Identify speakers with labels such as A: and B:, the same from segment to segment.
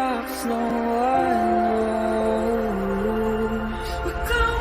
A: stops, no one knows. We're going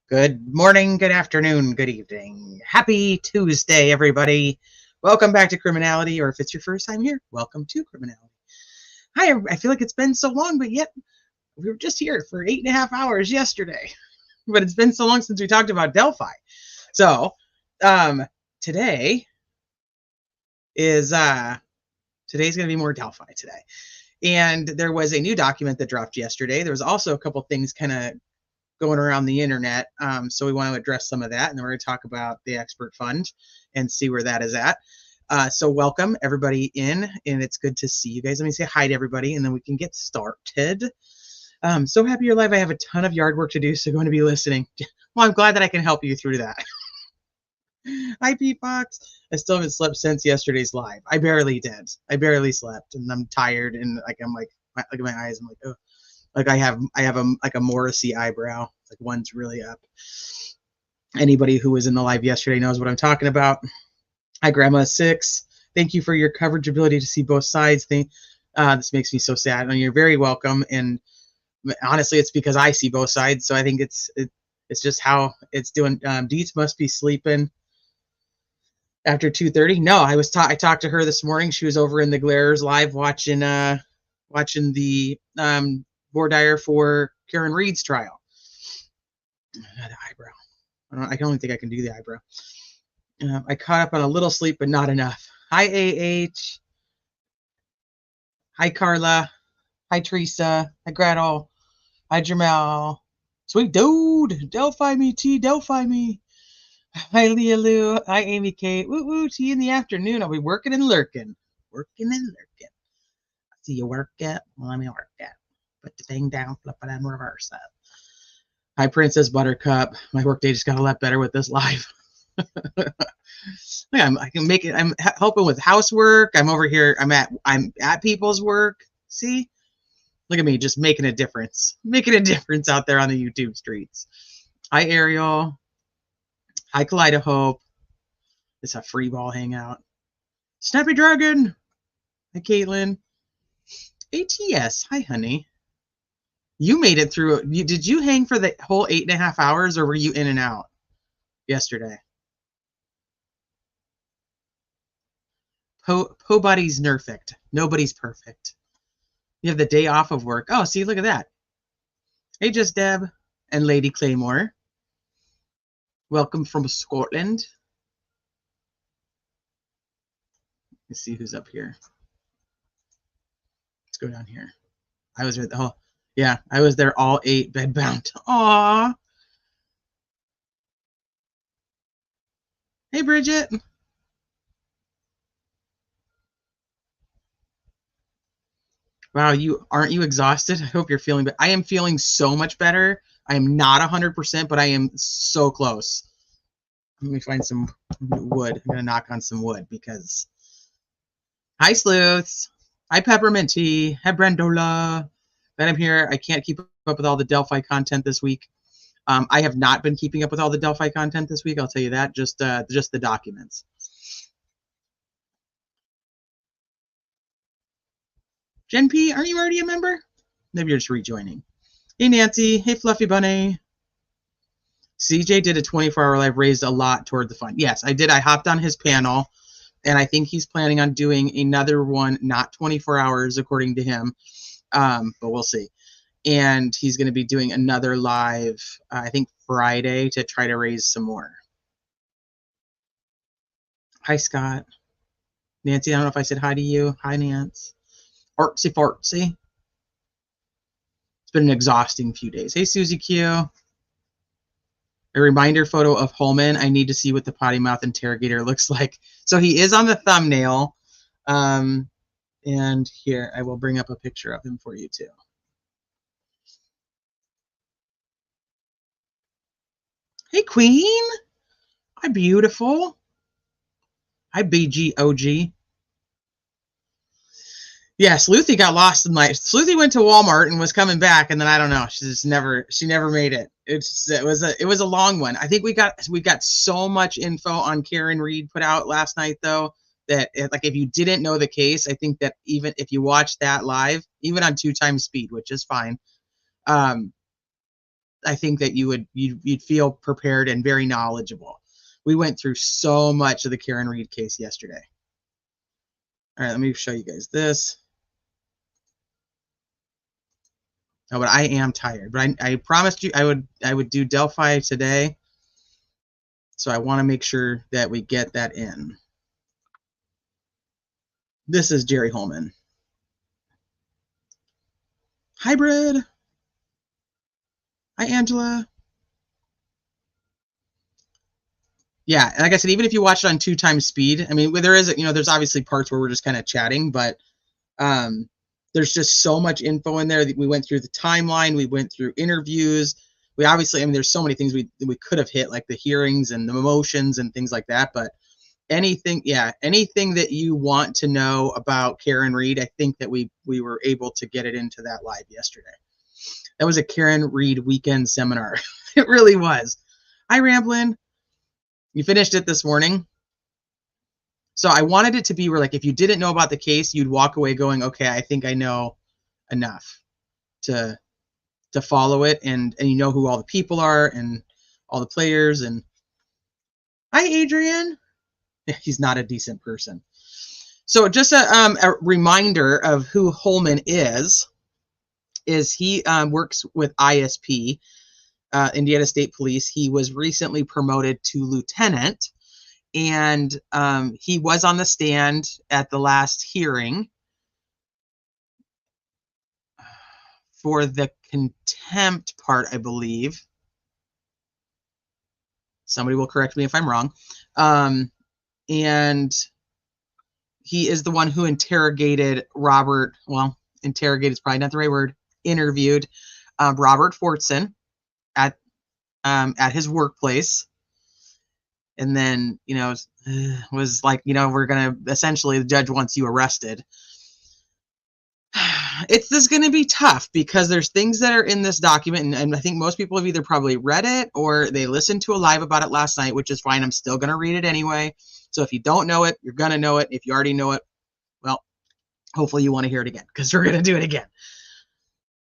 B: Good morning, good afternoon, good evening. Happy Tuesday, everybody. Welcome back to Criminality, or if it's your first time here, welcome to Criminality. Hi, I feel like it's been so long, but yet we were just here for 8.5 hours yesterday. But it's been so long since we talked about Delphi. So, today is, today's going to be more Delphi today. And there was a new document that dropped yesterday. There was also a couple things kind of going around the internet. So we want to address some of that, and then we're going to talk about the expert fund and see where that is at. So welcome everybody in, and it's good to see you guys. Let me say hi to everybody, and then we can get started. So happy you're live. I have a ton of yard work to do, so going to be listening. Well, I'm glad that I can help you through that. Hi, P-Fox. I still haven't slept since yesterday's live. I barely did. I barely slept, and I'm tired, and like I'm like, look at my eyes. I'm like, oh. Like I have a Morrissey eyebrow. Like one's really up. Anybody who was in the live yesterday knows what I'm talking about. Hi, Grandma 6. Thank you for your coverage ability to see both sides. This makes me so sad. And you're very welcome. And honestly, it's because I see both sides. So I think it's just how it's doing. Dietz must be sleeping after 2:30. No, I talked to her this morning. She was over in the Glares live watching the voir dire for Karen Reed's trial. The eyebrow. I don't think I can do the eyebrow. I caught up on a little sleep, but not enough. Hi, AH. Hi, Carla. Hi, Teresa. Hi, Gretel. Hi, Jamal. Sweet dude. Delphi me, T. Delphi me. Hi, Leah Lou. Hi, Amy K. Woo woo. Tea in the afternoon. I'll be working and lurking. Working and lurking. See you work it. Well, let me work it. Put the thing down, flip it, and reverse it. Hi, Princess Buttercup. My workday just got a lot better with this live. I can make it. I'm helping with housework. I'm over here. I'm at people's work. See, look at me, just making a difference. Making a difference out there on the YouTube streets. Hi, Ariel. Hi, Kaleidohope. It's a free ball hangout. Snappy Dragon. Hi, Caitlin. ATS. Hi, honey. You made it through. Did you hang for the whole 8.5 hours, or were you in and out yesterday? Nobody's perfect. Nobody's perfect. You have the day off of work. Oh, see, look at that. Hey, Just Deb and Lady Claymore. Welcome from Scotland. Let's see who's up here. Let's go down here. I was at the whole. Yeah, I was there all 8 bedbound. Aww. Hey, Bridget. Wow, aren't you exhausted? I hope you're feeling better. I am feeling so much better. I am not 100%, but I am so close. Let me find some wood. I'm going to knock on some wood because... Hi, Sleuths. Hi, Peppermint Tea. Hi, Brendola. That I'm here. I can't keep up with all the Delphi content this week. I have not been keeping up with all the Delphi content this week. I'll tell you that. Just the documents. Jen P, aren't you already a member? Maybe you're just rejoining. Hey, Nancy. Hey, Fluffy Bunny. CJ did a 24-hour live, raised a lot toward the fund. Yes, I did. I hopped on his panel, and I think he's planning on doing another one, not 24 hours, according to him. but we'll see. And he's going to be doing another live, I think Friday, to try to raise some more. Hi, Scott. Nancy, I don't know if I said hi to you. Hi, Nance. Artsy fartsy. It's been an exhausting few days. Hey, Susie Q. A reminder photo of Holman. I need to see what the potty mouth interrogator looks like. So he is on the thumbnail. And here, I will bring up a picture of him for you, too. Hey, Queen. Hi, beautiful. Hi, BGOG. Yes, Luthi got lost in life. Luthi went to Walmart and was coming back, and then I don't know. She never made it. It was a long one. I think we got so much info on Karen Reed put out last night, though, that like if you didn't know the case, I think that even if you watched that live, even on 2x speed, which is fine, I think that you'd feel prepared and very knowledgeable. We went through so much of the Karen Reed case yesterday. All right, let me show you guys this. Oh, but I am tired. But I promised you I would do Delphi today. So I want to make sure that we get that in. This is Jerry Holman. Hybrid. Hi, Angela. Yeah, like I said, even if you watch it on 2x speed, I mean, there is, there's obviously parts where we're just kind of chatting, but there's just so much info in there. We went through the timeline, we went through interviews. We obviously, there's so many things we could have hit, like the hearings and the emotions and things like that. But anything that you want to know about Karen Reed, I think that we were able to get it into that live yesterday. That was a Karen Reed weekend seminar. It really was. Hi, Ramblin'. You finished it this morning. So I wanted it to be where, like, if you didn't know about the case, you'd walk away going, okay, I think I know enough to follow it, and you know who all the people are and all the players. And hi, Adrian. He's not a decent person. So just a reminder of who Holman is he works with ISP, Indiana State Police. He was recently promoted to lieutenant. And he was on the stand at the last hearing for the contempt part, I believe. Somebody will correct me if I'm wrong. And he is the one who interrogated Robert. Well, interrogated is probably not the right word. Interviewed Robert Fortson at his workplace. And then, was like, we're going to essentially, the judge wants you arrested. This is going to be tough because there's things that are in this document. And I think most people have either probably read it or they listened to a live about it last night, which is fine. I'm still going to read it anyway. So if you don't know it, you're going to know it. If you already know it, well, hopefully you want to hear it again because we're going to do it again.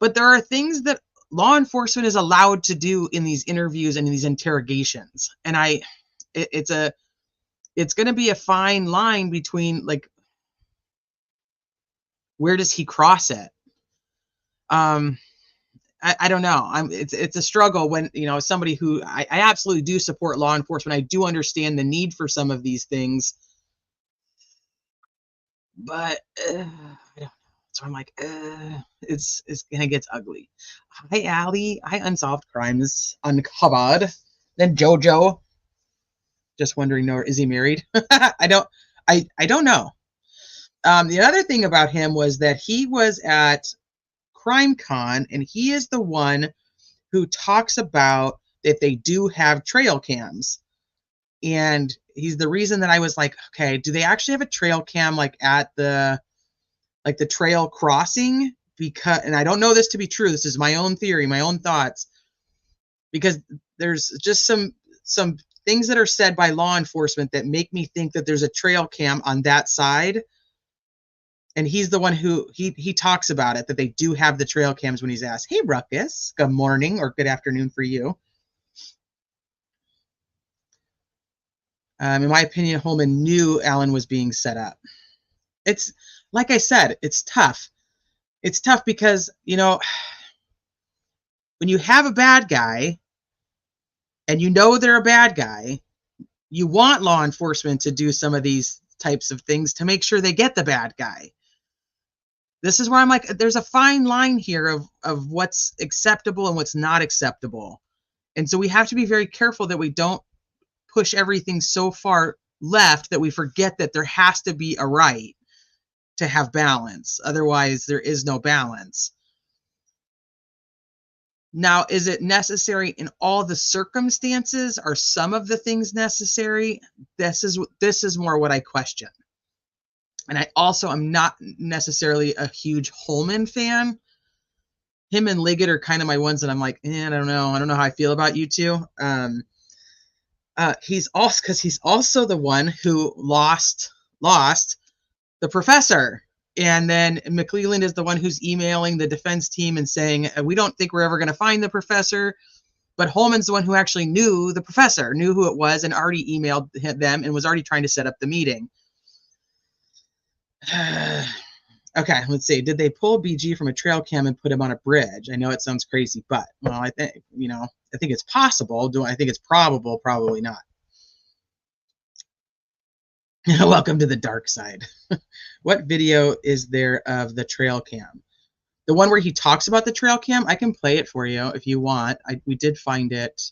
B: But there are things that law enforcement is allowed to do in these interviews and in these interrogations. And it's going to be a fine line between, like, where does he cross it? I don't know. It's a struggle when, somebody who I absolutely do support law enforcement. I do understand the need for some of these things, but I don't know. So I'm like, it's gonna get ugly. Hi, Allie. Hi, Unsolved Crimes Uncovered. Then Jojo. Just wondering, is he married? I don't know. The other thing about him was that he was at CrimeCon, and he is the one who talks about that they do have trail cams. And he's the reason that I was like, okay, do they actually have a trail cam like at the trail crossing? Because, and I don't know this to be true. This is my own theory, my own thoughts, because there's just some things that are said by law enforcement that make me think that there's a trail cam on that side. And he's the one who he talks about it, that they do have the trail cams when he's asked, hey, Ruckus, good morning or good afternoon for you. In my opinion, Holman knew Alan was being set up. It's, like I said, it's tough. it's tough because, you know, when you have a bad guy and you know they're a bad guy, you want law enforcement to do some of these types of things to make sure they get the bad guy. This is where I'm like, there's a fine line here of what's acceptable and what's not acceptable. And so we have to be very careful that we don't push everything so far left that we forget that there has to be a right to have balance. Otherwise, there is no balance. Now, is it necessary in all the circumstances? Are some of the things necessary? This is more what I question. And I also am not necessarily a huge Holman fan. Him and Liggett are kind of my ones that I'm like, I don't know. I don't know how I feel about you two. He's also the one who lost the professor. And then McClelland is the one who's emailing the defense team and saying, we don't think we're ever going to find the professor. But Holman's the one who actually knew the professor, knew who it was, and already emailed them and was already trying to set up the meeting. Okay, let's see. Did they pull BG from a trail cam and put him on a bridge? I know it sounds crazy, but, well, I think it's possible. Do I think it's probable? Probably not. Welcome to the dark side. What video is there of the trail cam? The one where he talks about the trail cam? I can play it for you if you want. We did find it,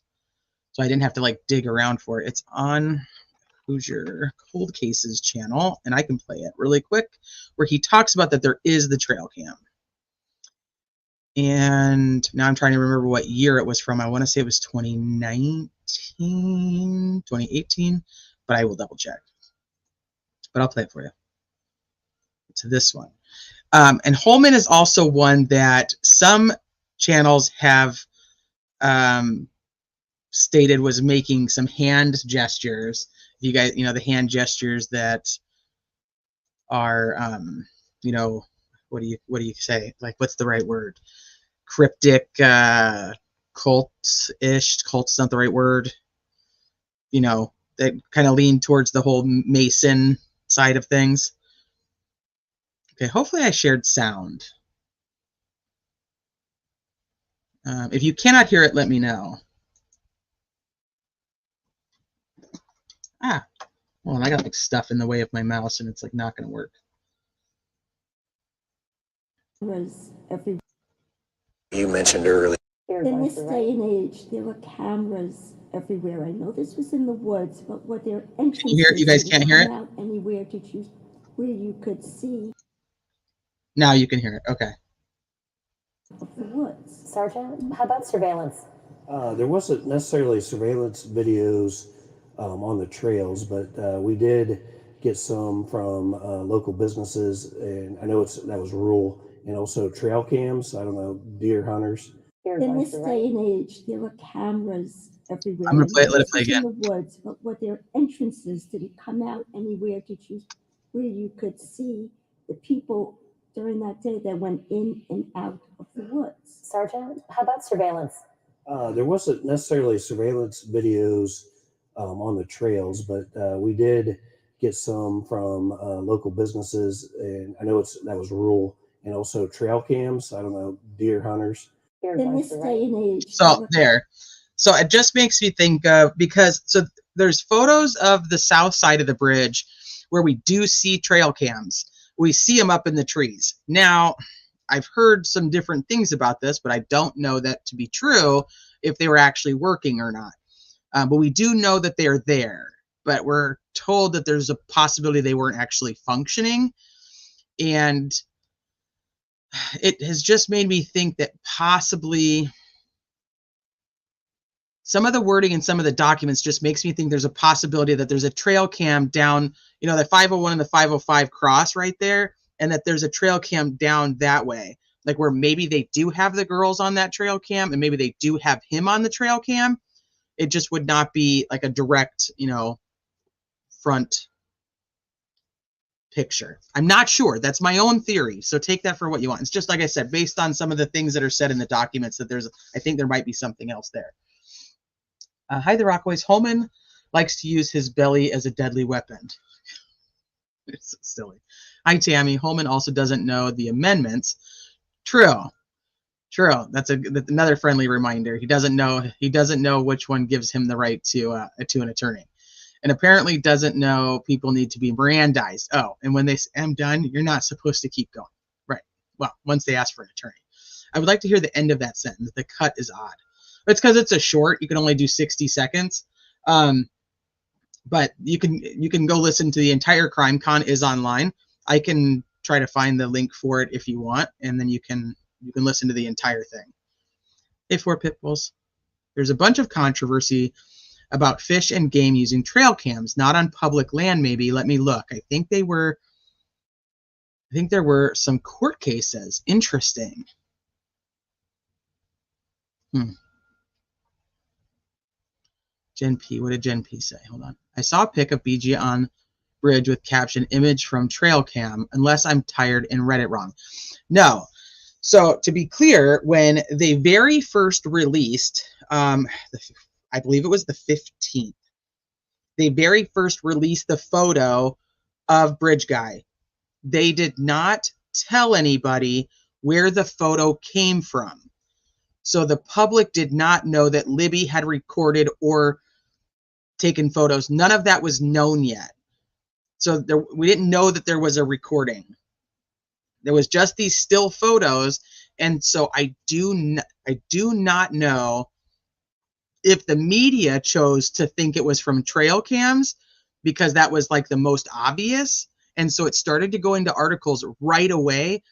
B: so I didn't have to like dig around for it. It's on Hoosier Cold Cases channel, and I can play it really quick, where he talks about that there is the trail cam. And now I'm trying to remember what year it was from. I want to say it was 2019, 2018, but I will double check. But I'll play it for you. To this one. And Holman is also one that some channels have stated was making some hand gestures. You guys, the hand gestures that are, what do you say? Like, what's the right word? Cryptic, cult-ish. Cult's not the right word. That kind of lean towards the whole Mason side of things. Okay, hopefully I shared sound. If you cannot hear it, let me know. Well, and I got like stuff in the way of my mouse, and it's like not going to work.
C: You mentioned earlier.
D: In this day and age, there were cameras everywhere. I know this was in the woods, but were there entrances?
B: Can you hear it? You guys can't hear it?
D: Out anywhere where you could see?
B: Now you can hear it. Okay.
D: Of the woods.
E: Sergeant, how about surveillance?
F: There wasn't necessarily surveillance videos on the trails, but we did get some from local businesses, and I know that was rural, and also trail cams. I don't know, deer hunters.
D: In this day and age, there were cameras everywhere.
B: I'm gonna play it. Let it play again.
D: In the woods, but were there entrances? Did it come out anywhere where you could see the people during that day that went in and out of the woods?
E: Sergeant, how about surveillance?
F: There wasn't necessarily surveillance videos on the trails, but we did get some from local businesses, and I know that was rural, and also trail cams. I don't know, deer hunters.
D: In this day and age.
B: So there. So it just makes me think of, because there's photos of the south side of the bridge where we do see trail cams. We see them up in the trees. Now, I've heard some different things about this, but I don't know that to be true if they were actually working or not. But we do know that they're there. But we're told that there's a possibility they weren't actually functioning. And it has just made me think that possibly some of the wording in some of the documents just makes me think there's a possibility that there's a trail cam down, the 501 and the 505 cross right there, and that there's a trail cam down that way, like where maybe they do have the girls on that trail cam and maybe they do have him on the trail cam. It just would not be like a direct, front picture. I'm not sure. That's my own theory. So take that for what you want. It's just like I said, based on some of the things that are said in the documents, that I think there might be something else there. Hi, the Rockaways. Holman likes to use his belly as a deadly weapon. It's so silly. Hi, Tammy. Holman also doesn't know the amendments True. True. That's another friendly reminder. He doesn't know which one gives him the right to an attorney. And apparently doesn't know people need to be Mirandized. Oh, and when they say, I'm done, you're not supposed to keep going. Right. Well, once they ask for an attorney. I would like to hear the end of that sentence. The cut is odd. It's because it's a short. You can only do 60 seconds. But you can go listen to the entire Crime Con is online. I can try to find the link for it if you want, and then you can listen to the entire thing. Hey, four pitbulls. There's a bunch of controversy about fish and game using trail cams, not on public land. Maybe let me look. I think there were some court cases. Interesting. Jen P. What did Jen P say? Hold on. I saw a pic of BG on bridge with caption image from trail cam, unless I'm tired and read it wrong. No. So to be clear, when they very first released, I believe it was the 15th, they very first released the photo of Bridge Guy. They did not tell anybody where the photo came from. So the public did not know that Libby had recorded or taken photos. None of that was known yet. So we didn't know that there was a recording. There was just these still photos. And so I do not know if the media chose to think it was from trail cams because that was like the most obvious. And so it started to go into articles right away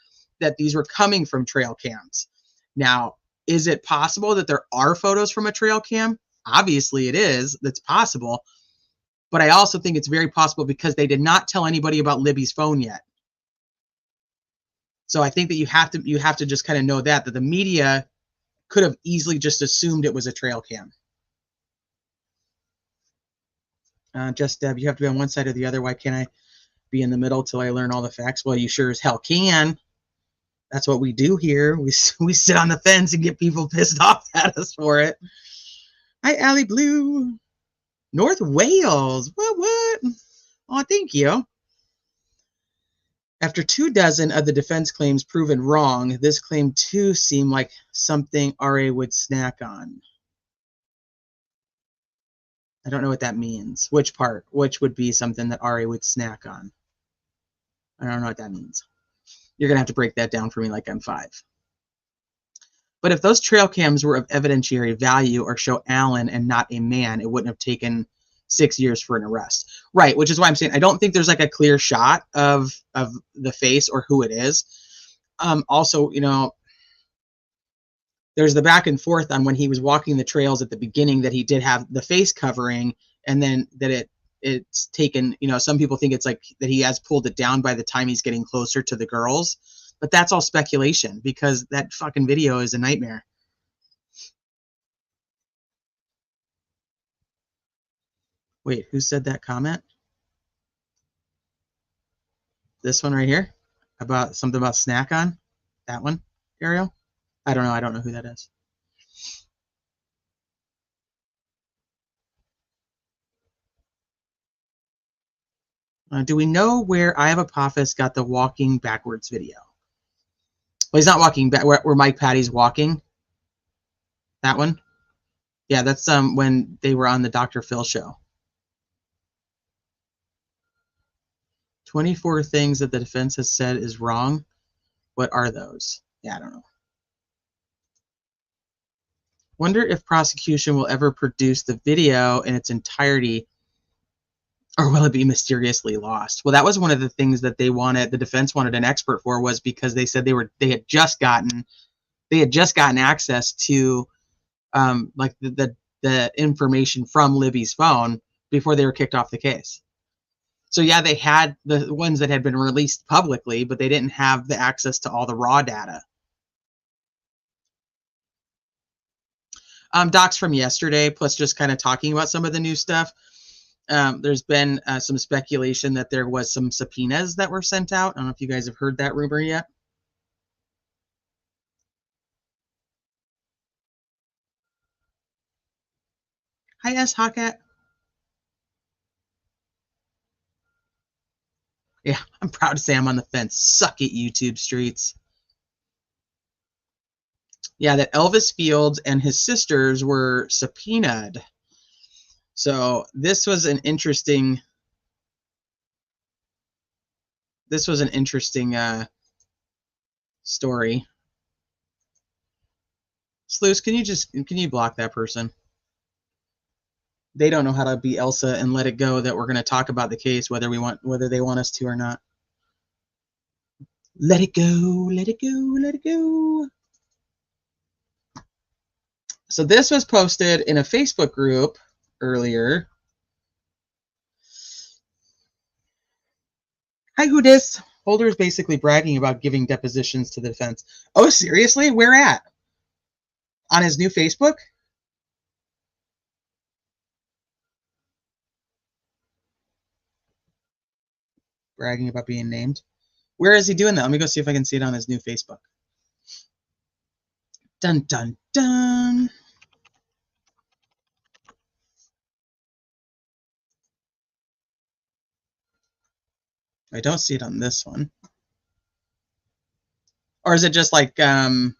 B: that these were coming from trail cams. Now, is it possible that there are photos from a trail cam? Obviously it is. That's possible. But I also think it's very possible because they did not tell anybody about Libby's phone yet. So I think that you have to just kind of know that the media could have easily just assumed it was a trail cam. Just Deb, you have to be on one side or the other. Why can't I be in the middle till I learn all the facts? Well, you sure as hell can. That's what we do here. We sit on the fence and get people pissed off at us for it. Hi, Allie Blue. North Wales. What? Oh, thank you. After 24 of the defense claims proven wrong, this claim too seemed like something RA would snack on. I don't know what that means. Which part? Which would be something that RA would snack on? I don't know what that means. You're going to have to break that down for me like I'm 5. But if those trail cams were of evidentiary value or show Allen and not a man, it wouldn't have taken 6 years for an arrest. Right, which is why I'm saying I don't think there's like a clear shot of the face or who it is. Also, there's the back and forth on when he was walking the trails at the beginning that he did have the face covering, and then that it's taken, some people think it's like that he has pulled it down by the time he's getting closer to the girls. But that's all speculation because that fucking video is a nightmare. Wait, who said that comment? This one right here? About something about snack on? That one, Ariel? I don't know. I don't know who that is. Do we know where I Have Apophis got the walking backwards video? Well, he's not walking back. Where Mike Patty's walking. That one? Yeah, that's when they were on the Dr. Phil show. 24 things that the defense has said is wrong. What are those? Yeah, I don't know. Wonder if prosecution will ever produce the video in its entirety, or will it be mysteriously lost? Well, that was one of the things that they wanted, the defense wanted an expert for, was because they said they had just gotten access to like the information from Libby's phone before they were kicked off the case. So yeah, they had the ones that had been released publicly, but they didn't have the access to all the raw data. Docs from yesterday, plus just kind of talking about some of the new stuff. There's been some speculation that there was some subpoenas that were sent out. I don't know if you guys have heard that rumor yet. Hi, S. Hawkett. Yeah, I'm proud to say I'm on the fence. Suck it, YouTube streets. Yeah, that Elvis Fields and his sisters were subpoenaed. So this was an interesting story. Sluice, can you block that person? They don't know how to be Elsa and let it go that we're going to talk about the case, whether they want us to or not. Let it go, let it go, let it go. So this was posted in a Facebook group earlier. Hi, who dis? Holder is basically bragging about giving depositions to the defense. Oh, seriously? Where at? On his new Facebook? Bragging about being named. Where is he doing that? Let me go see if I can see it on his new Facebook. Dun, dun, dun. I don't see it on this one. Or is it just like, I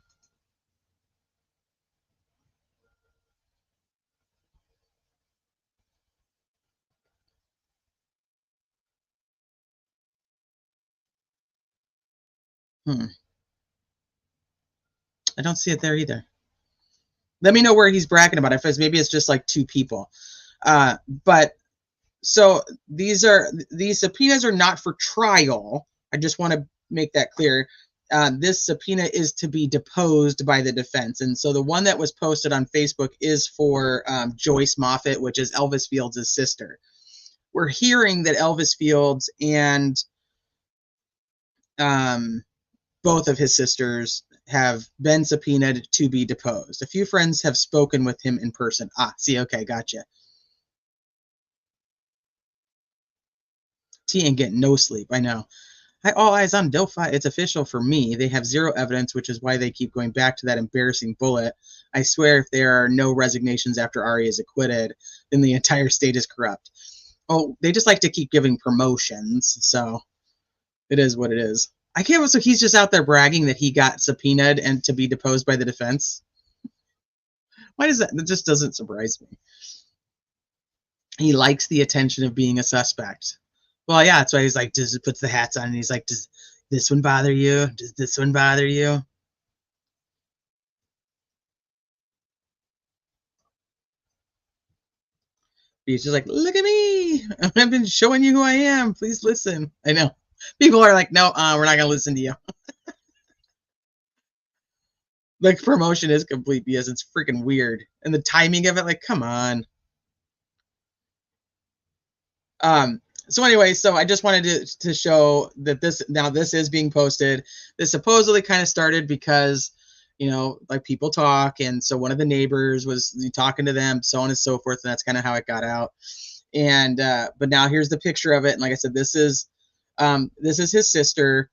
B: don't see it there either. Let me know where he's bragging about it. Maybe it's just like two people. But so these subpoenas are not for trial. I just want to make that clear. This subpoena is to be deposed by the defense. And so the one that was posted on Facebook is for Joyce Moffett, which is Elvis Fields' sister. We're hearing that Elvis Fields and both of his sisters have been subpoenaed to be deposed. A few friends have spoken with him in person. See, okay, gotcha. T ain't getting no sleep, I know. Hi, all eyes on Delphi. It's official for me. They have zero evidence, which is why they keep going back to that embarrassing bullet. I swear if there are no resignations after Ari is acquitted, then the entire state is corrupt. Oh, they just like to keep giving promotions, so it is what it is. I can't. So he's just out there bragging that he got subpoenaed and to be deposed by the defense. Why does that? That just doesn't surprise me. He likes the attention of being a suspect. Well, yeah, that's why he's like, puts the hats on and he's like, does this one bother you? Does this one bother you? He's just like, look at me. I've been showing you who I am. Please listen. I know. People are like, no, we're not going to listen to you. The promotion is complete BS. It's freaking weird. And the timing of it, like, come on. So anyway, so I just wanted to show that this is being posted. This supposedly kind of started because, you know, like people talk, and so one of the neighbors was talking to them, so on and so forth, and that's kind of how it got out. And but now here's the picture of it, and like I said, this is his sister,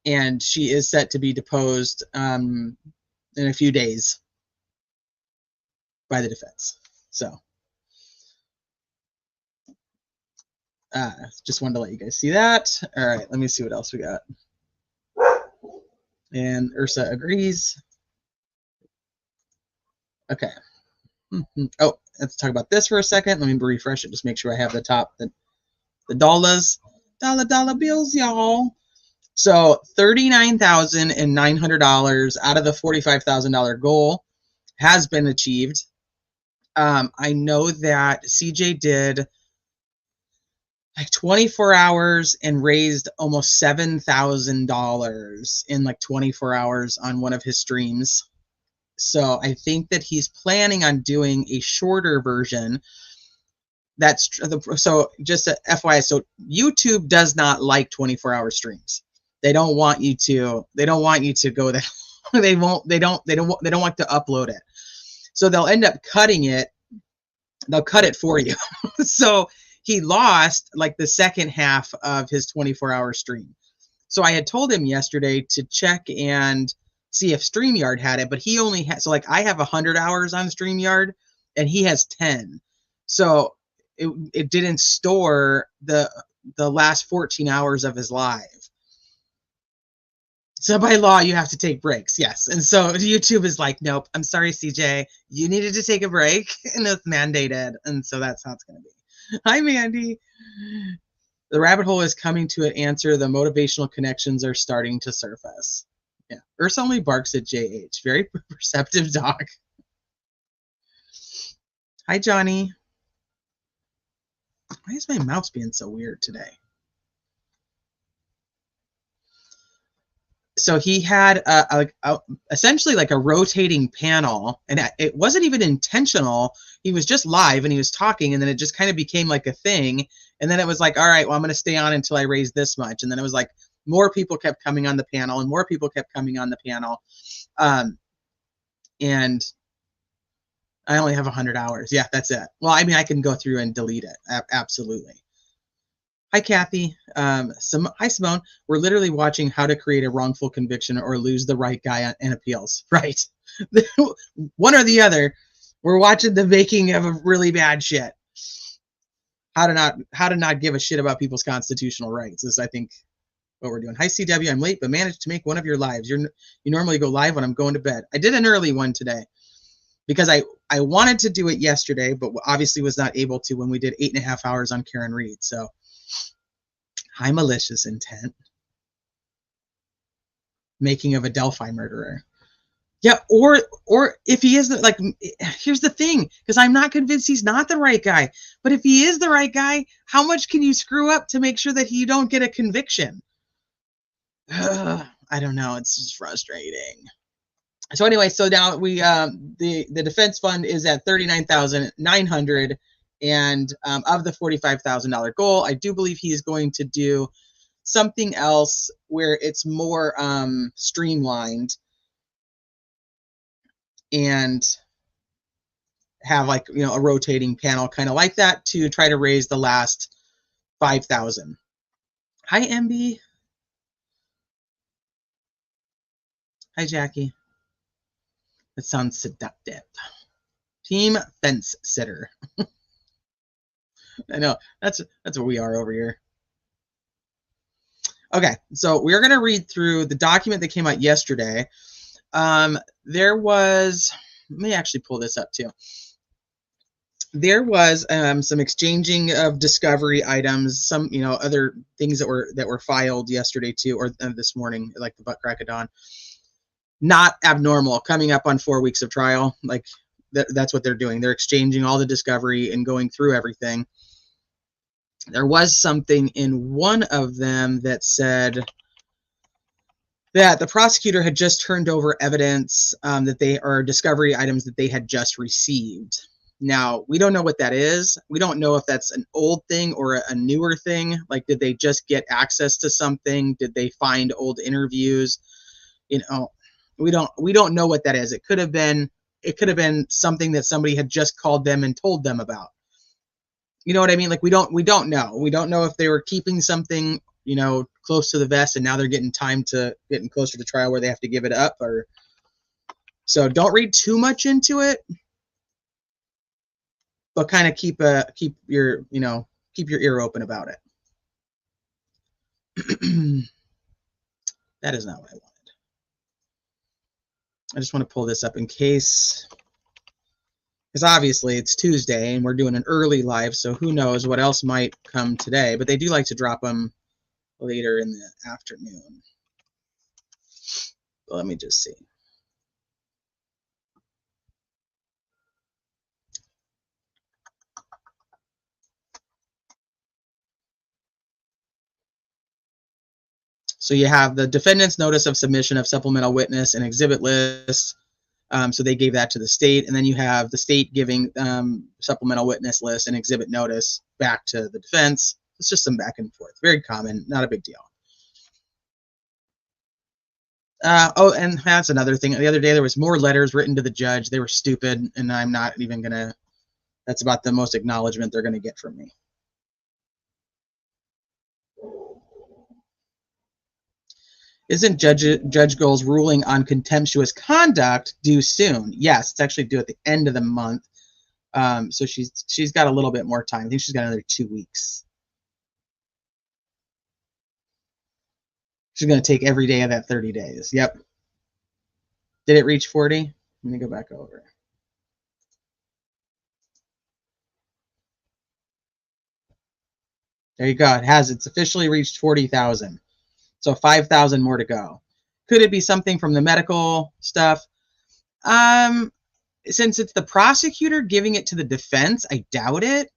B: and she is set to be deposed in a few days by the defense. So just wanted to let you guys see that. All right, let me see what else we got. And Ursa agrees. Okay. Oh, let's talk about this for a second. Let me refresh it. Just make sure I have the top, the dollars, dollar bills, y'all. So $39,900 out of the $45,000 goal has been achieved. I know that CJ did like 24 hours and raised almost $7,000 in like 24 hours on one of his streams. So I think that he's planning on doing a shorter version. That's so just a FYI. So YouTube does not like 24-hour streams. They don't want you to go there. They don't want to upload it. So they'll end up cutting it. They'll cut it for you. So he lost like the second half of his 24-hour stream. So I had told him yesterday to check and see if StreamYard had it, but he only had, so like I have 100 hours on StreamYard and he has 10. So it didn't store the last 14 hours of his live. So by law, you have to take breaks. Yes. And so YouTube is like, nope, I'm sorry, CJ. You needed to take a break and it's mandated. And so that's how it's going to be. Hi, Mandy. The rabbit hole is coming to an answer. The motivational connections are starting to surface. Yeah. Ursa only barks at JH. Very perceptive dog. Hi, Johnny. Why is my mouse being so weird today? So he had essentially like a rotating panel, and it wasn't even intentional. He was just live and he was talking, and then it just kind of became like a thing. And then it was like, all right, well, I'm going to stay on until I raise this much. And then it was like more people kept coming on the panel and more people kept coming on the panel. And I only have 100 hours. Yeah, that's it. Well, I mean, I can go through and delete it. Absolutely. Hi, Kathy. Hi, Simone. We're literally watching how to create a wrongful conviction or lose the right guy in appeals. Right. One or the other. We're watching the making of a really bad shit. How to not give a shit about people's constitutional rights is, I think, what we're doing. Hi, CW. I'm late, but managed to make one of your lives. You normally go live when I'm going to bed. I did an early one today because I wanted to do it yesterday, but obviously was not able to when we did 8.5 hours on Karen Reed. So, hi, malicious intent. Making of a Delphi murderer. Yeah, or if he is, like, here's the thing, because I'm not convinced he's not the right guy. But if he is the right guy, how much can you screw up to make sure that you don't get a conviction? I don't know. It's just frustrating. So anyway, so now we the defense fund is at $39,900, and of the $45,000 goal, I do believe he is going to do something else where it's more streamlined and have, like, you know, a rotating panel kind of like that to try to raise the last 5,000. Hi, MB. Hi, Jackie. That sounds seductive. Team fence sitter. I know that's what we are over here. Okay, so we're gonna read through the document that came out yesterday. There was, let me actually pull this up too. There was some exchanging of discovery items, some, you know, other things that were filed yesterday too, or this morning, like the butt crack of dawn. Not abnormal, coming up on 4 weeks of trial. Like that's what they're doing. They're exchanging all the discovery and going through everything. There was something in one of them that said that the prosecutor had just turned over evidence that they are discovery items that they had just received. Now, we don't know what that is. We don't know if that's an old thing or a newer thing. Like, did they just get access to something? Did they find old interviews? You know, we don't know what that is. It could have been something that somebody had just called them and told them about. You know what I mean? Like, we don't know. We don't know if they were keeping something, you know, close to the vest, and now they're getting closer to trial where they have to give it up. Or so don't read too much into it, but kind of keep your ear open about it. That is not what I wanted. I just want to pull this up in case, because obviously it's Tuesday and we're doing an early live, so who knows what else might come today. But they do like to drop them later in the afternoon. But let me just see. So you have the defendant's notice of submission of supplemental witness and exhibit list. So they gave that to the state, and then you have the state giving supplemental witness list and exhibit notice back to the defense. It's just some back and forth. Very common, not a big deal. Oh, and that's another thing. The other day there was more letters written to the judge. They were stupid, and I'm not even gonna. That's about the most acknowledgement they're gonna get from me. Isn't Judge Gold's ruling on contemptuous conduct due soon? Yes, it's actually due at the end of the month. So she's got a little bit more time. I think she's got another 2 weeks. She's going to take every day of that 30 days. Yep. Did it reach 40? Let me go back over. There you go. It has. It's officially reached 40,000. So 5,000 more to go. Could it be something from the medical stuff? Since it's the prosecutor giving it to the defense, I doubt it.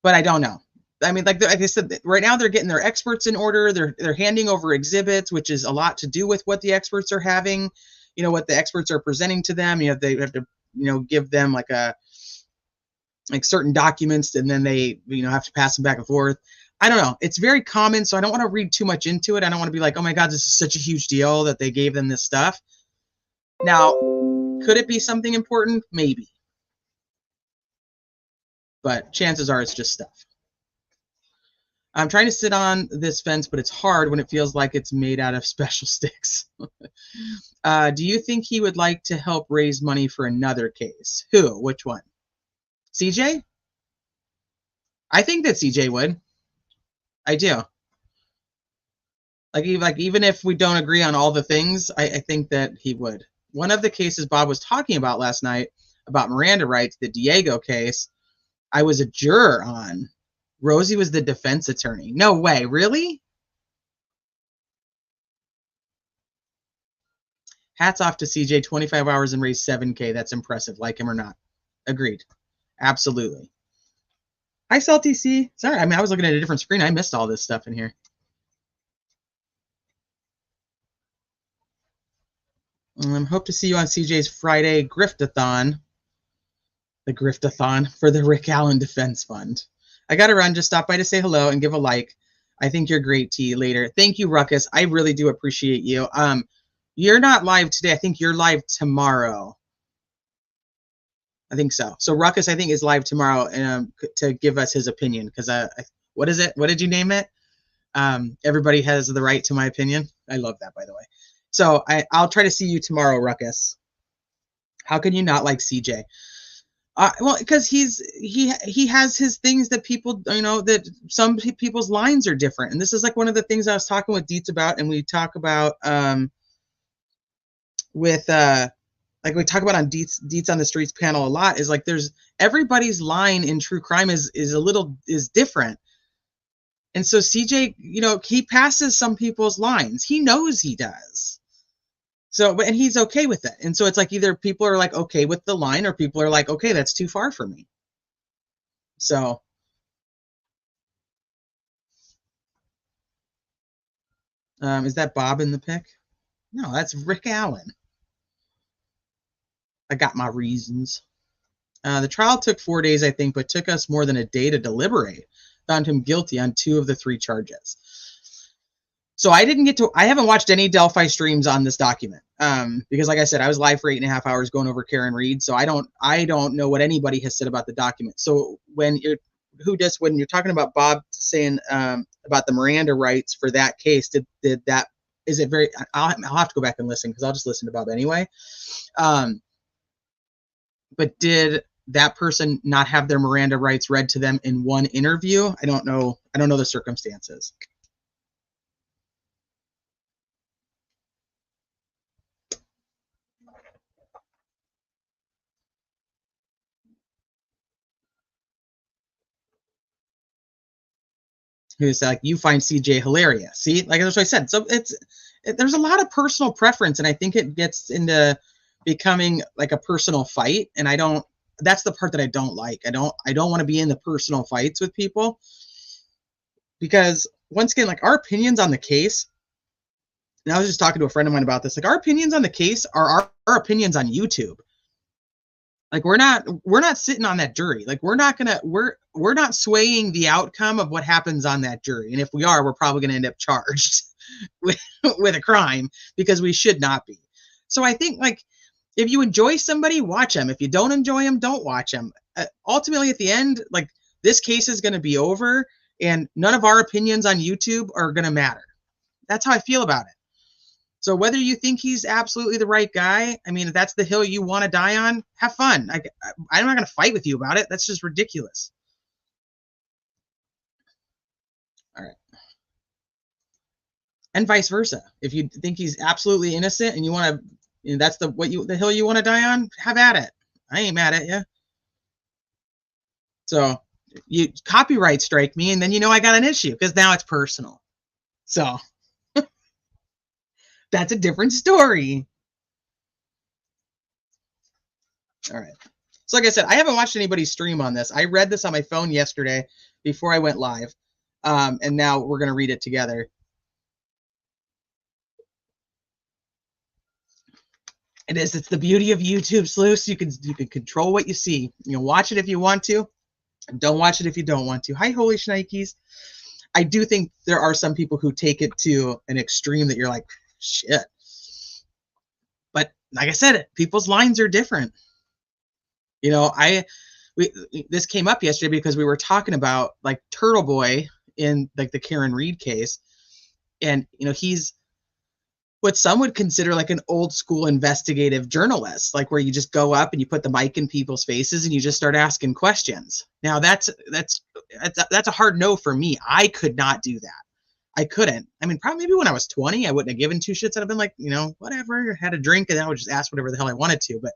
B: But I don't know. I mean, like I said, right now they're getting their experts in order. They're handing over exhibits, which is a lot to do with what the experts are having. You know, what the experts are presenting to them. You know, they have to, you know, give them like certain documents, and then they, you know, have to pass them back and forth. I don't know. It's very common, so I don't want to read too much into it. I don't want to be like, oh my God, this is such a huge deal that they gave them this stuff. Now, could it be something important? Maybe. But chances are it's just stuff. I'm trying to sit on this fence, but it's hard when it feels like it's made out of special sticks. Do you think he would like to help raise money for another case? Who? Which one? CJ? I think that CJ would. I do. Like even if we don't agree on all the things, I think that he would. One of the cases Bob was talking about last night about Miranda rights, the Diego case, I was a juror on. Rosie was the defense attorney. No way, really? Hats off to CJ, 25 hours and raised 7K. That's impressive, like him or not. Agreed. Absolutely. Hi, Salty C. Sorry, I mean, I was looking at a different screen. I missed all this stuff in here. Hope to see you on CJ's Friday Griftathon. The Griftathon for the Rick Allen Defense Fund. I got to run. Just stop by to say hello and give a like. I think you're great, T. Later. Thank you, Ruckus. I really do appreciate you. You're not live today. I think you're live tomorrow. I think so. So Ruckus, I think, is live tomorrow to give us his opinion. Because what is it? What did you name it? Everybody has the right to my opinion. I love that, by the way. So I'll try to see you tomorrow, Ruckus. How can you not like CJ? Well, because he has his things that people, you know, that some people's lines are different. And this is like one of the things I was talking with Dietz about, and we talk about like we talk about on Dietz on the Streets panel a lot, is like there's everybody's line in true crime is different. And so CJ, you know, he passes some people's lines. He knows he does. So, and he's okay with it. And so it's like either people are like okay with the line, or people are like, okay, that's too far for me. So, is that Bob in the pic? No, that's Rick Allen. I got my reasons. The trial took 4 days, I think, but took us more than a day to deliberate. Found him guilty on 2 of the 3 charges. So I haven't watched any Delphi streams on this document. Because like I said, I was live for 8.5 hours going over Karen Reed. So I don't know what anybody has said about the document. So when you're talking about Bob saying about the Miranda rights for that case, I'll have to go back and listen, because I'll just listen to Bob anyway. But did that person not have their Miranda rights read to them in one interview? I don't know the circumstances. Who's like, you find CJ hilarious. See, like that's what I said. So there's a lot of personal preference, and I think it gets into becoming like a personal fight. And that's the part that I don't like. I don't want to be in the personal fights with people, because once again, like our opinions on the case, and I was just talking to a friend of mine about this, like our opinions on the case are our opinions on YouTube. Like we're not sitting on that jury. Like we're not swaying the outcome of what happens on that jury. And if we are, we're probably going to end up charged with a crime, because we should not be. So I think, like, if you enjoy somebody, watch them. If you don't enjoy them, don't watch them. Ultimately, at the end, like, this case is going to be over, and none of our opinions on YouTube are going to matter. That's how I feel about it. So whether you think he's absolutely the right guy, I mean, if that's the hill you want to die on, have fun. I'm not going to fight with you about it. That's just ridiculous. All right. and vice versa. If you think he's absolutely innocent and you want to, that's the hill you want to die on, have at it. I ain't mad at you. So you copyright strike me, and then I got an issue because now it's personal. So that's a different story. All right. So like I said, I haven't watched anybody stream on this. I read this on my phone yesterday before I went live. And now we're going to read it together. It's the beauty of YouTube, Sleuths. You can control what you see. You can watch it if you want to, and don't watch it if you don't want to. Hi, holy shnikes. I do think there are some people who take it to an extreme that you're like, shit. But like I said, people's lines are different. This came up yesterday because we were talking about like Turtle Boy in like the Karen Reed case. And, he's what some would consider like an old school investigative journalist, like where you just go up and you put the mic in people's faces and you just start asking questions. Now that's a hard no for me. I could not do that. I couldn't. I mean, probably maybe when I was 20, I wouldn't have given two shits. I'd have been like, whatever, had a drink, and I would just ask whatever the hell I wanted to. But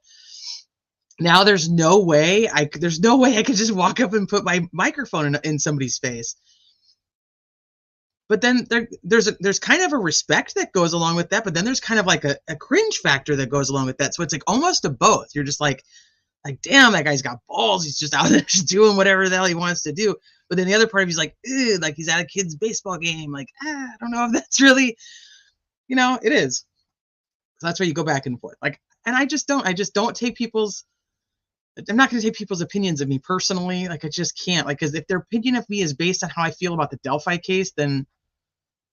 B: now there's no way I could just walk up and put my microphone in somebody's face. But then there's kind of a respect that goes along with that, but then there's kind of like a cringe factor that goes along with that. So it's like almost a both. You're just like, damn, that guy's got balls. He's just out there just doing whatever the hell he wants to do. But then the other part of he's like, like he's at a kid's baseball game. Like, I don't know if that's really, it is. So that's where you go back and forth. Like, and I just don't take people's, I'm not going to take people's opinions of me personally. Like, I just can't. Like, because if their opinion of me is based on how I feel about the Delphi case, then,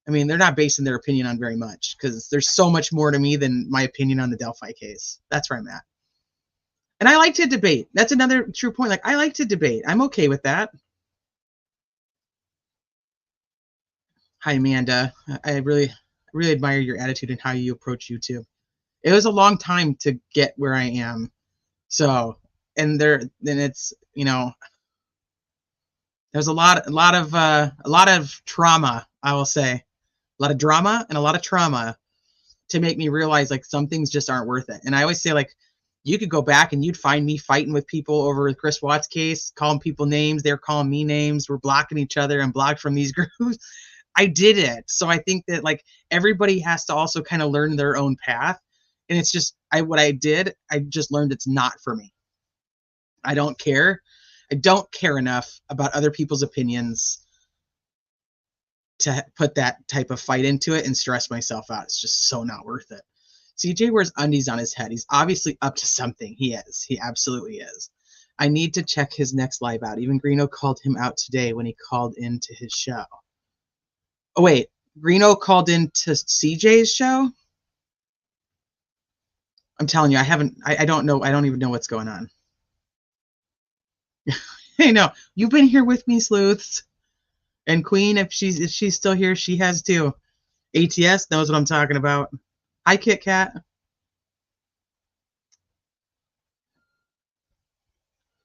B: I mean, they're not basing their opinion on very much, because there's so much more to me than my opinion on the Delphi case. That's where I'm at. And I like to debate. That's another true point. Like, I like to debate. I'm okay with that. Hi, Amanda. I really admire your attitude and how you approach YouTube. It was a long time to get where I am. So, and then it's, there's a lot of trauma, I will say. A lot of drama and a lot of trauma to make me realize like some things just aren't worth it. And I always say, like, you could go back and you'd find me fighting with people over the Chris Watts case, calling people names. They're calling me names. We're blocking each other. I'm blocked from these groups. I did it. So I think that like everybody has to also kind of learn their own path. And it's just, what I did, I just learned it's not for me. I don't care. I don't care enough about other people's opinions to put that type of fight into it and stress myself out. It's just so not worth it. CJ wears undies on his head. He's obviously up to something. He is. He absolutely is. I need to check his next live out. Even Greeno called him out today when he called into his show. Oh, wait. Greeno called into CJ's show? I'm telling you, I don't know. I don't even know what's going on. I know. You've been here with me, Sleuths. And Queen, if she's still here, she has too. ATS knows what I'm talking about. Hi, Kit Kat.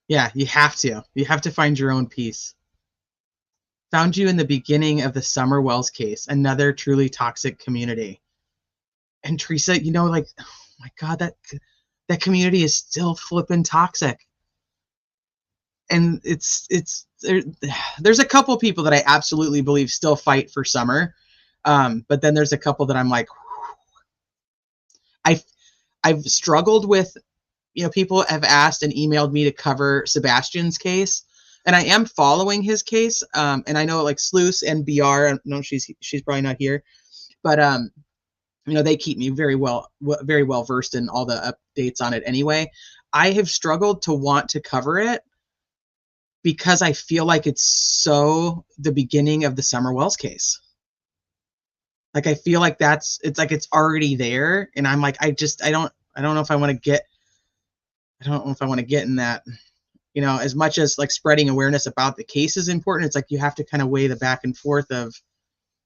B: Yeah, you have to. You have to find your own peace. Found you in the beginning of the Summer Wells case, another truly toxic community. And Teresa, like, oh my God, that community is still flipping toxic. And there's a couple people that I absolutely believe still fight for Summer. But then there's a couple that I'm like, I've struggled with, people have asked and emailed me to cover Sebastian's case, and I am following his case. And I know like Sluice and BR, I know she's probably not here, but they keep me very well versed in all the updates on it anyway. I have struggled to want to cover it because I feel like it's so the beginning of the Summer Wells case. Like, I feel like it's already there. And I'm like, I don't know if I want to get in that, as much as like spreading awareness about the case is important. It's like, you have to kind of weigh the back and forth of,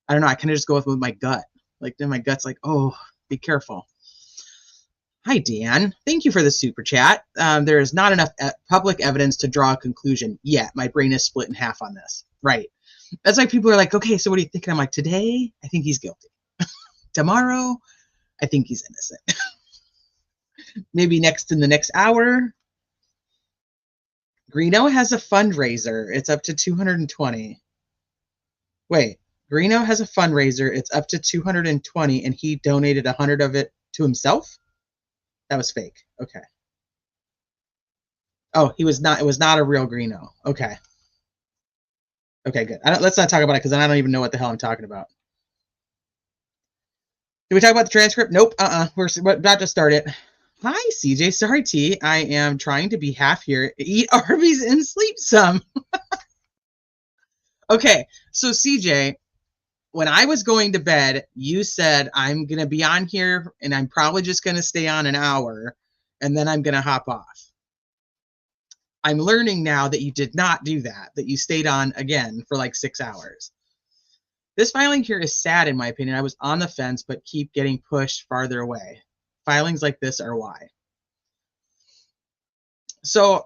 B: I don't know. I kind of just go with my gut. Like, then my gut's like, oh, be careful. Hi, Dan. Thank you for the super chat. There is not enough public evidence to draw a conclusion yet. My brain is split in half on this. Right. That's why people are like, okay, so what are you thinking? I'm like, today, I think he's guilty. Tomorrow, I think he's innocent. Maybe in the next hour. Greeno has a fundraiser. It's up to 220. Wait, Greeno has a fundraiser. It's up to 220, and he donated 100 of it to himself? That was fake. Okay. Oh, it was not a real Greeno. Okay. Okay, good. Let's not talk about it because I don't even know what the hell I'm talking about. Did we talk about the transcript? Nope. We're about to start it. Hi, CJ. Sorry, T. I am trying to be half here. Eat Arby's and sleep some. Okay, so CJ, when I was going to bed, you said I'm going to be on here and I'm probably just going to stay on an hour and then I'm going to hop off. I'm learning now that you did not do that you stayed on again for like 6 hours. This filing here is sad in my opinion. I was on the fence, but keep getting pushed farther away. Filings like this are why. So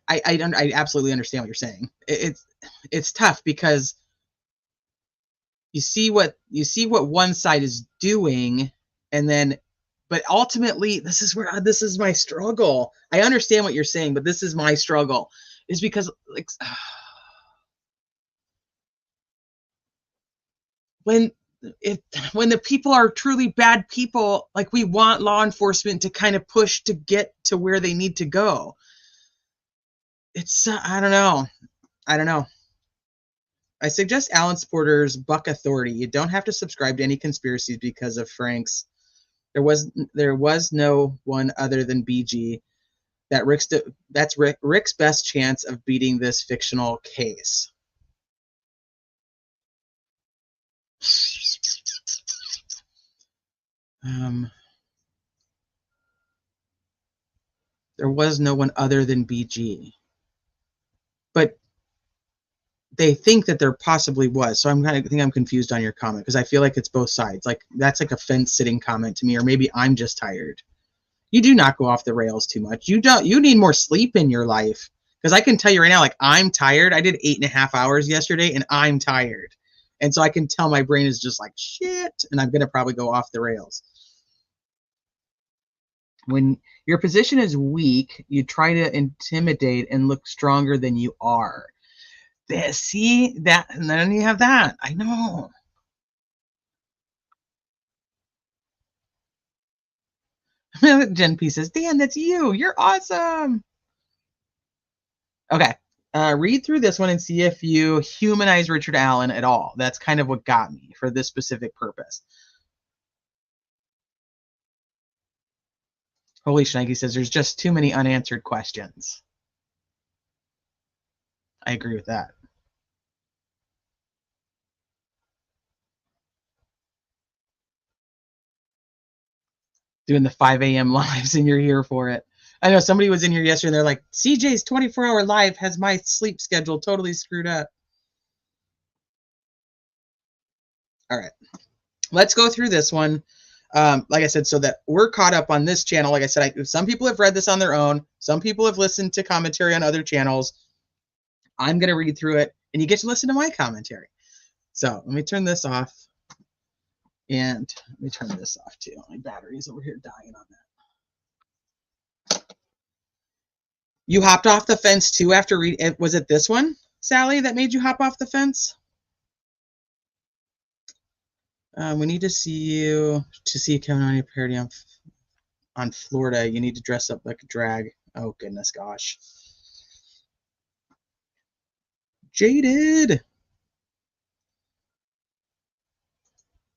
B: I absolutely understand what you're saying. It's tough because you see what one side is doing, and then, but ultimately this is my struggle. I understand what you're saying, but this is my struggle, is because like when the people are truly bad people, like we want law enforcement to kind of push to get to where they need to go. It's I don't know. I suggest Alan Sporter's Buck Authority. You don't have to subscribe to any conspiracies because of Frank's. There was no one other than BG. That's Rick's best chance of beating this fictional case. There was no one other than BG. But they think that there possibly was. So I think I'm confused on your comment because I feel like it's both sides. Like that's like a fence-sitting comment to me, or maybe I'm just tired. You do not go off the rails too much. You need more sleep in your life. Because I can tell you right now, like I'm tired. I did 8.5 hours yesterday and I'm tired. And so I can tell my brain is just like shit, and I'm gonna probably go off the rails. When your position is weak, you try to intimidate and look stronger than you are. See that, and then you have that. I know. Jen P says, Dan, that's you. You're awesome. Okay. Read through this one and see if you humanize Richard Allen at all. That's kind of what got me for this specific purpose. Holy Shnikey says, there's just too many unanswered questions. I agree with that. Doing the 5 a.m. lives and you're here for it. I know somebody was in here yesterday and they're like, CJ's 24-hour live has my sleep schedule totally screwed up. All right. Let's go through this one. Like I said, so that we're caught up on this channel. Like I said, some people have read this on their own. Some people have listened to commentary on other channels. I'm going to read through it, and you get to listen to my commentary. So let me turn this off. And let me turn this off too. My battery's over here dying on that. You hopped off the fence too after reading. Was it this one, Sally, that made you hop off the fence? We need to see you Kevin on your parody on Florida. You need to dress up like a drag. Oh goodness, gosh. Jaded.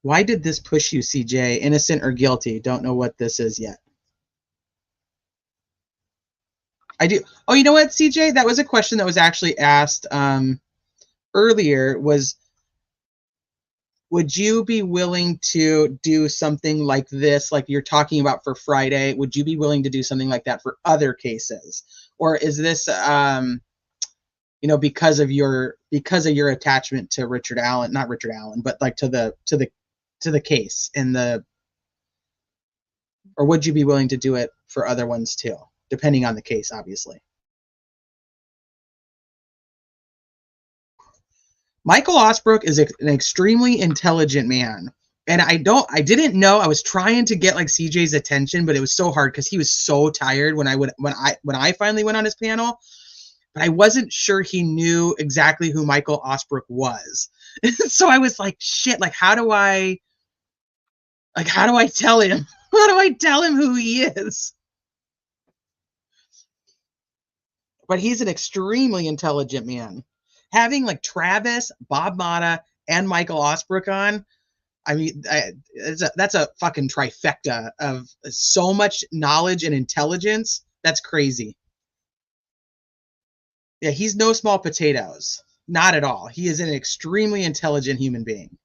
B: Why did this push you, CJ? Innocent or guilty? Don't know what this is yet. I do. Oh, you know what, CJ? That was a question that was actually asked earlier. Would you be willing to do something like this, like you're talking about for Friday? Would you be willing to do something like that for other cases? Or is this, because of your attachment to Richard Allen, not Richard Allen, but like to the case or would you be willing to do it for other ones too, depending on the case, obviously? Michael Osbrook is an extremely intelligent man. And I didn't know. I was trying to get like CJ's attention, but it was so hard because he was so tired when I finally went on his panel. But I wasn't sure he knew exactly who Michael Osbrook was. So I was like, shit, like how do I tell him? How do I tell him who he is? But he's an extremely intelligent man. Having like Travis, Bob Motta, and Michael Osbrook on, I mean, that's a fucking trifecta of so much knowledge and intelligence. That's crazy. Yeah, he's no small potatoes. Not at all. He is an extremely intelligent human being.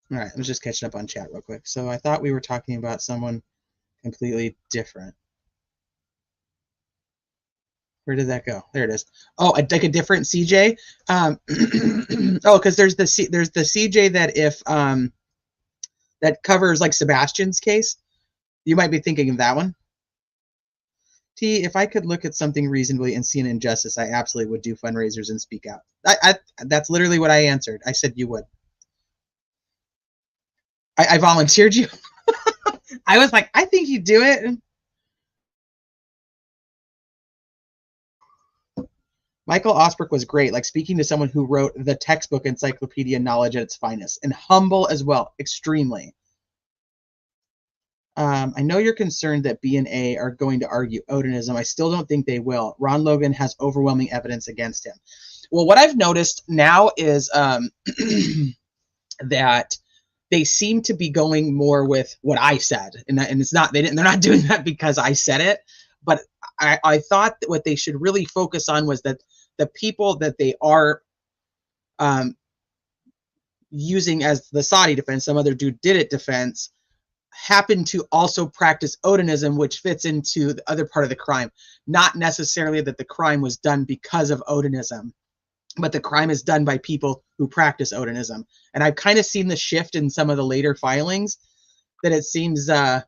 B: All right, I was just catching up on chat real quick. So I thought we were talking about someone completely different. Where did that go? There it is. Oh, like a different CJ. Oh, because there's the CJ that if that covers like Sebastian's case. You might be thinking of that one. T, if I could look at something reasonably and see an injustice, I absolutely would do fundraisers and speak out. That's literally what I answered. I said you would. I volunteered you. I was like, I think you'd do it. Michael Osbrook was great, like speaking to someone who wrote the textbook encyclopedia knowledge at its finest, and humble as well, extremely. I know you're concerned that B and A are going to argue Odinism. I still don't think they will. Ron Logan has overwhelming evidence against him. Well, what I've noticed now is that they seem to be going more with what I said, and it's not they're not doing that because I said it, but I thought that what they should really focus on was that the people that they are using as the Saudi defense, some other dude did it defense, happen to also practice Odinism, which fits into the other part of the crime. Not necessarily that the crime was done because of Odinism, but the crime is done by people who practice Odinism. And I've kind of seen the shift in some of the later filings that it seems that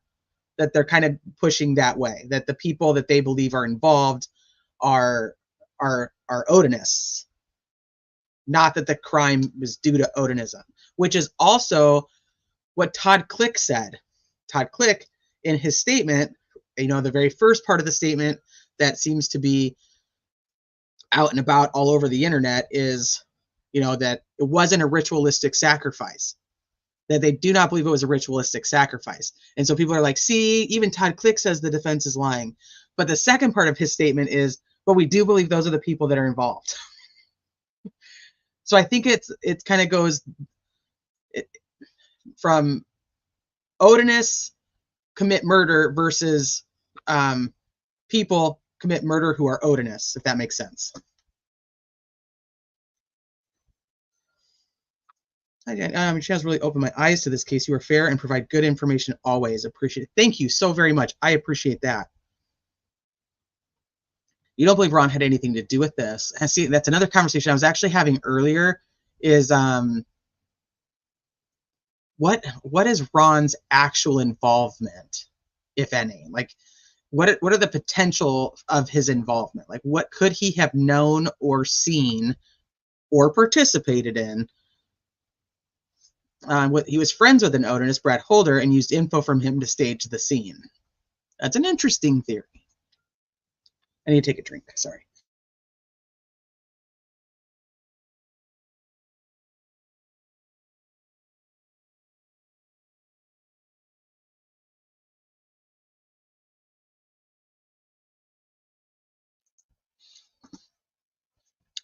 B: they're kind of pushing that way, that the people that they believe are involved are Odinists, not that the crime was due to Odinism, which is also what Todd Click said. Todd Click, in his statement, the very first part of the statement that seems to be out and about all over the internet is, that it wasn't a ritualistic sacrifice, that they do not believe it was a ritualistic sacrifice. And so people are like, see, even Todd Click says the defense is lying. But the second part of his statement is, but we do believe those are the people that are involved. So I think it kind of goes from Odinists commit murder versus people commit murder who are Odinists, if that makes sense. She has really opened my eyes to this case. You are fair and provide good information always. Appreciate it. Thank you so very much. I appreciate that. You don't believe Ron had anything to do with this. And see, that's another conversation I was actually having earlier is what is Ron's actual involvement, if any? Like, what are the potential of his involvement? Like, what could he have known or seen or participated in? He was friends with an Odinist, Brad Holder, and used info from him to stage the scene. That's an interesting theory. I need to take a drink. Sorry.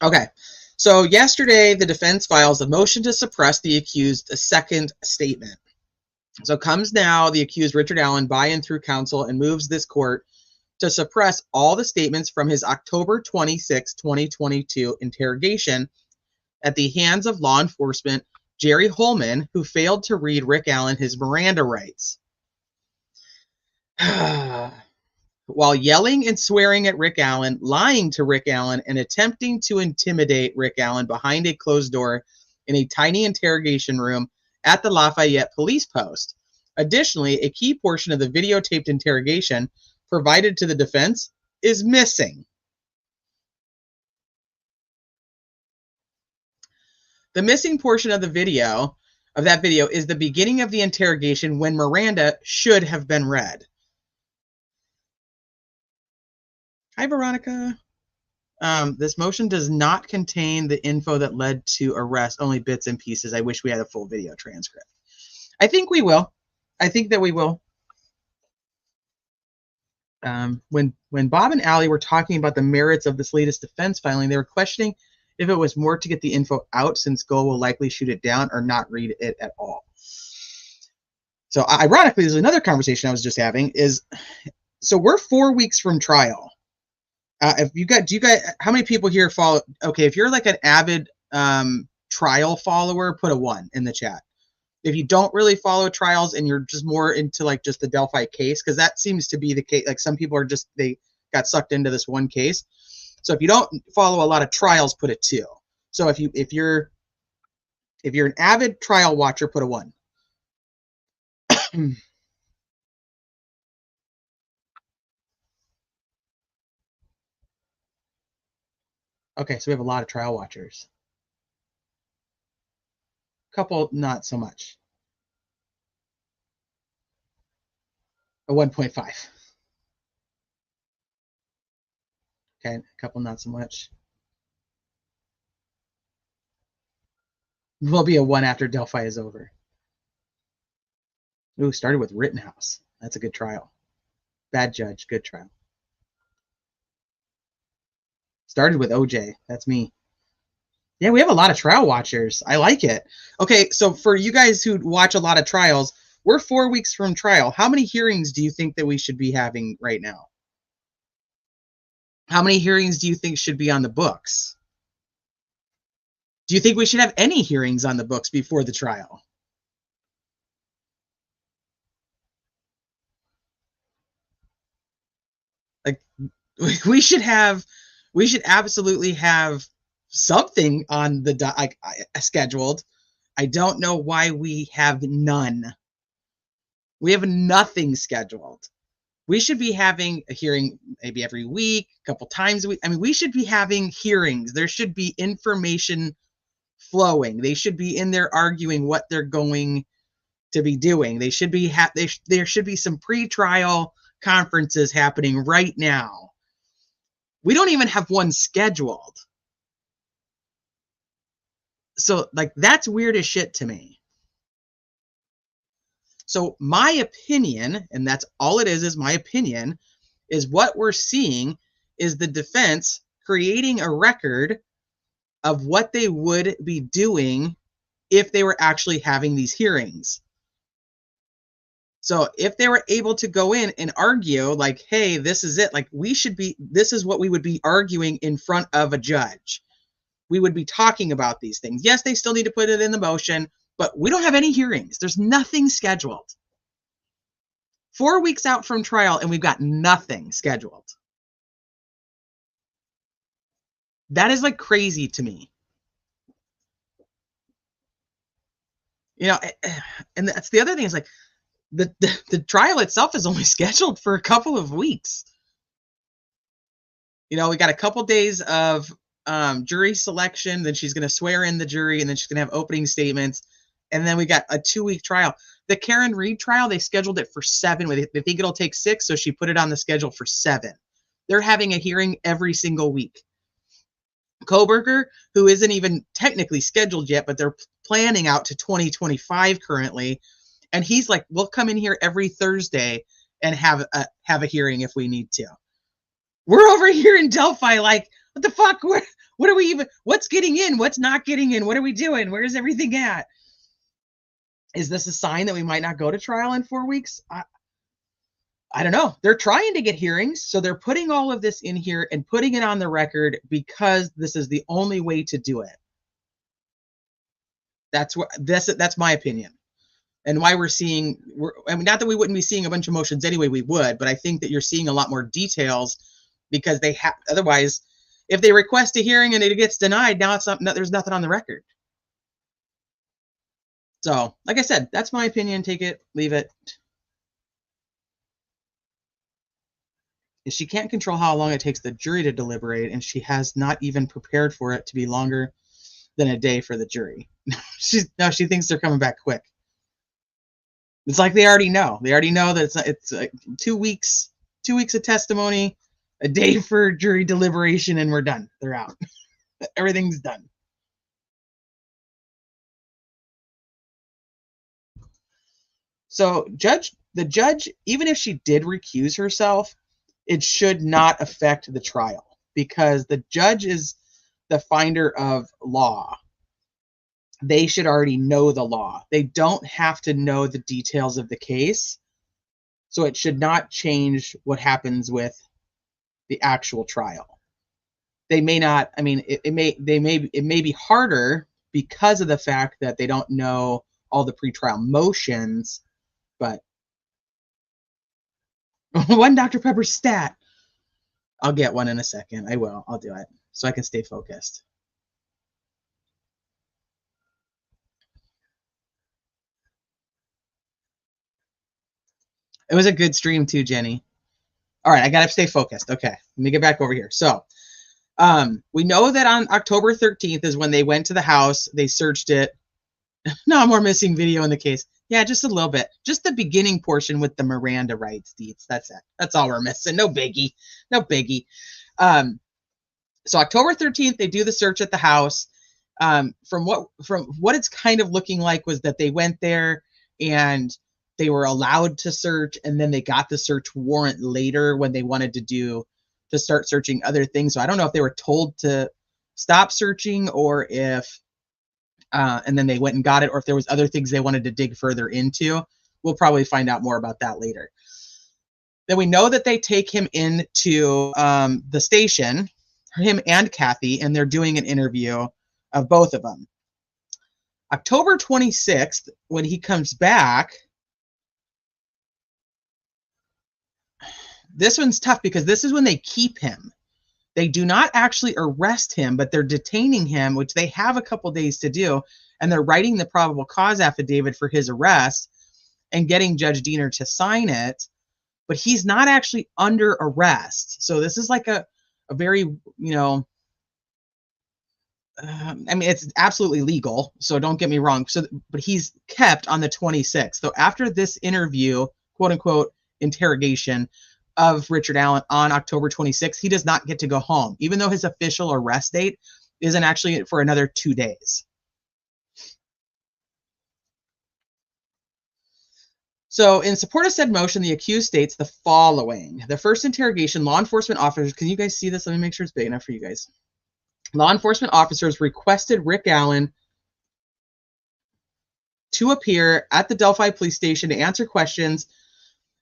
B: Okay, so yesterday the defense files a motion to suppress the accused's second statement. So comes now the accused Richard Allen by and through counsel and moves this court to suppress all the statements from his October 26, 2022 interrogation at the hands of law enforcement Jerry Holman, who failed to read Rick Allen his Miranda rights. While yelling and swearing at Rick Allen, lying to Rick Allen, and attempting to intimidate Rick Allen behind a closed door in a tiny interrogation room at the Lafayette police post. Additionally, a key portion of the videotaped interrogation provided to the defense is missing. The missing portion of the video, is the beginning of the interrogation when Miranda should have been read. Hi, Veronica. This motion does not contain the info that led to arrest, only bits and pieces. I wish we had a full video transcript. I think we will. I think that we will. When Bob and Allie were talking about the merits of this latest defense filing, they were questioning if it was more to get the info out, since Goal will likely shoot it down, or not read it at all. So ironically, there's another conversation I was just having so we're 4 weeks from trial. How many people here follow? Okay, if you're like an avid trial follower, put a 1 in the chat. If you don't really follow trials and you're just more into like just the Delphi case, because that seems to be the case. Like some people are just, they got sucked into this one case. So if you don't follow a lot of trials, put a 2. So if you're an avid trial watcher, put a 1. Okay, so we have a lot of trial watchers. Couple, not so much. A 1.5. Okay, a couple, not so much. Will be a 1 after Delphi is over. Ooh, started with Rittenhouse. That's a good trial. Bad judge, good trial. Started with OJ. That's me. Yeah, we have a lot of trial watchers. I like it. Okay, so for you guys who watch a lot of trials, we're 4 weeks from trial. How many hearings do you think that we should be having right now? How many hearings do you think should be on the books? Do you think we should have any hearings on the books before the trial? Like, we should absolutely have something on the scheduled. I don't know why we have none. We have nothing scheduled. We should be having a hearing maybe every week, a couple times a week. I mean, we should be having hearings. There should be information flowing. They should be in there arguing what they're going to be doing. They should be there should be some pre-trial conferences happening right now. We don't even have one scheduled. So, like, that's weird as shit to me. So my opinion, and that's all it is my opinion, is what we're seeing is the defense creating a record of what they would be doing if they were actually having these hearings. So if they were able to go in and argue like, hey, this is it, like this is what we would be arguing in front of a judge. We would be talking about these things. Yes, they still need to put it in the motion, but we don't have any hearings. There's nothing scheduled. 4 weeks out from trial, and we've got nothing scheduled. That is like crazy to me. You know, and that's the other thing is like the trial itself is only scheduled for a couple of weeks. You know, we got a couple days of jury selection, then she's going to swear in the jury, and then she's going to have opening statements. And then we got a 2-week trial. The Karen Reed trial, they scheduled it for 7. They think it'll take 6, so she put it on the schedule for 7. They're having a hearing every single week. Koberger, who isn't even technically scheduled yet, but they're planning out to 2025 currently. And he's like, we'll come in here every Thursday and have a hearing if we need to. We're over here in Delphi like, what the fuck? What are we even, what's getting in? What's not getting in? What are we doing? Where's everything at? Is this a sign that we might not go to trial in 4 weeks? I don't know. They're trying to get hearings, so they're putting all of this in here and putting it on the record because this is the only way to do it. That's my opinion. And why we're seeing, I mean, not that we wouldn't be seeing a bunch of motions anyway, we would, but I think that you're seeing a lot more details because they have, otherwise, if they request a hearing and it gets denied, now it's not, there's nothing on the record. So, like I said, that's my opinion. Take it, leave it. She can't control how long it takes the jury to deliberate, and she has not even prepared for it to be longer than a day for the jury. She thinks they're coming back quick. It's like they already know. They already know that it's like 2 weeks, 2 weeks of testimony, a day for jury deliberation, and we're done. They're out. Everything's done. So the judge, even if she did recuse herself, it should not affect the trial because the judge is the finder of law. They should already know the law. They don't have to know the details of the case. So it should not change what happens with the actual trial. They may not, I mean, it may be harder because of the fact that they don't know all the pretrial motions, but one Dr. Pepper stat. I'll get one in a second. I will. I'll do it so I can stay focused. It was a good stream too, Jenny. All right, I got to stay focused. Okay, let me get back over here. So, we know that on October 13th is when they went to the house. They searched it. No more missing video in the case. Yeah, just a little bit. Just the beginning portion with the Miranda rights deeds. That's it. That's all we're missing. No biggie. No biggie. So October 13th, they do the search at the house. From what it's kind of looking like was that they went there and they were allowed to search, and then they got the search warrant later when they wanted to start searching other things. So I don't know if they were told to stop searching or if and then they went and got it, or if there was other things they wanted to dig further into. We'll probably find out more about that later. Then we know that they take him into the station, him and Kathy, and they're doing an interview of both of them. October 26th, when he comes back, this one's tough because this is when they keep him. They do not actually arrest him, but they're detaining him, which they have a couple days to do, and they're writing the probable cause affidavit for his arrest and getting Judge Diener to sign it, but he's not actually under arrest. So this is like a very, I mean, it's absolutely legal, so don't get me wrong. So, but he's kept on the 26th. So after this interview, quote unquote, interrogation of Richard Allen on October 26th, he does not get to go home, even though his official arrest date isn't actually for another 2 days. So in support of said motion, the accused states the following. The first interrogation, law enforcement officers, can you guys see this? Let me make sure it's big enough for you guys. Law enforcement officers requested Rick Allen to appear at the Delphi police station to answer questions.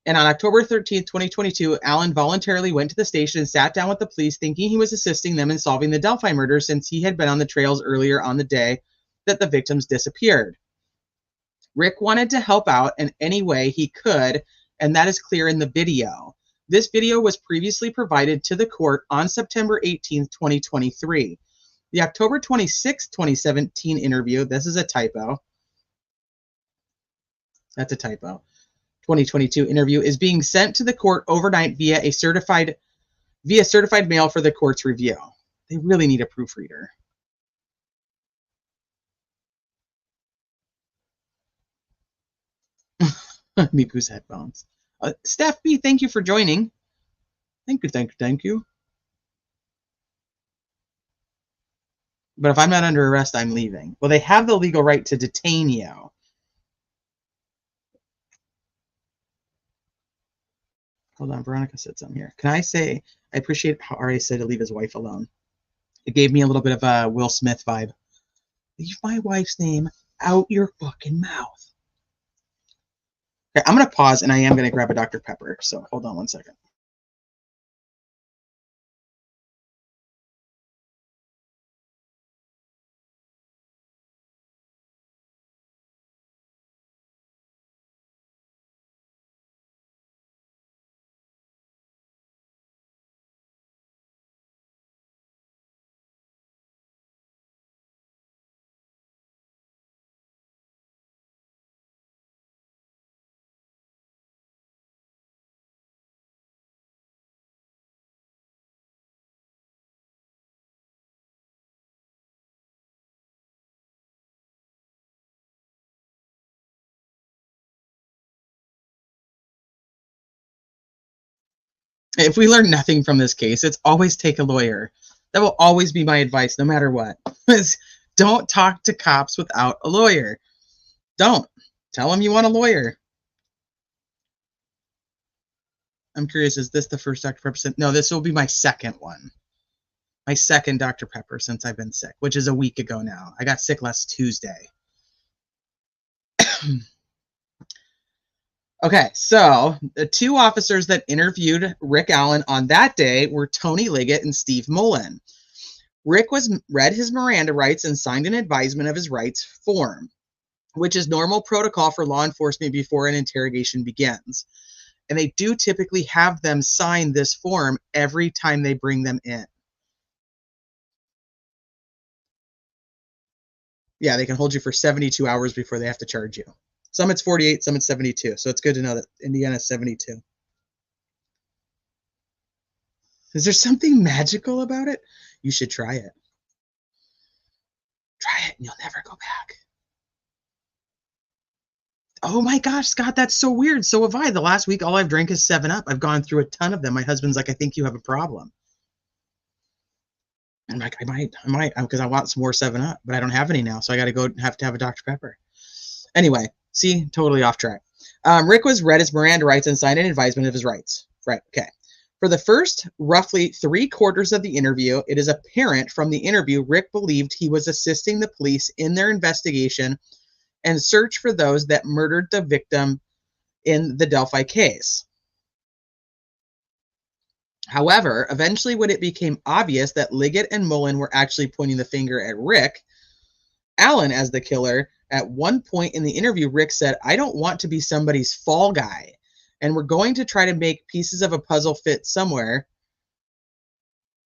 B: And on October 13th, 2022, Allen voluntarily went to the station and sat down with the police, thinking he was assisting them in solving the Delphi murder since he had been on the trails earlier on the day that the victims disappeared. Rick wanted to help out in any way he could, and that is clear in the video. This video was previously provided to the court on September 18th, 2023. The October 26th, 2017 interview, this is a typo. That's a typo. 2022 interview is being sent to the court overnight via certified mail for the court's review. They really need a proofreader. Miku's headphones. Steph B, thank you for joining. Thank you. But if I'm not under arrest, I'm leaving. Well, they have the legal right to detain you. Hold on, Veronica said something here. Can I say, I appreciate how Ari said to leave his wife alone. It gave me a little bit of a Will Smith vibe. Leave my wife's name out your fucking mouth. Okay, I'm going to pause, and I am going to grab a Dr. Pepper. So hold on one second. If we learn nothing from this case, it's always take a lawyer. That will always be my advice, no matter what. Don't talk to cops without a lawyer. Don't. Tell them you want a lawyer. I'm curious, is this the first Dr. Pepper? No, this will be my second one. My second Dr. Pepper since I've been sick, which is a week ago now. I got sick last Tuesday. Okay, so the two officers that interviewed Rick Allen on that day were Tony Liggett and Steve Mullen. Rick read his Miranda rights and signed an advisement of his rights form, which is normal protocol for law enforcement before an interrogation begins. And they do typically have them sign this form every time they bring them in. Yeah, they can hold you for 72 hours before they have to charge you. Some it's 48, some it's 72. So it's good to know that Indiana's 72. Is there something magical about it? You should try it. Try it and you'll never go back. Oh my gosh, Scott, that's so weird. So have I. The last week, all I've drank is 7-Up. I've gone through a ton of them. My husband's like, I think you have a problem. I'm like, I might, because I want some more 7-Up, but I don't have any now, so I got to go have a Dr. Pepper. Anyway, see, totally off track. Rick was read his Miranda rights and signed an advisement of his rights. Right, okay. For the first roughly 3/4 of the interview, it is apparent from the interview Rick believed he was assisting the police in their investigation and search for those that murdered the victim in the Delphi case. However, eventually when it became obvious that Liggett and Mullen were actually pointing the finger at Rick Allen as the killer, at one point in the interview, Rick said, I don't want to be somebody's fall guy, and we're going to try to make pieces of a puzzle fit somewhere.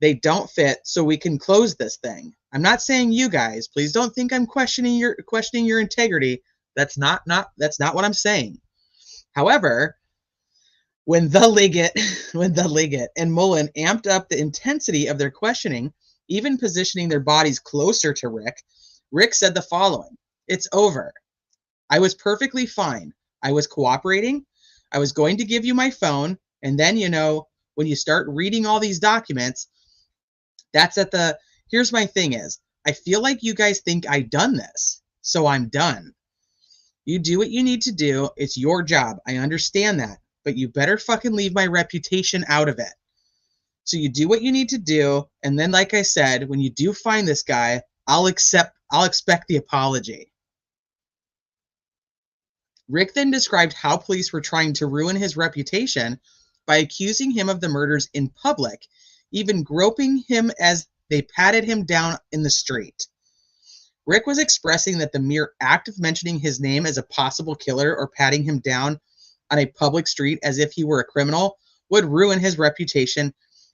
B: They don't fit, so we can close this thing. I'm not saying you guys. Please don't think I'm questioning your integrity. That's not what I'm saying. However, when the Liggett and Mullen amped up the intensity of their questioning, even positioning their bodies closer to Rick said the following: "It's over. I was perfectly fine. I was cooperating. I was going to give you my phone, and then, when you start reading all these documents, that's at the, here's my thing is, I feel like you guys think I've done this, so I'm done. You do what you need to do. It's your job. I understand that, but you better fucking leave my reputation out of it. So you do what you need to do, and then, like I said, when you do find this guy, I'll expect the apology." Rick then described how police were trying to ruin his reputation by accusing him of the murders in public, even groping him as they patted him down in the street. Rick was expressing that the mere act of mentioning his name as a possible killer or patting him down on a public street as if he were a criminal would ruin his reputation,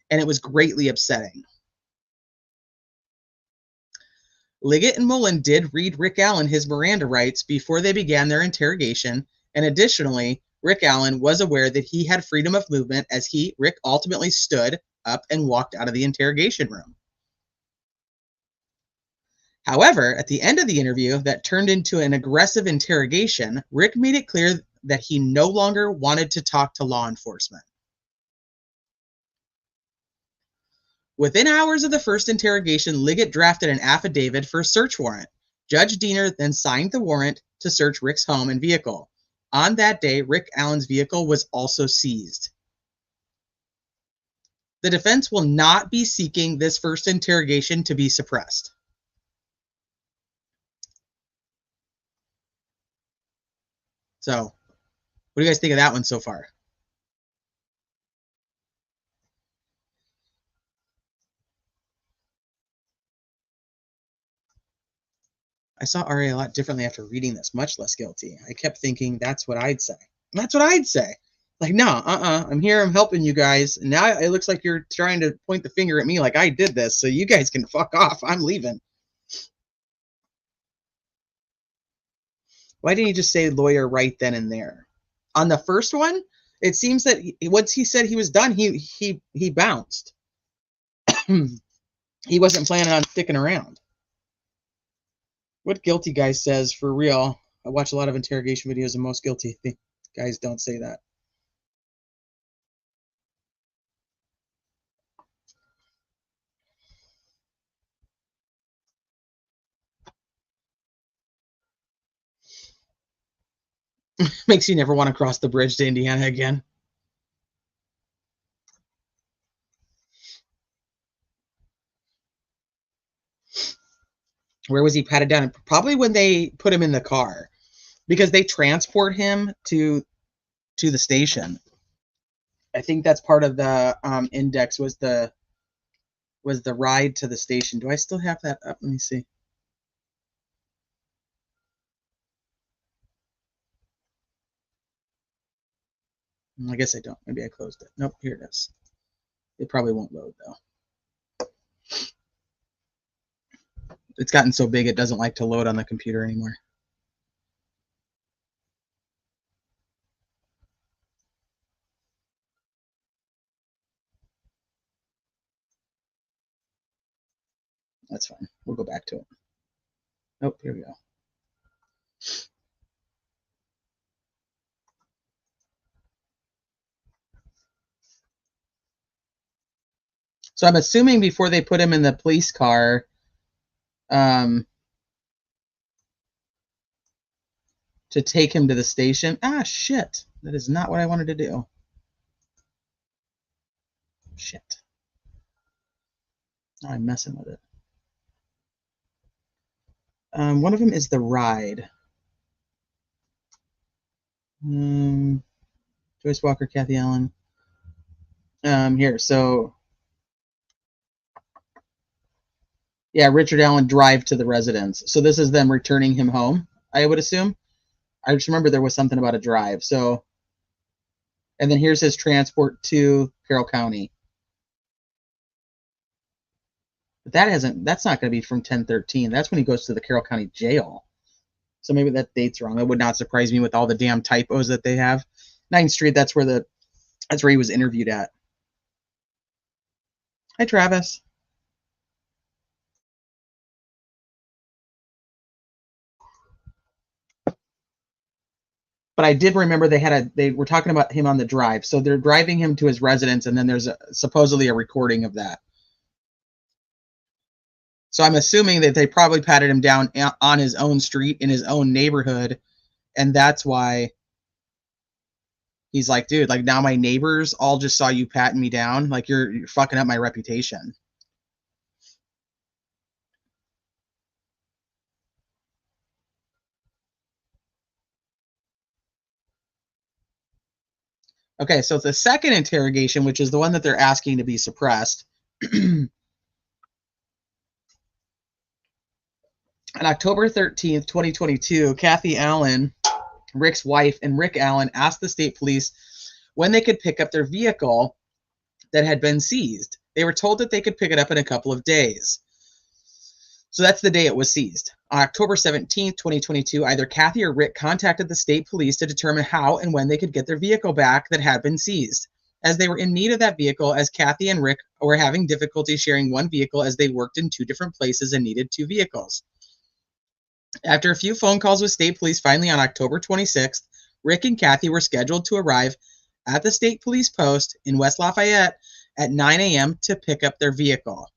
B: and it was greatly upsetting. Liggett and Mullen did read Rick Allen his Miranda rights before they began their interrogation, and additionally, Rick Allen was aware that he had freedom of movement as Rick ultimately stood up and walked out of the interrogation room. However, at the end of the interview that turned into an aggressive interrogation, Rick made it clear that he no longer wanted to talk to law enforcement. Within hours of the first interrogation, Liggett drafted an affidavit for a search warrant. Judge Diener then signed the warrant to search Rick's home and vehicle. On that day, Rick Allen's vehicle was also seized. The defense will not be seeking this first interrogation to be suppressed. So, what do you guys think of that one so far? I saw RA a lot differently after reading this, much less guilty. I kept thinking that's what I'd say. That's what I'd say. Like, no, I'm here, I'm helping you guys. And now it looks like you're trying to point the finger at me like I did this, so you guys can fuck off. I'm leaving. Why didn't he just say lawyer right then and there? On the first one, it seems that once he said he was done, he bounced. He wasn't planning on sticking around. What guilty guy says, for real? I watch a lot of interrogation videos, and most guilty guys don't say that. Makes you never want to cross the bridge to Indiana again. Where was he patted down? Probably when they put him in the car, because they transport him to the station. I think that's part of the index was the ride to the station. Do I still have that up? Let me see. I guess I don't. Maybe I closed it. Nope, here it is. It probably won't load though. It's gotten so big it doesn't like to load on the computer anymore. That's fine. We'll go back to it. Nope, here we go. So I'm assuming before they put him in the police car, to take him to the station. Ah, shit. That is not what I wanted to do. Shit. Now I'm messing with it. One of them is the ride. Joyce Walker, Kathy Allen. Here, so yeah, Richard Allen drive to the residence. So this is them returning him home, I would assume. I just remember there was something about a drive. So, and then here's his transport to Carroll County. But that's not going to be from 10/13. That's when he goes to the Carroll County Jail. So maybe that date's wrong. It would not surprise me with all the damn typos that they have. 9th Street, that's where he was interviewed at. Hi, Travis. But I did remember they were talking about him on the drive. So they're driving him to his residence, and then there's supposedly a recording of that. So I'm assuming that they probably patted him down on his own street in his own neighborhood, and that's why he's like, dude, like now my neighbors all just saw you patting me down. Like you're fucking up my reputation. Okay, so the second interrogation, which is the one that they're asking to be suppressed. On October 13th, 2022, Kathy Allen, Rick's wife, and Rick Allen asked the state police when they could pick up their vehicle that had been seized. They were told that they could pick it up in a couple of days. So that's the day it was seized. On October 17th, 2022, either Kathy or Rick contacted the state police to determine how and when they could get their vehicle back that had been seized, as they were in need of that vehicle, as Kathy and Rick were having difficulty sharing one vehicle as they worked in two different places and needed two vehicles. After a few phone calls with state police, finally on October 26th, Rick and Kathy were scheduled to arrive at the state police post in West Lafayette at 9 a.m. to pick up their vehicle.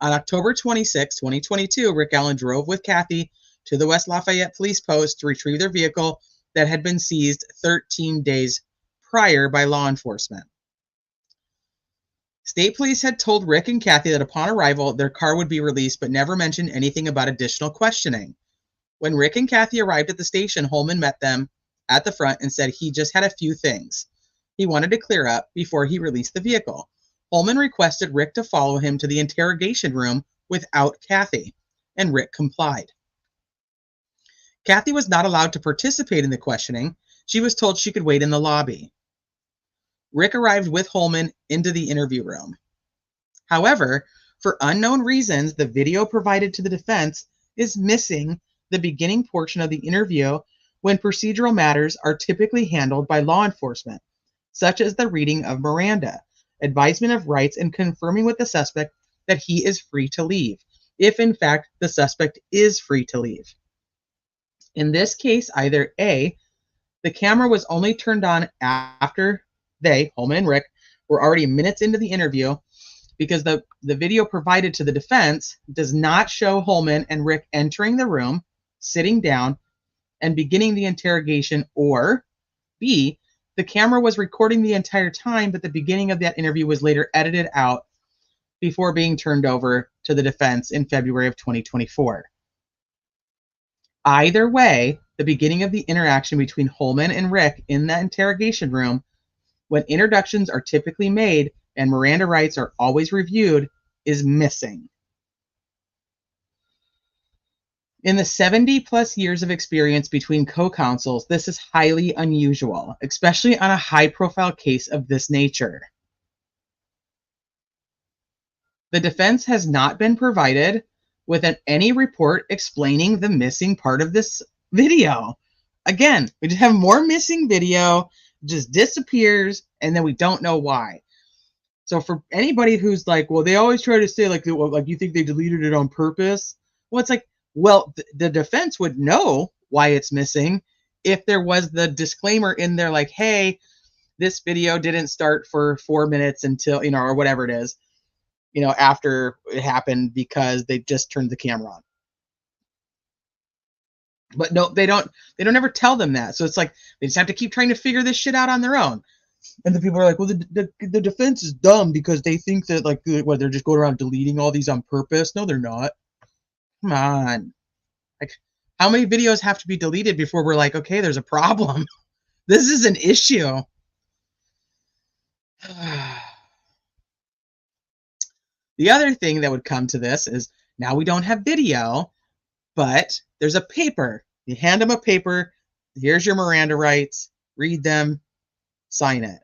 B: On October 26, 2022, Rick Allen drove with Kathy to the West Lafayette police post to retrieve their vehicle that had been seized 13 days prior by law enforcement. State police had told Rick and Kathy that upon arrival, their car would be released, but never mentioned anything about additional questioning. When Rick and Kathy arrived at the station, Holman met them at the front and said he just had a few things he wanted to clear up before he released the vehicle. Holman requested Rick to follow him to the interrogation room without Kathy, and Rick complied. Kathy was not allowed to participate in the questioning. She was told she could wait in the lobby. Rick arrived with Holman into the interview room. However, for unknown reasons, the video provided to the defense is missing the beginning portion of the interview when procedural matters are typically handled by law enforcement, such as the reading of Miranda, advisement of rights, and confirming with the suspect that he is free to leave, if in fact the suspect is free to leave. In this case, either A, the camera was only turned on after they, Holman and Rick, were already minutes into the interview, because the video provided to the defense does not show Holman and Rick entering the room, sitting down, and beginning the interrogation, or B, the camera was recording the entire time, but the beginning of that interview was later edited out before being turned over to the defense in February of 2024. Either way, the beginning of the interaction between Holman and Rick in that interrogation room, when introductions are typically made and Miranda rights are always reviewed, is missing. In the 70 plus years of experience between co-counsels, this is highly unusual, especially on a high-profile case of this nature. The defense has not been provided with any report explaining the missing part of this video. Again, we just have more missing video, just disappears, and then we don't know why. So for anybody who's like, well, they always try to say like you think they deleted it on purpose. Well, it's like, well, the defense would know why it's missing if there was the disclaimer in there like, hey, this video didn't start for 4 minutes until, or whatever it is, after it happened because they just turned the camera on. But no, they don't ever tell them that. So it's like they just have to keep trying to figure this shit out on their own. And the people are like, well, the defense is dumb because they think that like, what, they're just going around deleting all these on purpose. No, they're not. Come on. Like, how many videos have to be deleted before we're like, okay, there's a problem? This is an issue. The other thing that would come to this is now we don't have video, but there's a paper. You hand them a paper. Here's your Miranda rights. Read them. Sign it.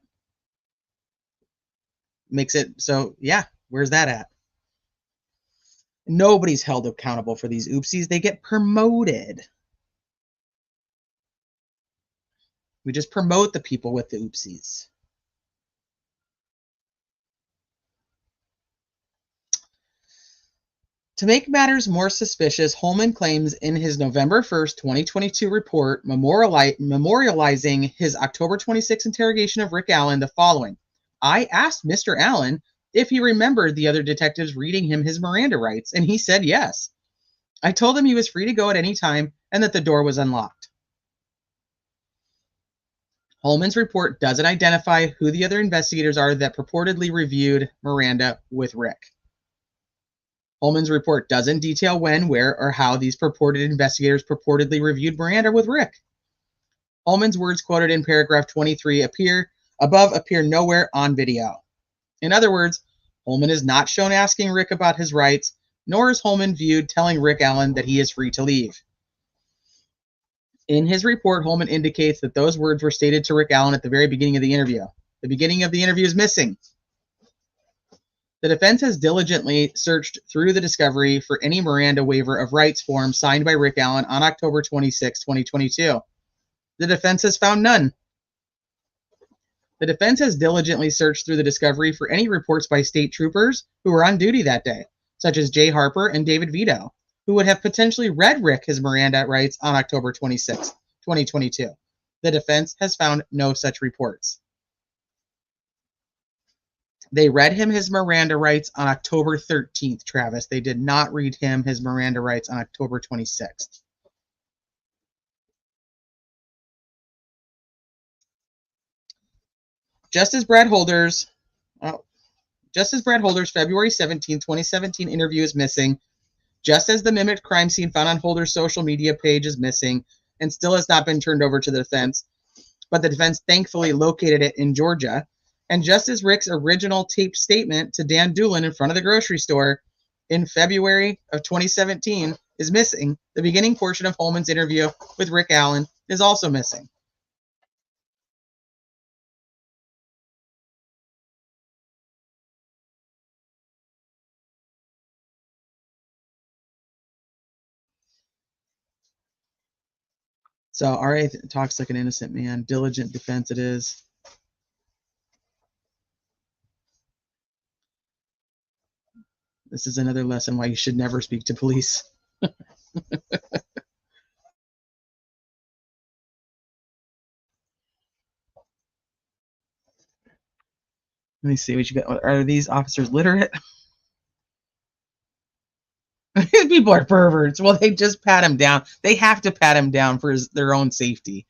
B: Makes it so, yeah, where's that at? Nobody's held accountable for these oopsies. They get promoted. We just promote the people with the oopsies. To make matters more suspicious, Holman claims in his November 1st, 2022 report memorializing his October 26 interrogation of Rick Allen the following. I asked Mr. Allen if he remembered the other detectives reading him his Miranda rights, and he said yes. I told him he was free to go at any time and that the door was unlocked. Holman's report doesn't identify who the other investigators are that purportedly reviewed Miranda with Rick. Holman's report doesn't detail when, where, or how these purported investigators purportedly reviewed Miranda with Rick. Holman's words quoted in paragraph 23 appear nowhere on video. In other words, Holman is not shown asking Rick about his rights, nor is Holman viewed telling Rick Allen that he is free to leave. In his report, Holman indicates that those words were stated to Rick Allen at the very beginning of the interview. The beginning of the interview is missing. The defense has diligently searched through the discovery for any Miranda waiver of rights form signed by Rick Allen on October 26, 2022. The defense has found none. The defense has diligently searched through the discovery for any reports by state troopers who were on duty that day, such as Jay Harper and David Vito, who would have potentially read Rick his Miranda rights on October 26, 2022. The defense has found no such reports. They read him his Miranda rights on October 13th, Travis. They did not read him his Miranda rights on October 26th. Justice Brad Holder's February 17, 2017 interview is missing, just as the mimicked crime scene found on Holder's social media page is missing and still has not been turned over to the defense, but the defense thankfully located it in Georgia. And just as Rick's original taped statement to Dan Doolin in front of the grocery store in February of 2017 is missing, the beginning portion of Holman's interview with Rick Allen is also missing. So RA talks like an innocent man. Diligent defense it is. This is another lesson why you should never speak to police. Let me see what you got. Are these officers literate? People people are perverts. Well, they just pat him down. They have to pat him down for their own safety.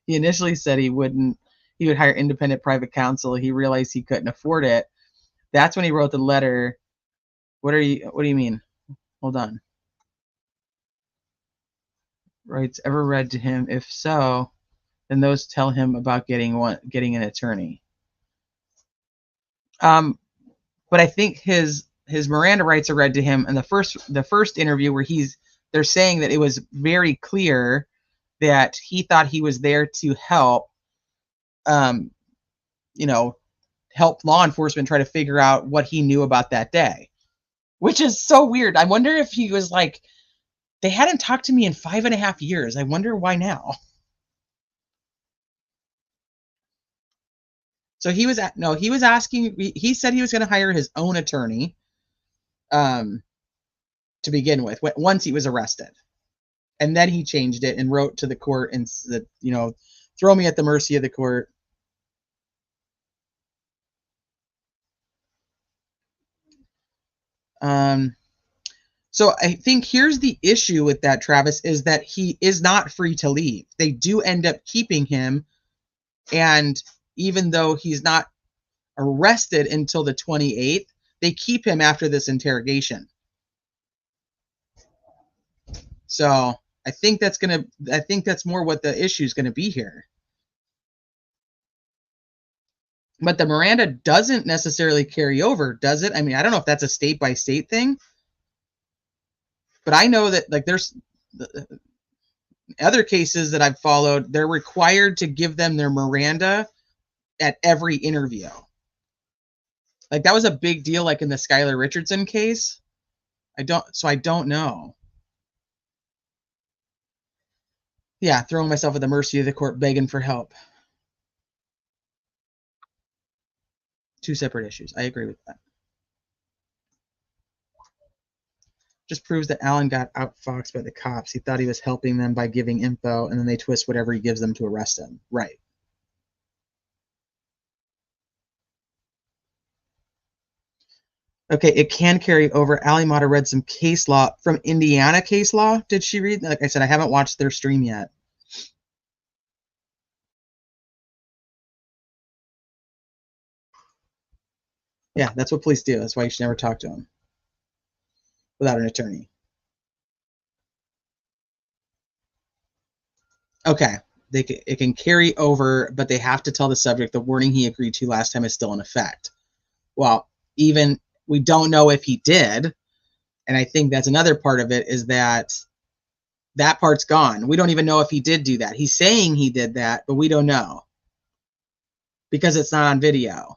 B: He initially said he would hire independent private counsel. He realized he couldn't afford it. That's when he wrote the letter. What do you mean? Hold on. Rights ever read to him? If so, then those tell him about getting an attorney. But I think his Miranda rights are read to him in the first interview where they're saying that it was very clear that he thought he was there to help, help law enforcement try to figure out what he knew about that day, which is so weird. I wonder if he was like, they hadn't talked to me in 5.5 years. I wonder why now. So he was asking, he said he was going to hire his own attorney to begin with, once he was arrested. And then he changed it and wrote to the court and said, throw me at the mercy of the court. So I think here's the issue with that, Travis, is that he is not free to leave. They do end up keeping him. And even though he's not arrested until the 28th, they keep him after this interrogation. So I think that's more what the issue is going to be here. But the Miranda doesn't necessarily carry over, does it? I mean, I don't know if that's a state-by-state thing. But I know that, like, there's other cases that I've followed, they're required to give them their Miranda at every interview. Like, that was a big deal, like in the Skylar Richardson case. I don't know. Yeah, throwing myself at the mercy of the court, begging for help. Two separate issues. I agree with that. Just proves that Alan got outfoxed by the cops. He thought he was helping them by giving info, and then they twist whatever he gives them to arrest him. Right. Okay, it can carry over. Ali Mata read some case law from Indiana case law. Did she read? Like I said, I haven't watched their stream yet. Yeah, that's what police do. That's why you should never talk to them without an attorney. Okay, it can carry over, but they have to tell the subject the warning he agreed to last time is still in effect. Well, even we don't know if he did, and I think that's another part of it, is that part's gone. We don't even know if he did do that. He's saying he did that, but we don't know because it's not on video.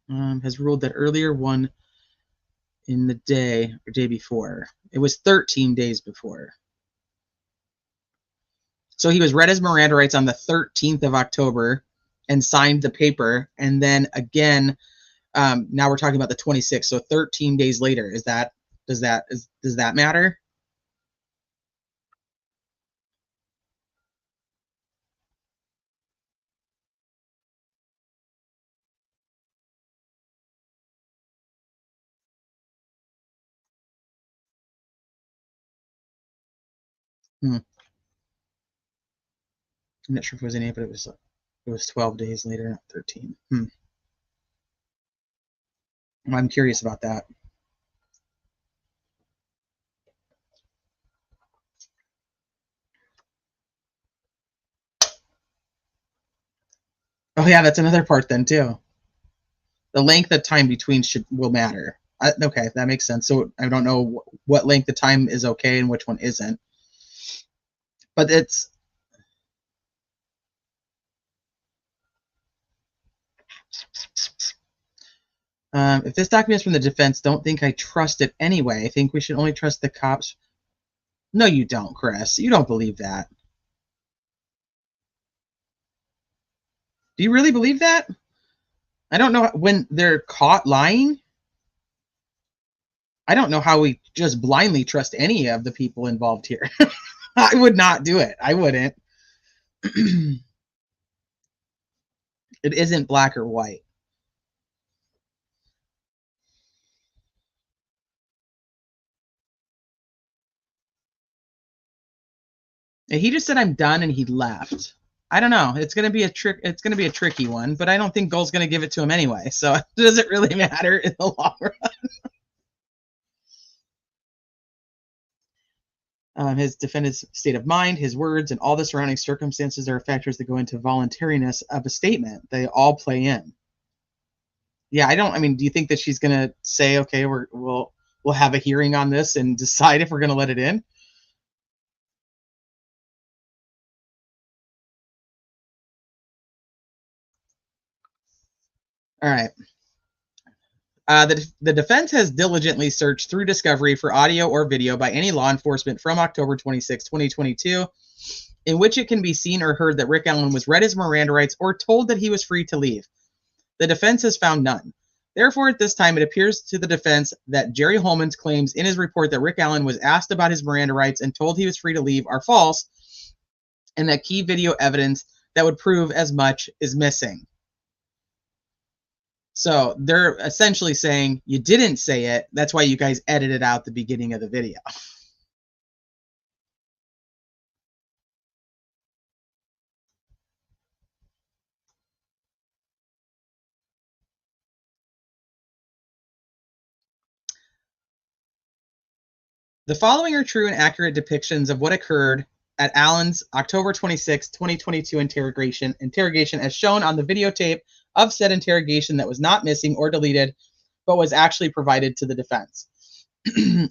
B: Has ruled that earlier one in the day or day before. It was 13 days before. So he was read his Miranda rights on the 13th of October and signed the paper. And then again, now we're talking about the 26th. So 13 days later, does that matter? I'm not sure if it was any, but it was 12 days later, not 13. I'm curious about that. Oh yeah, that's another part then too. The length of time between will matter. Okay, that makes sense. So I don't know what length of time is okay and which one isn't. But it's if this document is from the defense, don't think I trust it anyway. I think we should only trust the cops. No, you don't, Chris. You don't believe that. Do you really believe that? I don't know when they're caught lying. I don't know how we just blindly trust any of the people involved here. I would not do it. I wouldn't. It isn't black or white. And he just said, I'm done, and he left. I don't know. It's gonna be a trick. It's gonna be a tricky one, but I don't think Goal's gonna give it to him anyway. So it doesn't really matter in the long run. His defendant's state of mind, his words, and all the surrounding circumstances are factors that go into voluntariness of a statement. They all play in. Yeah, I mean, do you think that she's gonna say, okay, we'll have a hearing on this and decide if we're gonna let it in? All right. The defense has diligently searched through discovery for audio or video by any law enforcement from October 26, 2022, in which it can be seen or heard that Rick Allen was read his Miranda rights or told that he was free to leave. The defense has found none. Therefore, at this time, it appears to the defense that Jerry Holman's claims in his report that Rick Allen was asked about his Miranda rights and told he was free to leave are false, and that key video evidence that would prove as much is missing. So they're essentially saying, you didn't say it. That's why you guys edited out the beginning of the video. The following are true and accurate depictions of what occurred at Allen's October 26, 2022 interrogation as shown on the videotape of said interrogation that was not missing or deleted, but was actually provided to the defense.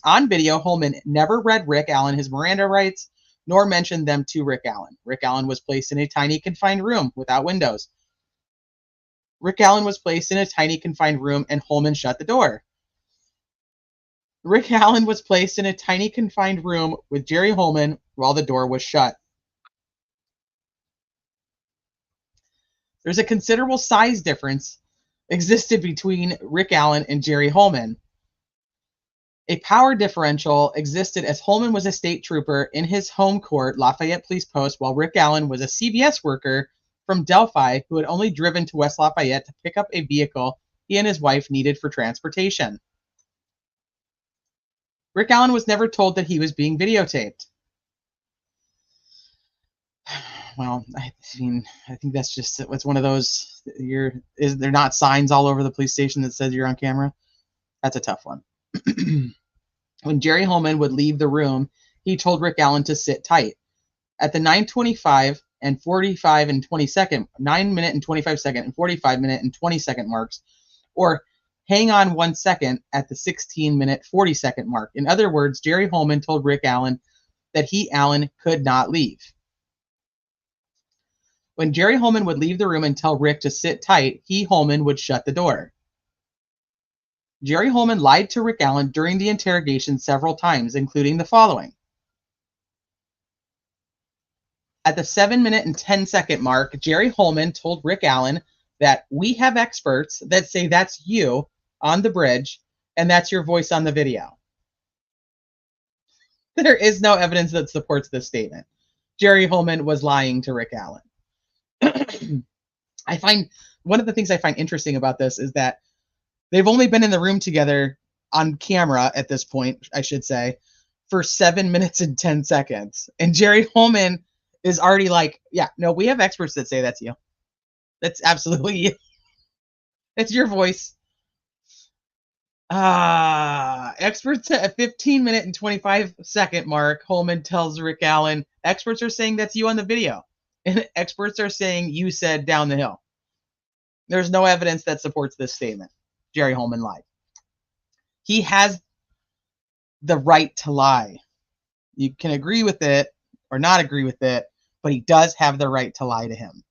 B: On video, Holman never read Rick Allen his Miranda rights, nor mentioned them to Rick Allen. Rick Allen was placed in a tiny confined room without windows. Rick Allen was placed in a tiny confined room and Holman shut the door. Rick Allen was placed in a tiny confined room with Jerry Holman while the door was shut. There's a considerable size difference existed between Rick Allen and Jerry Holman. A power differential existed as Holman was a state trooper in his home court, Lafayette Police Post, while Rick Allen was a CVS worker from Delphi who had only driven to West Lafayette to pick up a vehicle he and his wife needed for transportation. Rick Allen was never told that he was being videotaped. Well, I mean, I think that's just, it's one of those, is there not signs all over the police station that says you're on camera? That's a tough one. When Jerry Holman would leave the room, he told Rick Allen to sit tight. At the 9:25 and 45 and 20 second, 9-minute and 25 second and 45-minute and 20-second marks, or hang on 1 second at the 16-minute 40-second mark. In other words, Jerry Holman told Rick Allen that he, Allen, could not leave. When Jerry Holman would leave the room and tell Rick to sit tight, he, Holman, would shut the door. Jerry Holman lied to Rick Allen during the interrogation several times, including the following. At the 7-minute and 10-second mark, Jerry Holman told Rick Allen that we have experts that say that's you on the bridge, and that's your voice on the video. There is no evidence that supports this statement. Jerry Holman was lying to Rick Allen. I find one of the things I find interesting about this is that they've only been in the room together on camera at this point, I should say, for 7 minutes and 10 seconds. And Jerry Holman is already like, yeah, no, we have experts that say that's you. That's absolutely you. It's your voice. Experts at 15-minute and 25-second mark, Holman tells Rick Allen, experts are saying that's you on the video. And experts are saying you said down the hill. There's no evidence that supports this statement. Jerry Holman lied. He has the right to lie. You can agree with it or not agree with it, but he does have the right to lie to him.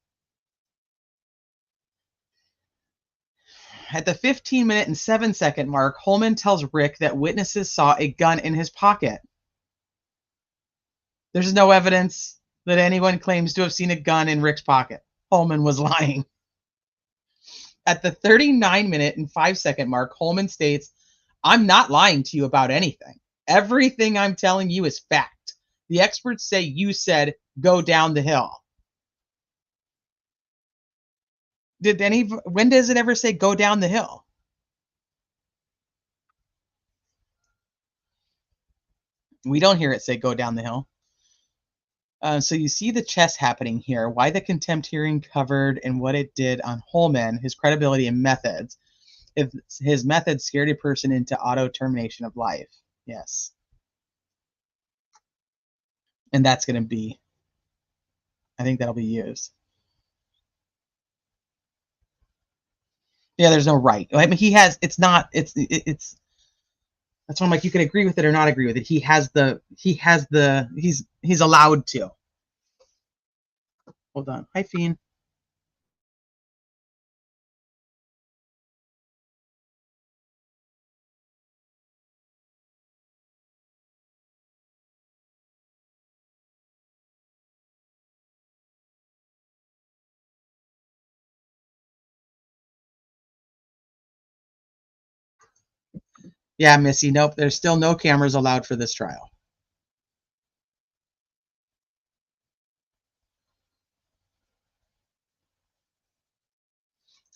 B: At the 15-minute and 7-second mark, Holman tells Rick that witnesses saw a gun in his pocket. There's no evidence that anyone claims to have seen a gun in Rick's pocket. Holman was lying. At the 39-minute and 5-second mark, Holman states, I'm not lying to you about anything. Everything I'm telling you is fact. The experts say you said, go down the hill. When does it ever say go down the hill? We don't hear it say go down the hill. So you see the chess happening here. Why the contempt hearing covered and what it did on Holman, his credibility and methods. If his methods scared a person into auto termination of life. Yes. And that's going to be, I think that'll be used. Yeah, there's no right. I mean, he has, it's not, it's, that's why I'm like, you can agree with it or not agree with it. He's allowed to. Hold on. Hi, Fiend. Yeah, Missy. Nope. There's still no cameras allowed for this trial.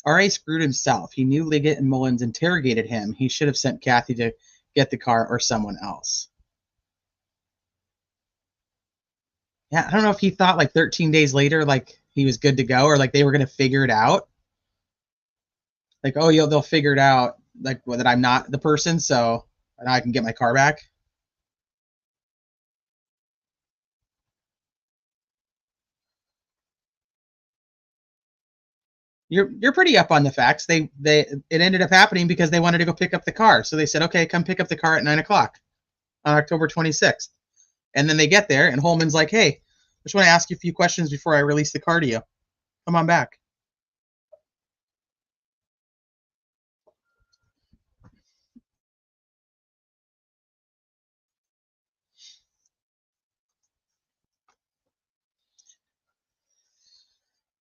B: R.A. screwed himself. He knew Liggett and Mullins interrogated him. He should have sent Kathy to get the car or someone else. Yeah, I don't know if he thought like 13 days later, like he was good to go, or like they were going to figure it out. Like, oh, they'll figure it out, like that I'm not the person, so now I can get my car back. You're pretty up on the facts. It ended up happening because they wanted to go pick up the car. So they said, okay, come pick up the car at 9 o'clock on October 26th. And then they get there and Holman's like, hey, I just want to ask you a few questions before I release the car to you. Come on back.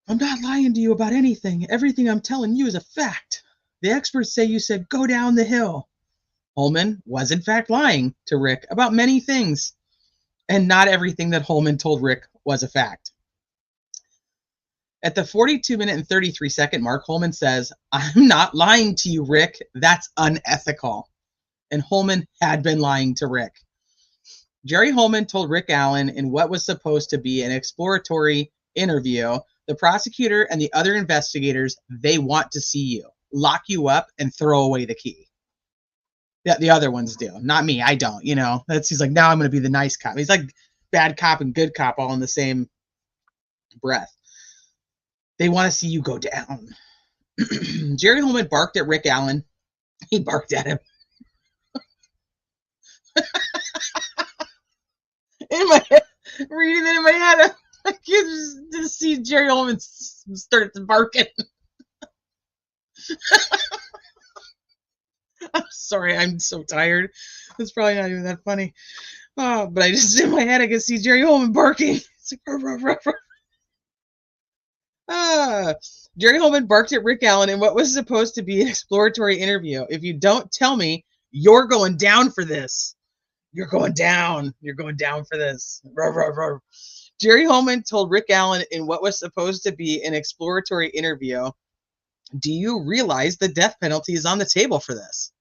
B: I'm not lying to you about anything. Everything I'm telling you is a fact. The experts say you said go down the hill. Holman was in fact lying to Rick about many things. And not everything that Holman told Rick was a fact. At the 42-minute and 33-second mark, Holman says, I'm not lying to you, Rick. That's unethical. And Holman had been lying to Rick. Jerry Holman told Rick Allen in what was supposed to be an exploratory interview, the prosecutor and the other investigators, they want to see you, lock you up, and throw away the key. Yeah, the other ones do. Not me. I don't. He's like, now I'm going to be the nice cop. He's like bad cop and good cop all in the same breath. They want to see you go down. Jerry Holman barked at Rick Allen. He barked at him. In my head, reading it in my head, I can just see Jerry Holman start barking. I'm sorry, I'm so tired. It's probably not even that funny. But I just, in my head, I can see Jerry Holman barking. It's like, ruff, ruff, ruff. Jerry Holman barked at Rick Allen in what was supposed to be an exploratory interview. If you don't tell me, you're going down for this. You're going down. You're going down for this. Ruff, ruff, ruff. Jerry Holman told Rick Allen in what was supposed to be an exploratory interview, do you realize the death penalty is on the table for this?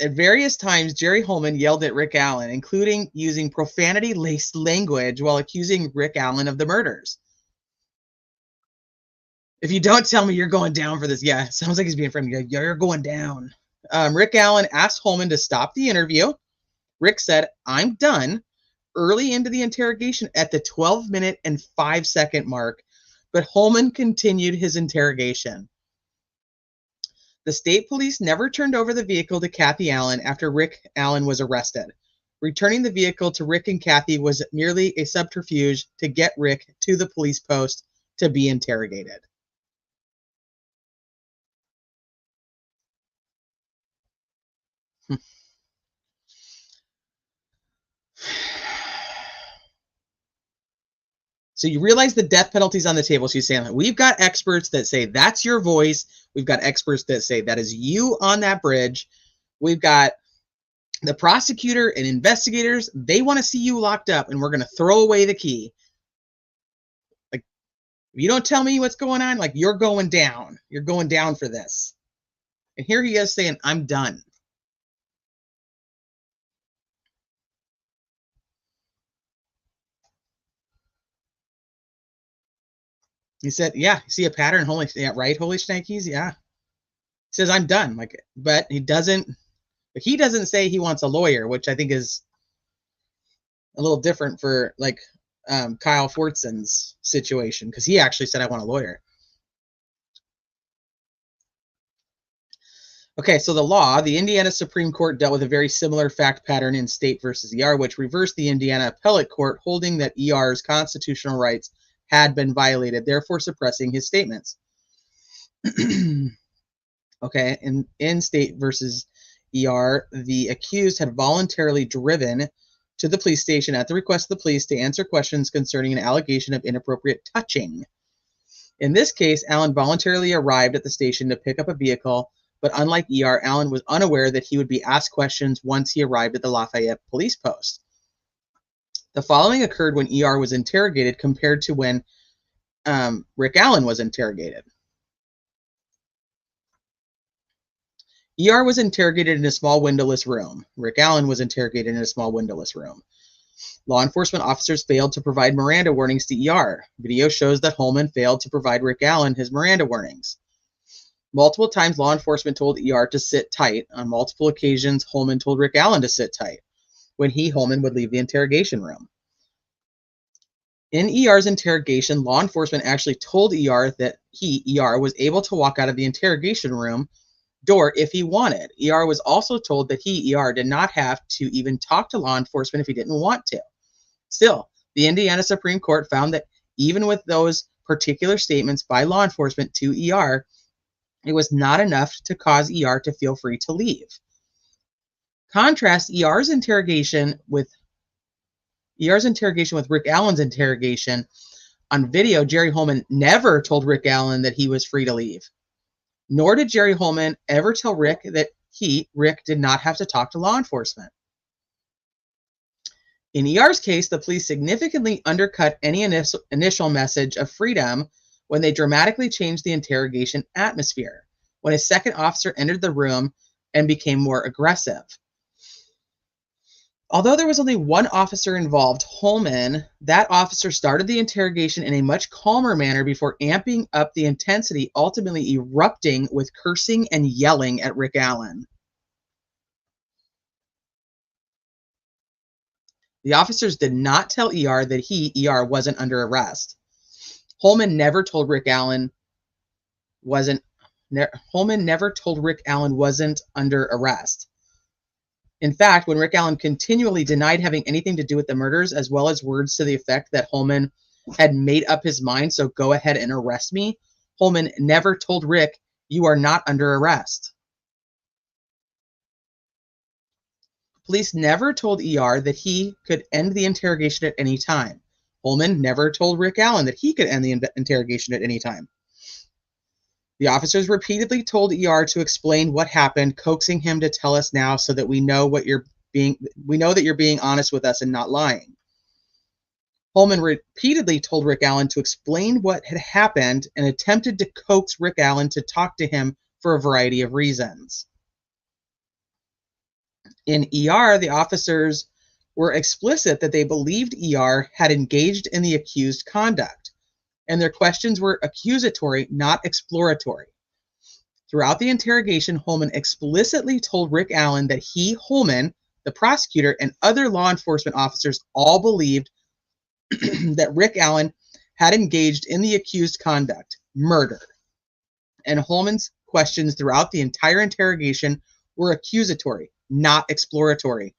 B: At various times, Jerry Holman yelled at Rick Allen, including using profanity-laced language while accusing Rick Allen of the murders. If you don't tell me, you're going down for this. Yeah, it sounds like he's being friendly. You're going down. Rick Allen asked Holman to stop the interview. Rick said, I'm done, early into the interrogation at the 12-minute and 5-second mark, but Holman continued his interrogation. The state police never turned over the vehicle to Kathy Allen after Rick Allen was arrested. Returning the vehicle to Rick and Kathy was merely a subterfuge to get Rick to the police post to be interrogated. So you realize the death penalty is on the table. So you're saying, we've got experts that say that's your voice. We've got experts that say that is you on that bridge. We've got the prosecutor and investigators. They want to see you locked up, and we're going to throw away the key. Like, if you don't tell me what's going on, like, you're going down. You're going down for this. And here he is saying, I'm done. He said, yeah, see a pattern? Holy, yeah, right, holy shnikes, yeah. He says, I'm done. Like, but he doesn't say he wants a lawyer, which I think is a little different for like Kyle Fortson's situation, because he actually said, I want a lawyer. Okay, so the Indiana Supreme Court dealt with a very similar fact pattern in State versus ER, which reversed the Indiana Appellate Court, holding that ER's constitutional rights had been violated, therefore suppressing his statements. Okay, in State versus ER, the accused had voluntarily driven to the police station at the request of the police to answer questions concerning an allegation of inappropriate touching. In this case, Allen voluntarily arrived at the station to pick up a vehicle, but unlike ER, Allen was unaware that he would be asked questions once he arrived at the Lafayette police post. The following occurred when ER was interrogated compared to when Rick Allen was interrogated. ER was interrogated in a small windowless room. Rick Allen was interrogated in a small windowless room. Law enforcement officers failed to provide Miranda warnings to ER. Video shows that Holman failed to provide Rick Allen his Miranda warnings. Multiple times, law enforcement told ER to sit tight. On multiple occasions, Holman told Rick Allen to sit tight when Holman would leave the interrogation room. In ER's interrogation, law enforcement actually told ER that ER, was able to walk out of the interrogation room door if he wanted. ER was also told that ER, did not have to even talk to law enforcement if he didn't want to. Still, the Indiana Supreme Court found that even with those particular statements by law enforcement to ER, it was not enough to cause ER to feel free to leave. Contrast ER's interrogation with Rick Allen's interrogation. On video, Jerry Holman never told Rick Allen that he was free to leave. Nor did Jerry Holman ever tell Rick that Rick did not have to talk to law enforcement. In ER's case, the police significantly undercut any initial message of freedom when they dramatically changed the interrogation atmosphere, when a second officer entered the room and became more aggressive. Although there was only one officer involved, Holman, that officer started the interrogation in a much calmer manner before amping up the intensity, ultimately erupting with cursing and yelling at Rick Allen. The officers did not tell ER that ER, wasn't under arrest. Holman never told Rick Allen wasn't under arrest. In fact, when Rick Allen continually denied having anything to do with the murders, as well as words to the effect that Holman had made up his mind, so go ahead and arrest me, Holman never told Rick, you are not under arrest. Police never told ER that he could end the interrogation at any time. Holman never told Rick Allen that he could end the interrogation at any time. The officers repeatedly told ER to explain what happened, coaxing him to tell us now so that we know that you're being honest with us and not lying. Holman repeatedly told Rick Allen to explain what had happened and attempted to coax Rick Allen to talk to him for a variety of reasons. In ER, the officers were explicit that they believed ER had engaged in the accused conduct, and their questions were accusatory, not exploratory. Throughout the interrogation, Holman explicitly told Rick Allen that Holman, the prosecutor, and other law enforcement officers all believed that Rick Allen had engaged in the accused conduct, murder. And Holman's questions throughout the entire interrogation were accusatory, not exploratory.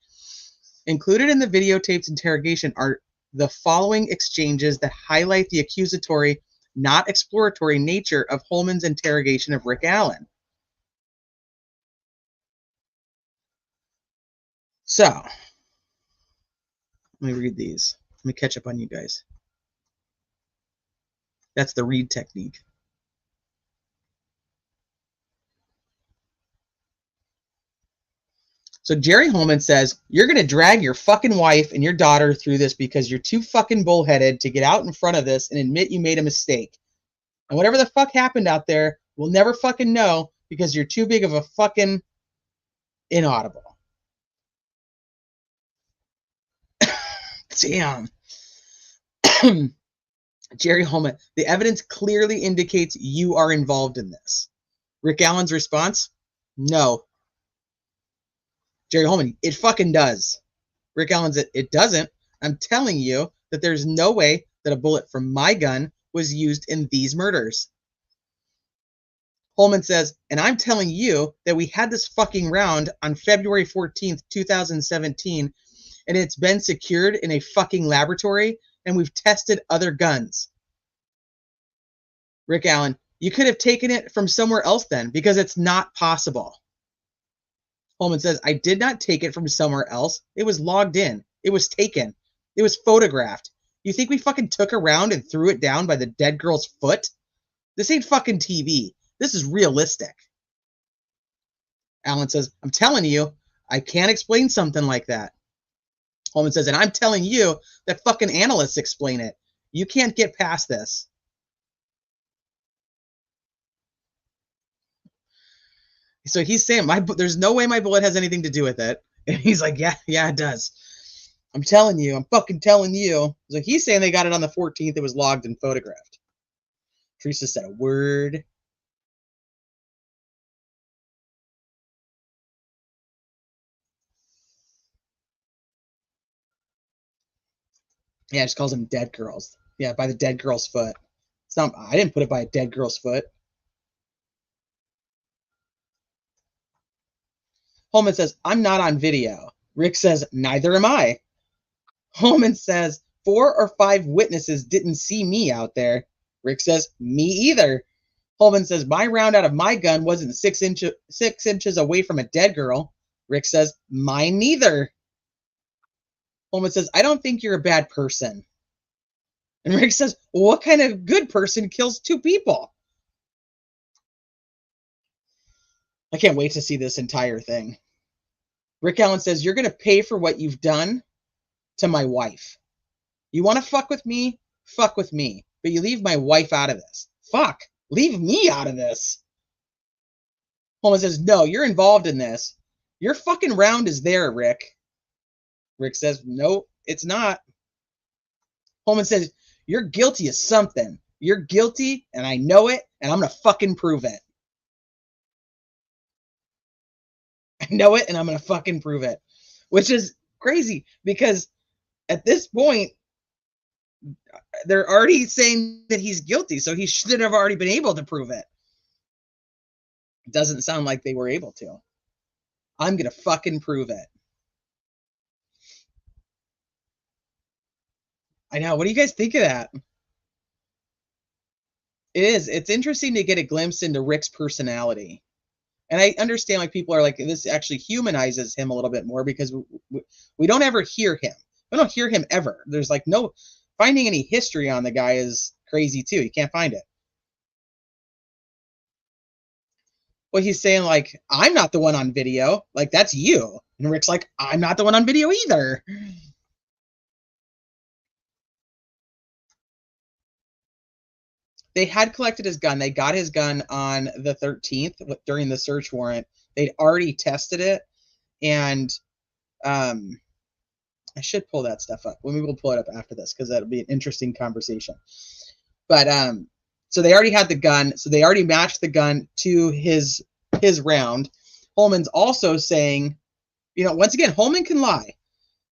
B: Included in the videotaped interrogation are the following exchanges that highlight the accusatory, not exploratory nature of Holman's interrogation of Rick Allen. So, let me read these. Let me catch up on you guys. That's the read technique. So Jerry Holman says, you're going to drag your fucking wife and your daughter through this because you're too fucking bullheaded to get out in front of this and admit you made a mistake. And whatever the fuck happened out there, we'll never fucking know because you're too big of a fucking inaudible. Damn. Jerry Holman, the evidence clearly indicates you are involved in this. Rick Allen's response, no. Jerry Holman, it fucking does. Rick Allen's, it doesn't. I'm telling you that there's no way that a bullet from my gun was used in these murders. Holman says, and I'm telling you that we had this fucking round on February 14th, 2017, and it's been secured in a fucking laboratory, and we've tested other guns. Rick Allen, you could have taken it from somewhere else then, because it's not possible. Holman says, I did not take it from somewhere else. It was logged in. It was taken. It was photographed. You think we fucking took a round and threw it down by the dead girl's foot? This ain't fucking TV. This is realistic. Allen says, I'm telling you, I can't explain something like that. Holman says, and I'm telling you that fucking analysts explain it. You can't get past this. So he's saying, there's no way my bullet has anything to do with it. And he's like, yeah, it does. I'm telling you. I'm fucking telling you. So he's saying they got it on the 14th. It was logged and photographed. Teresa said a word. Yeah, just calls them dead girls. Yeah, by the dead girl's foot. It's not, I didn't put it by a dead girl's foot. Holman says, I'm not on video. Rick says, neither am I. Holman says, 4 or 5 witnesses didn't see me out there. Rick says, me either. Holman says, my round out of my gun wasn't 6 inches away from a dead girl. Rick says, mine neither. Holman says, I don't think you're a bad person. And Rick says, well, what kind of good person kills 2 people? I can't wait to see this entire thing. Rick Allen says, you're going to pay for what you've done to my wife. You want to fuck with me? Fuck with me. But you leave my wife out of this. Fuck. Leave me out of this. Holman says, no, you're involved in this. Your fucking round is there, Rick. Rick says, no, it's not. Holman says, you're guilty of something. You're guilty, and I know it, and I'm going to fucking prove it. I know it, and I'm going to fucking prove it. Which is crazy, because at this point, they're already saying that he's guilty, so he should have already been able to prove it. It doesn't sound like they were able to. I'm going to fucking prove it. I know. What do you guys think of that? It is. It's interesting to get a glimpse into Rick's personality. And I understand, like, people are like, this actually humanizes him a little bit more, because we don't ever hear him. We don't hear him ever. There's like no, finding any history on the guy is crazy too. You can't find it. Well, he's saying, like, I'm not the one on video. Like, that's you. And Rick's like, I'm not the one on video either. They had collected his gun. They got his gun on the 13th during the search warrant. They'd already tested it. And I should pull that stuff up. Maybe we'll pull it up after this, because that'll be an interesting conversation. But so they already had the gun. So they already matched the gun to his round. Holman's also saying, you know, once again, Holman can lie.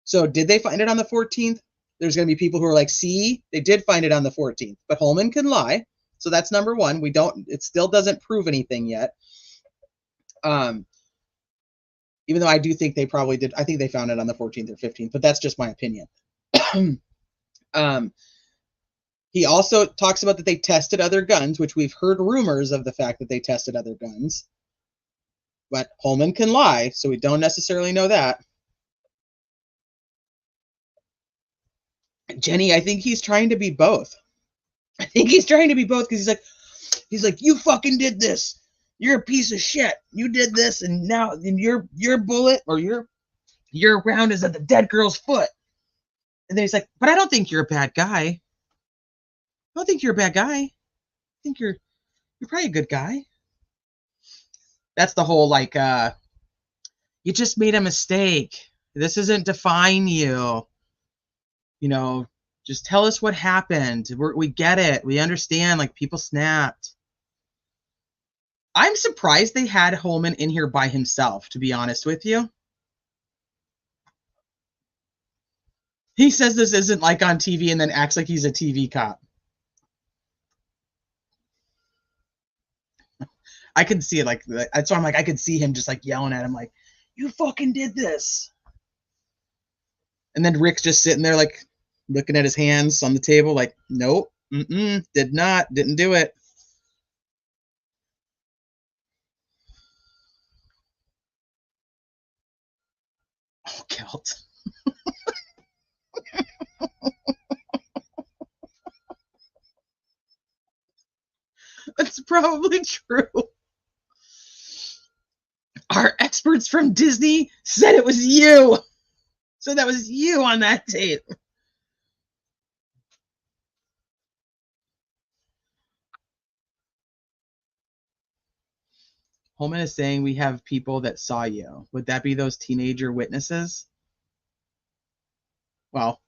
B: So did they find it on the 14th? There's going to be people who are like, see, they did find it on the 14th, but Holman can lie. So that's number one. It still doesn't prove anything yet. Even though I do think they probably did. I think they found it on the 14th or 15th, but that's just my opinion. He also talks about that they tested other guns, which we've heard rumors of the fact that they tested other guns. But Holman can lie, so we don't necessarily know that. Jenny, I think he's trying to be both. I think he's trying to be both, because he's like, you fucking did this. You're a piece of shit. You did this, and now your bullet or your round is at the dead girl's foot. And then he's like, but I don't think you're a bad guy. I don't think you're a bad guy. I think you're probably a good guy. That's the whole, like, you just made a mistake. This doesn't define you. You know, Just tell us what happened. We get it. We understand, like, people snapped. I'm surprised they had Holman in here by himself, to be honest with you. He says this isn't like on TV and then acts like he's a TV cop. I can see it, like, that's why I'm like, I could see him just like yelling at him like, you fucking did this. And then Rick's just sitting there like looking at his hands on the table like, nope, did not, didn't do it. Oh, guilt. That's probably true. Our experts from Disney said it was you. So that was you on that tape. Holman is saying we have people that saw you. Would that be those teenager witnesses? Well,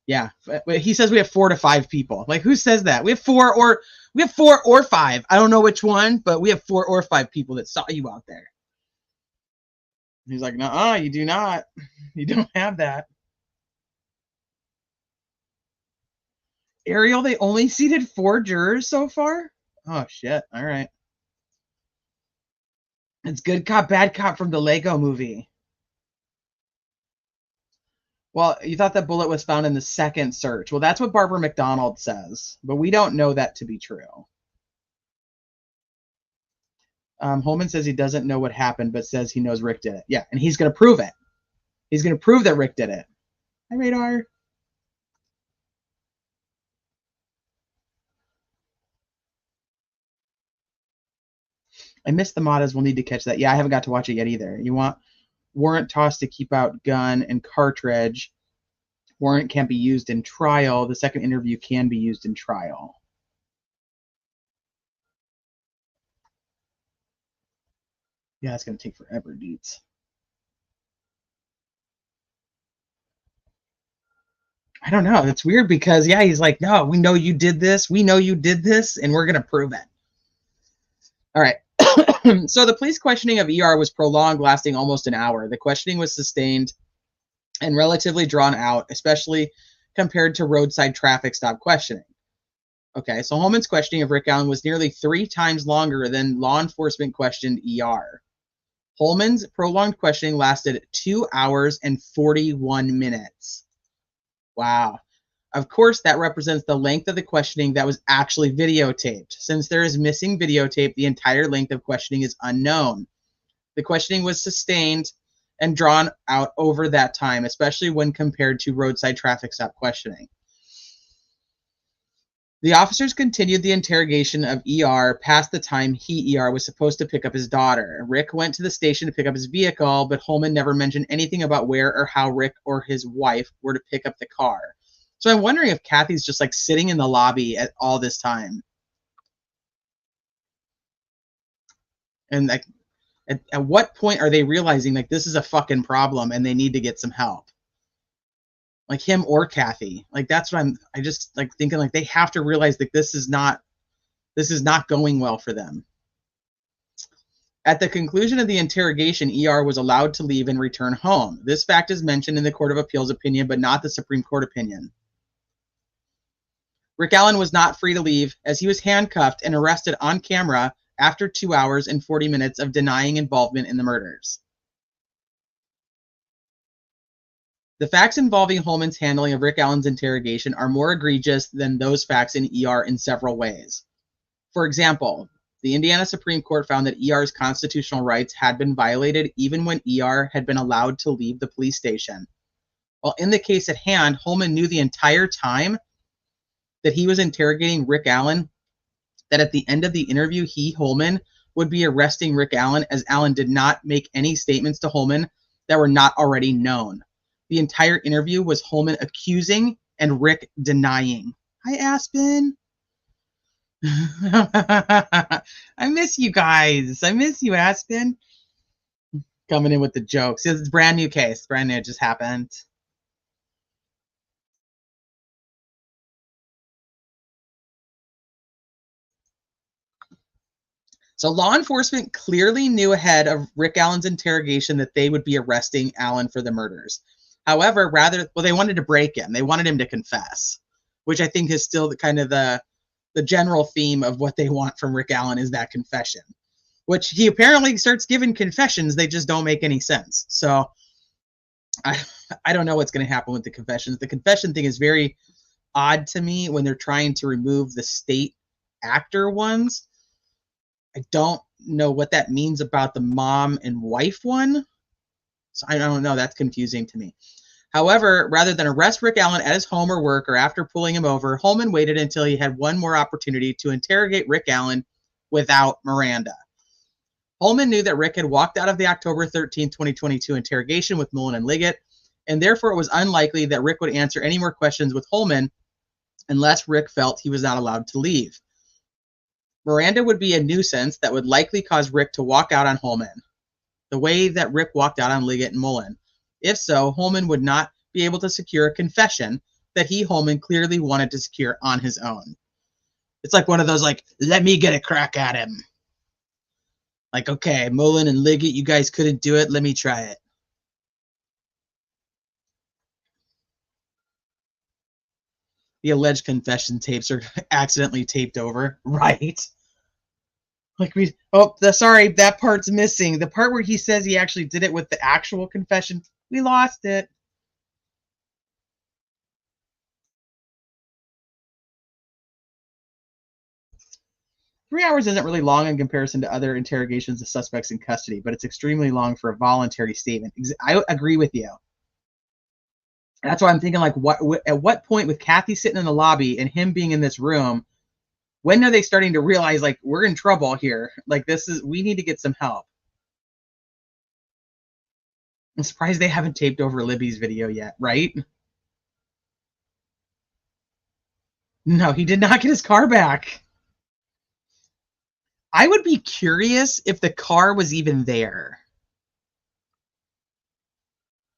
B: yeah. He says we have 4 to 5 people. Like, who says that? We have 4 or 5. I don't know which one, but we have 4 or 5 people that saw you out there. He's like, nuh-uh, you do not. You don't have that. Ariel, they only seated 4 jurors so far? Oh, shit. All right. It's good cop, bad cop from the Lego movie. Well, you thought that bullet was found in the second search. Well, that's what Barbara McDonald says, but we don't know that to be true. Holman says he doesn't know what happened, but says he knows Rick did it. Yeah, and he's going to prove it. He's going to prove that Rick did it. Hi, Radar. I missed the mods. We'll need to catch that. Yeah, I haven't got to watch it yet either. You want warrant toss to keep out gun and cartridge. Warrant can't be used in trial. The second interview can be used in trial. Yeah, it's going to take forever, dudes. I don't know. It's weird because, yeah, he's like, no, we know you did this. We know you did this, and we're going to prove it. All right. So the police questioning of ER was prolonged, lasting almost an hour. The questioning was sustained and relatively drawn out, especially compared to roadside traffic stop questioning. Okay, so Holman's questioning of Rick Allen was nearly 3 times longer than law enforcement questioned ER. Holman's prolonged questioning lasted 2 hours and 41 minutes. Wow. Of course, that represents the length of the questioning that was actually videotaped. Since there is missing videotape, the entire length of questioning is unknown. The questioning was sustained and drawn out over that time, especially when compared to roadside traffic stop questioning. The officers continued the interrogation of ER past the time he, ER, was supposed to pick up his daughter. Rick went to the station to pick up his vehicle, but Holman never mentioned anything about where or how Rick or his wife were to pick up the car. So I'm wondering if Kathy's just like sitting in the lobby at all this time. And like, at what point are they realizing like this is a fucking problem and they need to get some help? Like him or Kathy. Like that's what I just like thinking like they have to realize that this is not going well for them. At the conclusion of the interrogation, ER was allowed to leave and return home. This fact is mentioned in the Court of Appeals opinion, but not the Supreme Court opinion. Rick Allen was not free to leave as he was handcuffed and arrested on camera after 2 hours and 40 minutes of denying involvement in the murders. The facts involving Holman's handling of Rick Allen's interrogation are more egregious than those facts in ER in several ways. For example, the Indiana Supreme Court found that ER's constitutional rights had been violated even when ER had been allowed to leave the police station. While in the case at hand, Holman knew the entire time that he was interrogating Rick Allen, that at the end of the interview, he, Holman, would be arresting Rick Allen, as Allen did not make any statements to Holman that were not already known. The entire interview was Holman accusing and Rick denying. Hi, Aspen. I miss you guys. I miss you, Aspen. Coming in with the jokes. It's a brand new case. Brand new. It just happened. So law enforcement clearly knew ahead of Rick Allen's interrogation that they would be arresting Allen for the murders. However, they wanted to break him. They wanted him to confess, which I think is still the kind of the general theme of what they want from Rick Allen is that confession, which he apparently starts giving confessions. They just don't make any sense. So I don't know what's going to happen with the confessions. The confession thing is very odd to me when they're trying to remove the state actor ones. I don't know what that means about the mom and wife one. So I don't know. That's confusing to me. However, rather than arrest Rick Allen at his home or work or after pulling him over, Holman waited until he had one more opportunity to interrogate Rick Allen without Miranda. Holman knew that Rick had walked out of the October 13, 2022 interrogation with Mullen and Liggett, and therefore it was unlikely that Rick would answer any more questions with Holman unless Rick felt he was not allowed to leave. Miranda would be a nuisance that would likely cause Rick to walk out on Holman, the way that Rick walked out on Liggett and Mullen. If so, Holman would not be able to secure a confession that Holman, clearly wanted to secure on his own. It's like one of those, like, let me get a crack at him. Like, okay, Mullen and Liggett, you guys couldn't do it. Let me try it. The alleged confession tapes are accidentally taped over, right? Like sorry, that part's missing. The part where he says he actually did it with the actual confession, we lost it. Three hours isn't really long in comparison to other interrogations of suspects in custody, but it's extremely long for a voluntary statement. I agree with you. That's why I'm thinking, like, at what point with Kathy sitting in the lobby and him being in this room, when are they starting to realize, like, we're in trouble here? Like, we need to get some help. I'm surprised they haven't taped over Libby's video yet, right? No, he did not get his car back. I would be curious if the car was even there,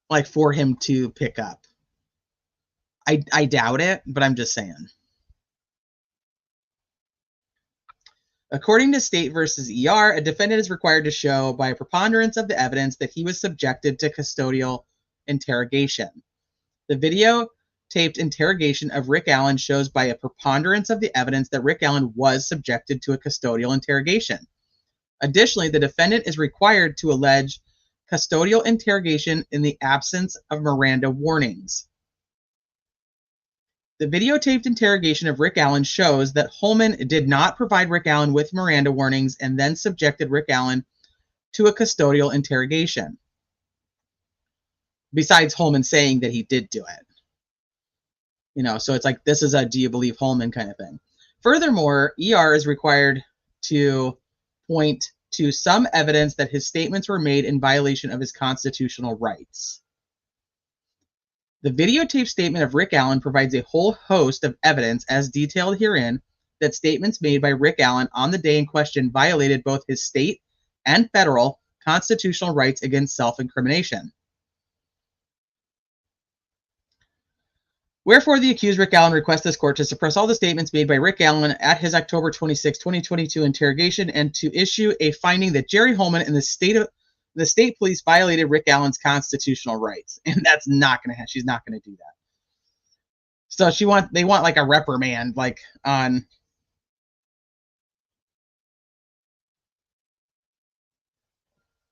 B: like, for him to pick up. I doubt it, but I'm just saying. According to State versus ER, a defendant is required to show by a preponderance of the evidence that he was subjected to custodial interrogation. The videotaped interrogation of Rick Allen shows by a preponderance of the evidence that Rick Allen was subjected to a custodial interrogation. Additionally, the defendant is required to allege custodial interrogation in the absence of Miranda warnings. The videotaped interrogation of Rick Allen shows that Holman did not provide Rick Allen with Miranda warnings and then subjected Rick Allen to a custodial interrogation. Besides Holman saying that he did do it. You know, so it's like, this is a do you believe Holman kind of thing. Furthermore, ER is required to point to some evidence that his statements were made in violation of his constitutional rights. The videotape statement of Rick Allen provides a whole host of evidence, as detailed herein, that statements made by Rick Allen on the day in question violated both his state and federal constitutional rights against self-incrimination. Wherefore, the accused Rick Allen requests this court to suppress all the statements made by Rick Allen at his October 26, 2022 interrogation and to issue a finding that Jerry Holman and the state police violated Rick Allen's constitutional rights. And that's not going to happen. She's not going to do that. So they want like a reprimand, like on.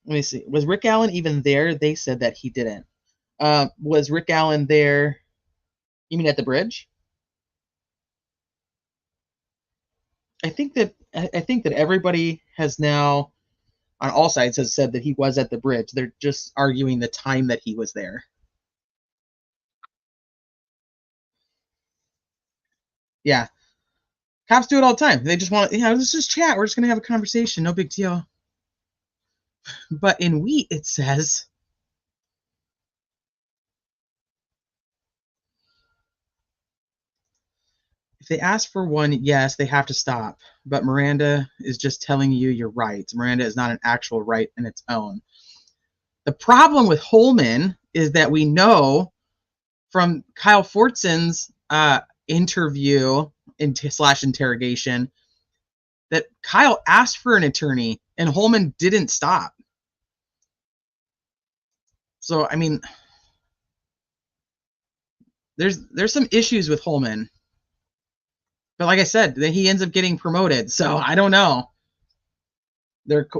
B: Let me see. Was Rick Allen even there? They said that he didn't. Was Rick Allen there? You mean at the bridge? I think that everybody has now, on all sides, has said that he was at the bridge. They're just arguing the time that he was there. Yeah. Cops do it all the time. They just want, let's just chat. We're just going to have a conversation. No big deal. But in Wheat, it says, if they ask for one, yes, they have to stop. But Miranda is just telling you your rights. Miranda is not an actual right in its own. The problem with Holman is that we know from Kyle Fortson's interview / interrogation that Kyle asked for an attorney and Holman didn't stop. So, I mean, there's some issues with Holman. But like I said, he ends up getting promoted. So I don't know.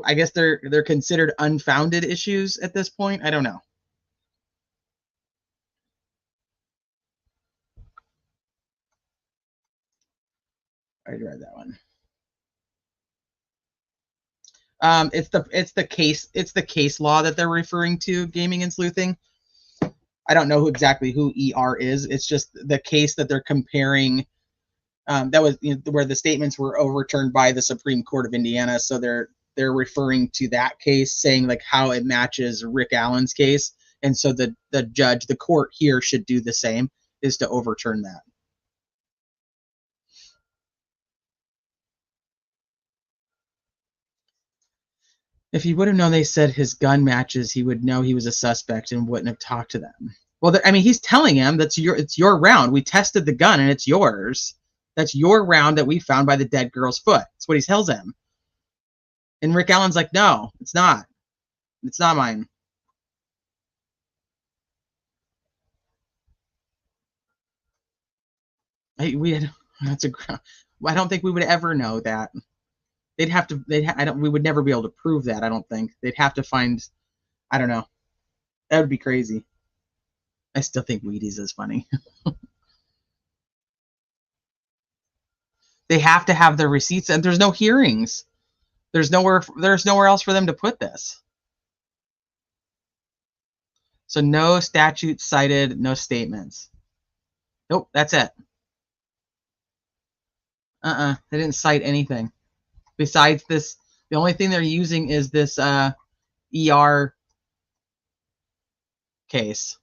B: I guess they're considered unfounded issues at this point. I don't know. I read that one. It's the case law that they're referring to, gaming and sleuthing. I don't know exactly who ER is. It's just the case that they're comparing. That was where the statements were overturned by the Supreme Court of Indiana. So they're referring to that case, saying like how it matches Rick Allen's case, and so the judge, the court here should do the same, is to overturn that. If he would have known they said his gun matches, he would know he was a suspect and wouldn't have talked to them. Well, I mean, he's telling him it's your round. We tested the gun and it's yours. That's your round that we found by the dead girl's foot. That's what he tells him. And Rick Allen's like, no, it's not. It's not mine. I don't think we would ever know that. We would never be able to prove that. I don't think they'd have to find. I don't know. That would be crazy. I still think Wheaties is funny. They have to have their receipts, and there's no hearings. There's nowhere else for them to put this. So no statutes cited, no statements. Nope, that's it. They didn't cite anything. Besides this, the only thing they're using is this ER case.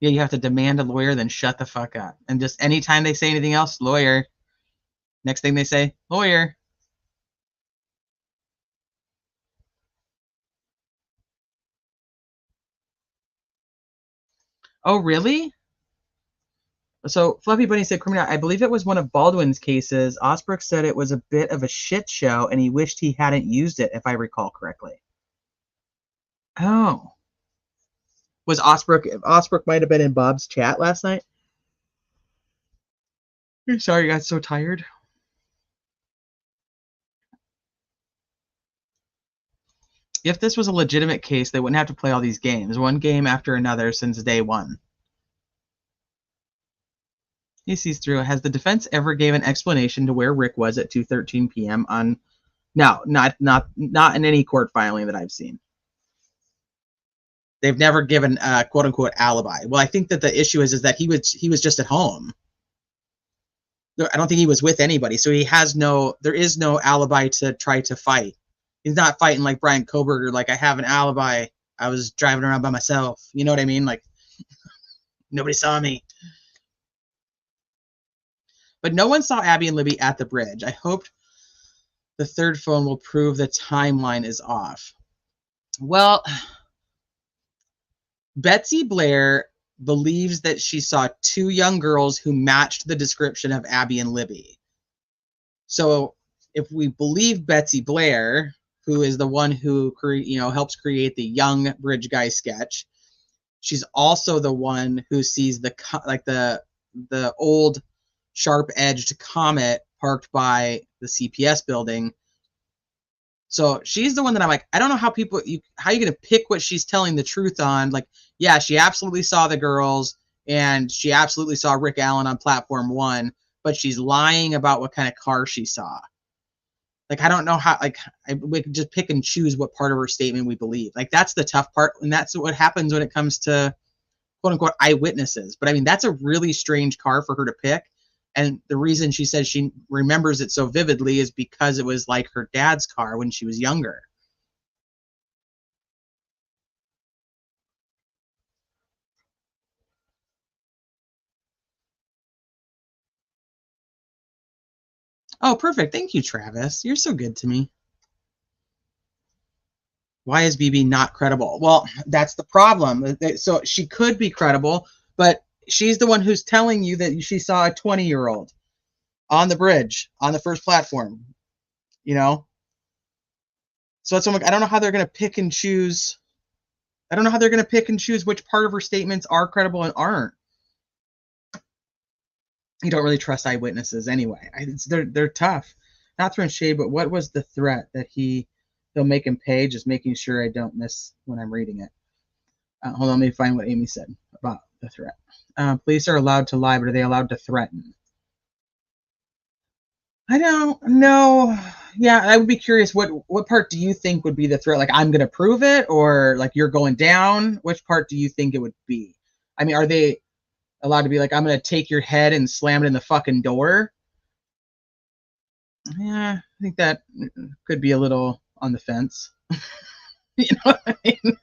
B: Yeah, you have to demand a lawyer, then shut the fuck up. And just anytime they say anything else, lawyer. Next thing they say, lawyer. Oh, really? So Fluffy Bunny said, criminal, I believe it was one of Baldwin's cases. Osbrook said it was a bit of a shit show and he wished he hadn't used it, if I recall correctly. Oh. Was Osbrook might have been in Bob's chat last night? I'm sorry, I got so tired. If this was a legitimate case, they wouldn't have to play all these games, one game after another since day one. He sees through it. Has the defense ever gave an explanation to where Rick was at 2:13 p.m. on? No, not in any court filing that I've seen. They've never given a quote unquote alibi. Well, I think that the issue is that he was just at home. I don't think he was with anybody, so there is no alibi to try to fight. He's not fighting like Brian Koberger, like I have an alibi. I was driving around by myself. You know what I mean? Like nobody saw me. But no one saw Abby and Libby at the bridge. I hoped the third phone will prove the timeline is off. Well, Betsy Blair believes that she saw two young girls who matched the description of Abby and Libby. So if we believe Betsy Blair, who is the one who helps create the young bridge guy sketch, she's also the one who sees the old sharp-edged Comet parked by the CPS building. So she's the one that I'm like, I don't know how you going to pick what she's telling the truth on. Like, yeah, she absolutely saw the girls and she absolutely saw Rick Allen on platform 1, but she's lying about what kind of car she saw. Like, I don't know how, we can just pick and choose what part of her statement we believe. Like, that's the tough part. And that's what happens when it comes to quote unquote eyewitnesses. But I mean, that's a really strange car for her to pick. And the reason she says she remembers it so vividly is because it was like her dad's car when she was younger. Oh, perfect. Thank you, Travis. You're so good to me. Why is BB not credible? Well, that's the problem. So she could be credible, but she's the one who's telling you that she saw a 20-year-old. on the bridge, on the first platform, you know? So that's what I don't know how they're going to pick and choose. I don't know how they're going to pick and choose which part of her statements are credible and aren't. You don't really trust eyewitnesses anyway. They're tough. Not throwing shade, but what was the threat that they'll make him pay? Just making sure I don't miss when I'm reading it. Hold on, let me find what Amy said about the threat. Police are allowed to lie, but are they allowed to threaten? I don't know. Yeah, I would be curious. What part do you think would be the threat? Like, I'm going to prove it, or like you're going down? Which part do you think it would be? I mean, are they allowed to be like, I'm going to take your head and slam it in the fucking door? Yeah, I think that could be a little on the fence. You know what I mean?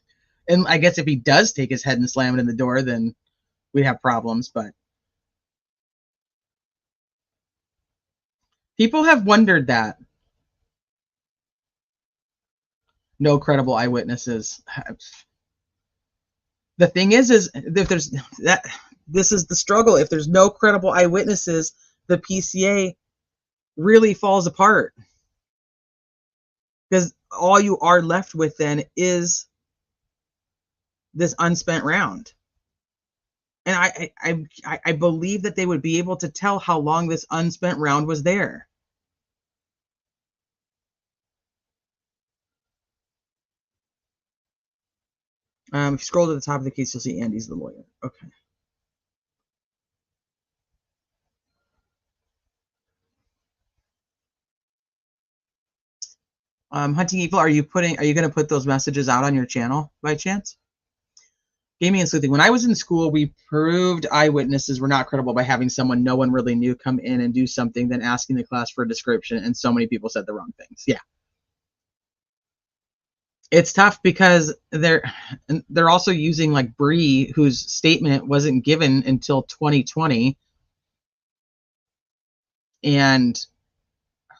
B: And I guess if he does take his head and slam it in the door, then we have problems. But people have wondered that. No credible eyewitnesses. The thing is if there's that, this is the struggle. If there's no credible eyewitnesses, the PCA really falls apart, because all you are left with then is this unspent round. And I believe that they would be able to tell how long this unspent round was there. If you scroll to the top of the case, you'll see Andy's the lawyer. Okay. Hunting Evil, are you going to put those messages out on your channel by chance? Gaming and sleuthing. When I was in school, we proved eyewitnesses were not credible by having someone no one really knew come in and do something, then asking the class for a description, and so many people said the wrong things. Yeah. It's tough because they're also using like Bree, whose statement wasn't given until 2020, and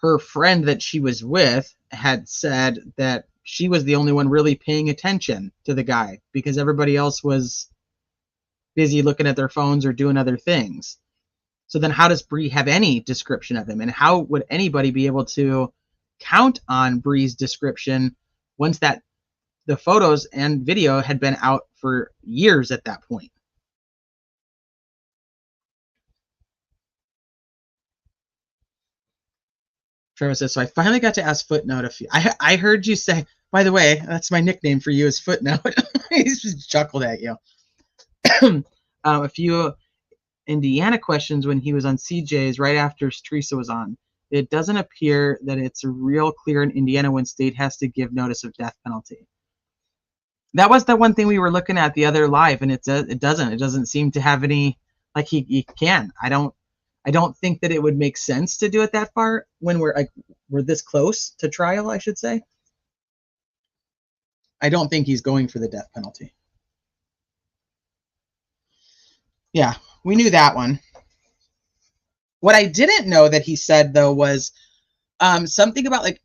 B: her friend that she was with had said that she was the only one really paying attention to the guy because everybody else was busy looking at their phones or doing other things. So then how does Bree have any description of him? And how would anybody be able to count on Bree's description once that the photos and video had been out for years at that point? Trevor says, so I finally got to ask Footnote a few. I heard you say, by the way, that's my nickname for you is Footnote. He's just chuckled at you. A few Indiana questions when he was on CJ's right after Teresa was on. It doesn't appear that it's real clear in Indiana when state has to give notice of death penalty. That was the one thing we were looking at the other live, and it doesn't seem to have any, like he can. I don't think that it would make sense to do it that far when we're this close to trial, I should say. I don't think he's going for the death penalty. Yeah, we knew that one. What I didn't know that he said, though, was something about like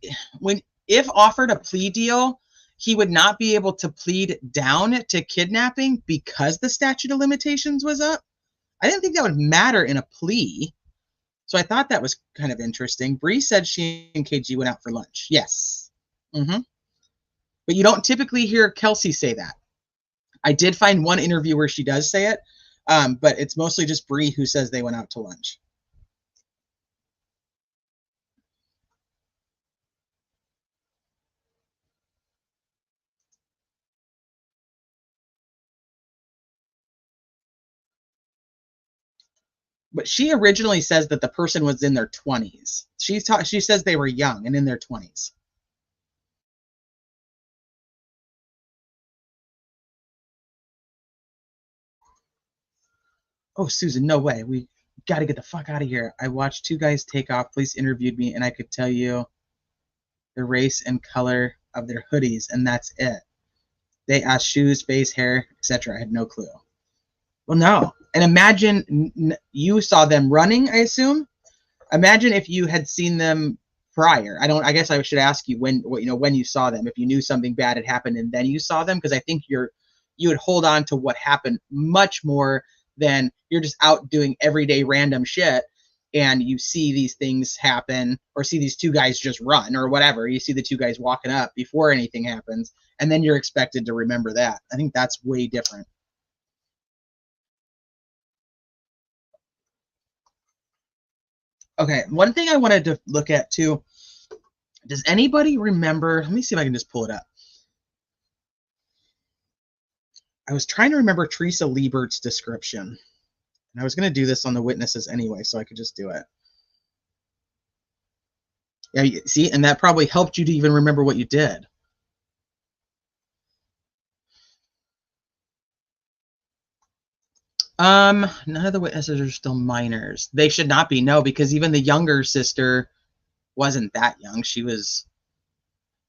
B: if offered a plea deal, he would not be able to plead down to kidnapping because the statute of limitations was up. I didn't think that would matter in a plea. So I thought that was kind of interesting. Bree said she and KG went out for lunch. Yes. But you don't typically hear Kelsey say that. I did find one interview where she does say it, but it's mostly just Bree who says they went out to lunch. But she originally says that the person was in their 20s. She says they were young and in their 20s. Oh, Susan, no way. We got to get the fuck out of here. I watched two guys take off. Police interviewed me, and I could tell you the race and color of their hoodies, and that's it. They asked shoes, face, hair, etc. I had no clue. Well, no. And imagine you saw them running, I assume. Imagine if you had seen them prior. I guess I should ask you when you saw them, if you knew something bad had happened and then you saw them, because I think you would hold on to what happened much more than you're just out doing everyday random shit and you see these things happen, or see these two guys just run, or whatever. You see the two guys walking up before anything happens, and then you're expected to remember that. I think that's way different. Okay, one thing I wanted to look at too, does anybody remember, let me see if I can just pull it up. I was trying to remember Teresa Liebert's description. And I was going to do this on the witnesses anyway, so I could just do it. Yeah, see, and that probably helped you to even remember what you did. None of the witnesses are still minors. They should not be, no, because even the younger sister wasn't that young. She was,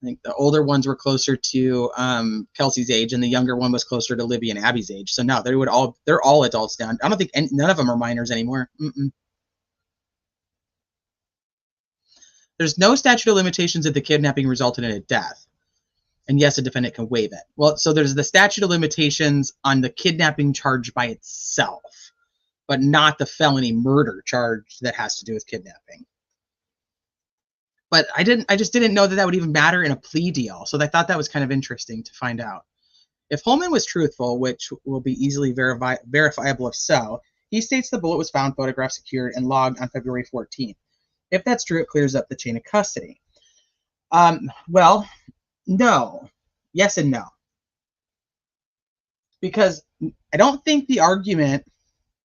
B: I think the older ones were closer to Kelsey's age, and the younger one was closer to Libby and Abby's age. So no, they're all adults now. I don't think none of them are minors anymore. There's no statute of limitations if the kidnapping resulted in a death. And yes, a defendant can waive it. Well, so there's the statute of limitations on the kidnapping charge by itself, but not the felony murder charge that has to do with kidnapping. But I just didn't know that that would even matter in a plea deal. So I thought that was kind of interesting to find out. If Holman was truthful, which will be easily verifiable if so, he states the bullet was found, photographed, secured, and logged on February 14th. If that's true, it clears up the chain of custody. Well, no. Yes and no. Because I don't think the argument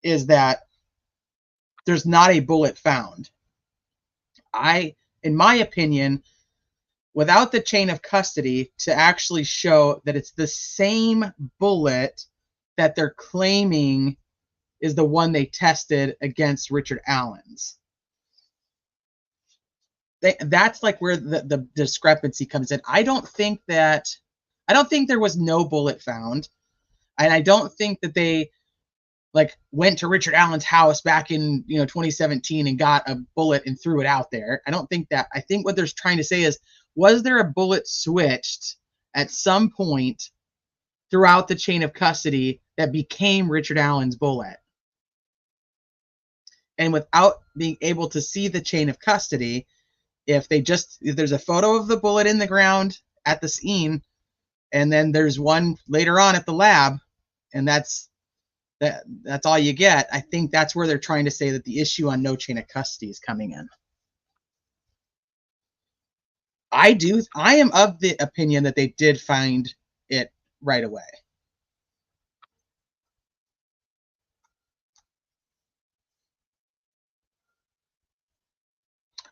B: is that there's not a bullet found. In my opinion, without the chain of custody to actually show that it's the same bullet that they're claiming is the one they tested against Richard Allen's. That's like where the discrepancy comes in. I don't think there was no bullet found, and I don't think that they like went to Richard Allen's house back in 2017 and got a bullet and threw it out there. I don't think that. I think what they're trying to say is, was there a bullet switched at some point throughout the chain of custody that became Richard Allen's bullet? And without being able to see the chain of custody, if there's a photo of the bullet in the ground at the scene, and then there's one later on at the lab, and that's all you get, I think that's where they're trying to say that the issue on no chain of custody is coming in. I am of the opinion that they did find it right away.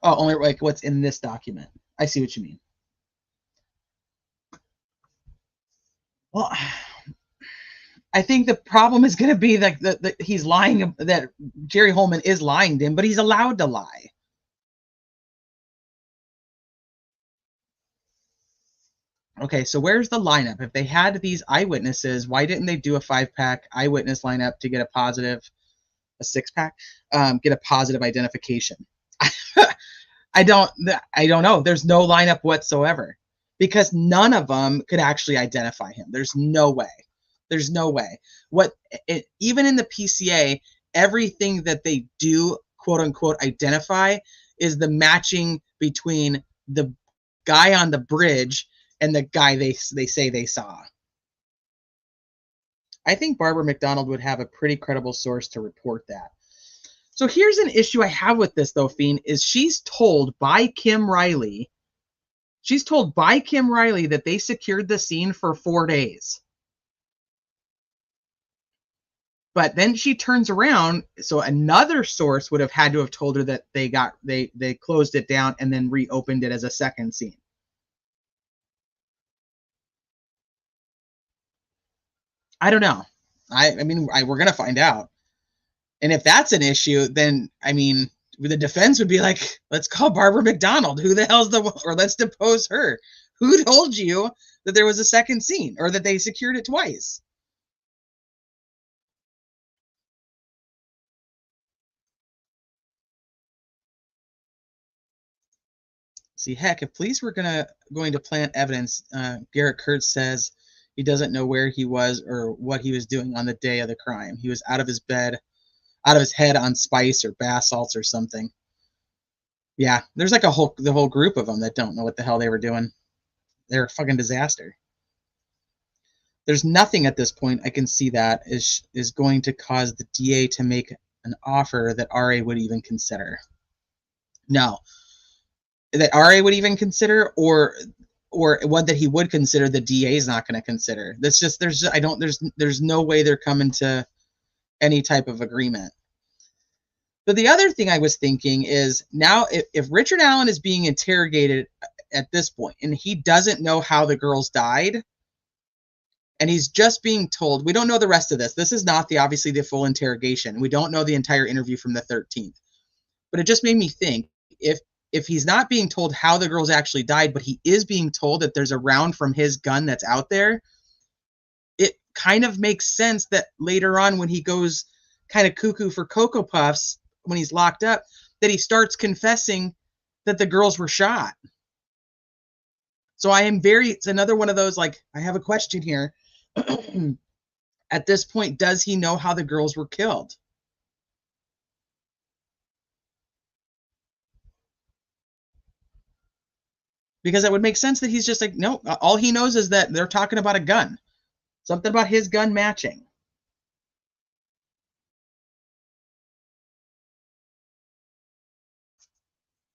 B: Oh, only like what's in this document. I see what you mean. Well, I think the problem is going to be like that he's lying, that Jerry Holman is lying to him, but he's allowed to lie. Okay, so where's the lineup? If they had these eyewitnesses, why didn't they do a 5-pack eyewitness lineup to get a 6-pack, get a positive identification? I don't know. There's no lineup whatsoever because none of them could actually identify him. There's no way. There's no way. Even in the PCA, everything that they do, quote unquote, identify is the matching between the guy on the bridge and the guy they say they saw. I think Barbara McDonald would have a pretty credible source to report that. So here's an issue I have with this, though, Fiend, is she's told by Kim Riley that they secured the scene for 4 days. But then she turns around, so another source would have had to have told her that they closed it down and then reopened it as a second scene. I don't know. I mean, we're going to find out. And if that's an issue, then, I mean, the defense would be like, let's call Barbara McDonald. Who the hell's or let's depose her. Who told you that there was a second scene or that they secured it twice? See, heck, if police were going to plant evidence, Garrett Kurtz says he doesn't know where he was or what he was doing on the day of the crime. He was out of his bed out of his head on spice or bath salts or something. Yeah, there's like the whole group of them that don't know what the hell they were doing. They're a fucking disaster. There's nothing at this point I can see that is going to cause the DA to make an offer that RA would even consider. No, that RA would even consider, or one that he would consider, the DA is not going to consider. That's just there's no way they're coming to any type of agreement. But the other thing I was thinking is, now if Richard Allen is being interrogated at this point and he doesn't know how the girls died, and he's just being told, we don't know the rest of this. This is not obviously the full interrogation. We don't know the entire interview from the 13th. But it just made me think, if he's not being told how the girls actually died, but he is being told that there's a round from his gun that's out there, it kind of makes sense that later on, when he goes kind of cuckoo for Cocoa Puffs, when he's locked up, that he starts confessing that the girls were shot. So it's another one of those, like, I have a question here. At this point, does he know how the girls were killed? Because it would make sense that he's just like, no, all he knows is that they're talking about a gun. Something about his gun matching.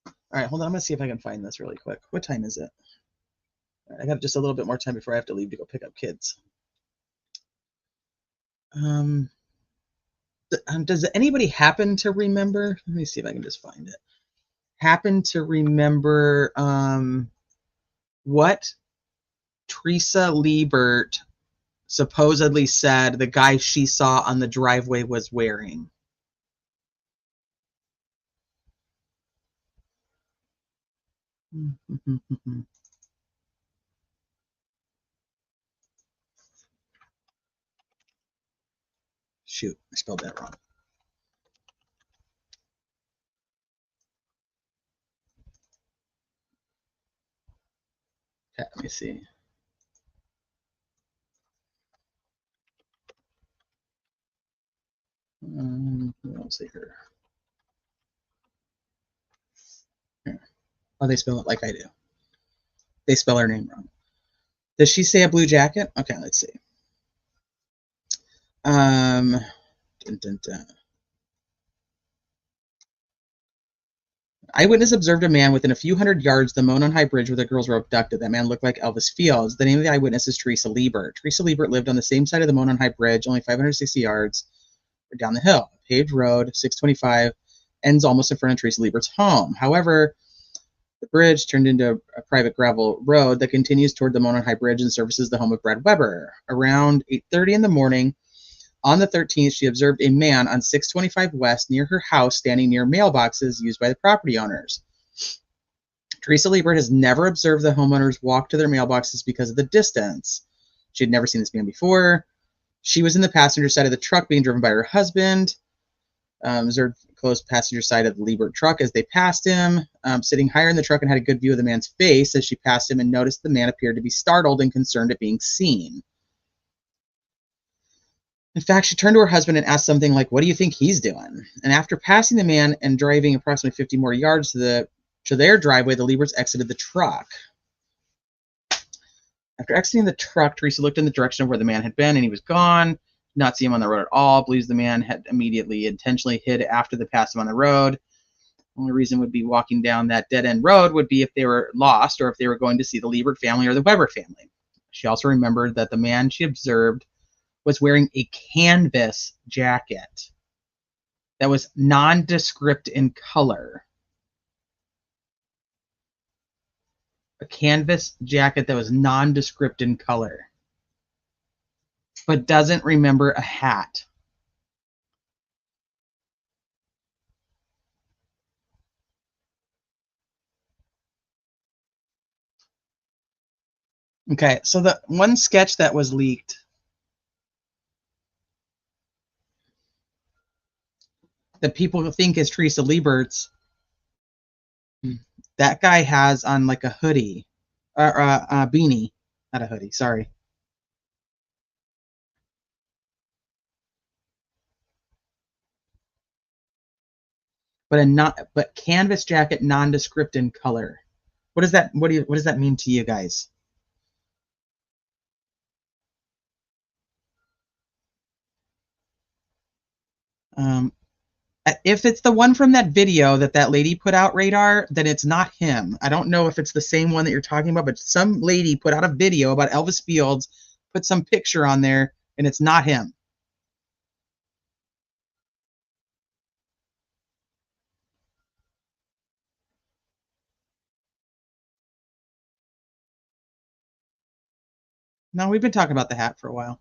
B: All right, hold on. I'm going to see if I can find this really quick. What time is it? All right, I got just a little bit more time before I have to leave to go pick up kids. Does anybody happen to remember? Let me see if I can just find it. Happen to remember what Teresa Liebert supposedly said the guy she saw on the driveway was wearing? Shoot, I spelled that wrong. Okay, let me see. Let's see here. Oh, they spell it like I do. They spell her name wrong. Does she say a blue jacket? Okay, let's see. Dun, dun, dun. Eyewitness observed a man within a few hundred yards of the Monon High Bridge where the girls were abducted. That man looked like Elvis Fields. The name of the eyewitness is Teresa Liebert. Teresa Liebert lived on the same side of the Monon High Bridge, only 560 yards down the hill. Paved road, 625, ends almost in front of Teresa Liebert's home. However, the bridge turned into a private gravel road that continues toward the Monon High Bridge and services the home of Brad Weber. Around 8:30 in the morning, on the 13th, she observed a man on 625 West near her house standing near mailboxes used by the property owners. Teresa Liebert has never observed the homeowners walk to their mailboxes because of the distance. She had never seen this man before. She was in the passenger side of the truck being driven by her husband. Observed close passenger side of the Liebert truck as they passed him, sitting higher in the truck, and had a good view of the man's face as she passed him, and noticed the man appeared to be startled and concerned at being seen. In fact, she turned to her husband and asked something like, "What do you think he's doing?" And after passing the man and driving approximately 50 more yards to their driveway, the Lieberts exited the truck. After exiting the truck, Teresa looked in the direction of where the man had been, and he was gone. Did not see him on the road at all. Believes the man had immediately intentionally hid after they passed him on the road. The only reason would be walking down that dead-end road would be if they were lost or if they were going to see the Liebert family or the Weber family. She also remembered that the man she observed was wearing a canvas jacket that was nondescript in color. A canvas jacket that was nondescript in color, but doesn't remember a hat. Okay, so the one sketch that was leaked that people think is Teresa Liebert's, that guy has on like a hoodie, or a beanie, not a hoodie, sorry. but canvas jacket nondescript in color. What does that what does that mean to you guys? If it's the one from that video that lady put out, Radar, then it's not him. I don't know if it's the same one that you're talking about, but some lady put out a video about Elvis Fields, put some picture on there, and it's not him. No, we've been talking about the hat for a while.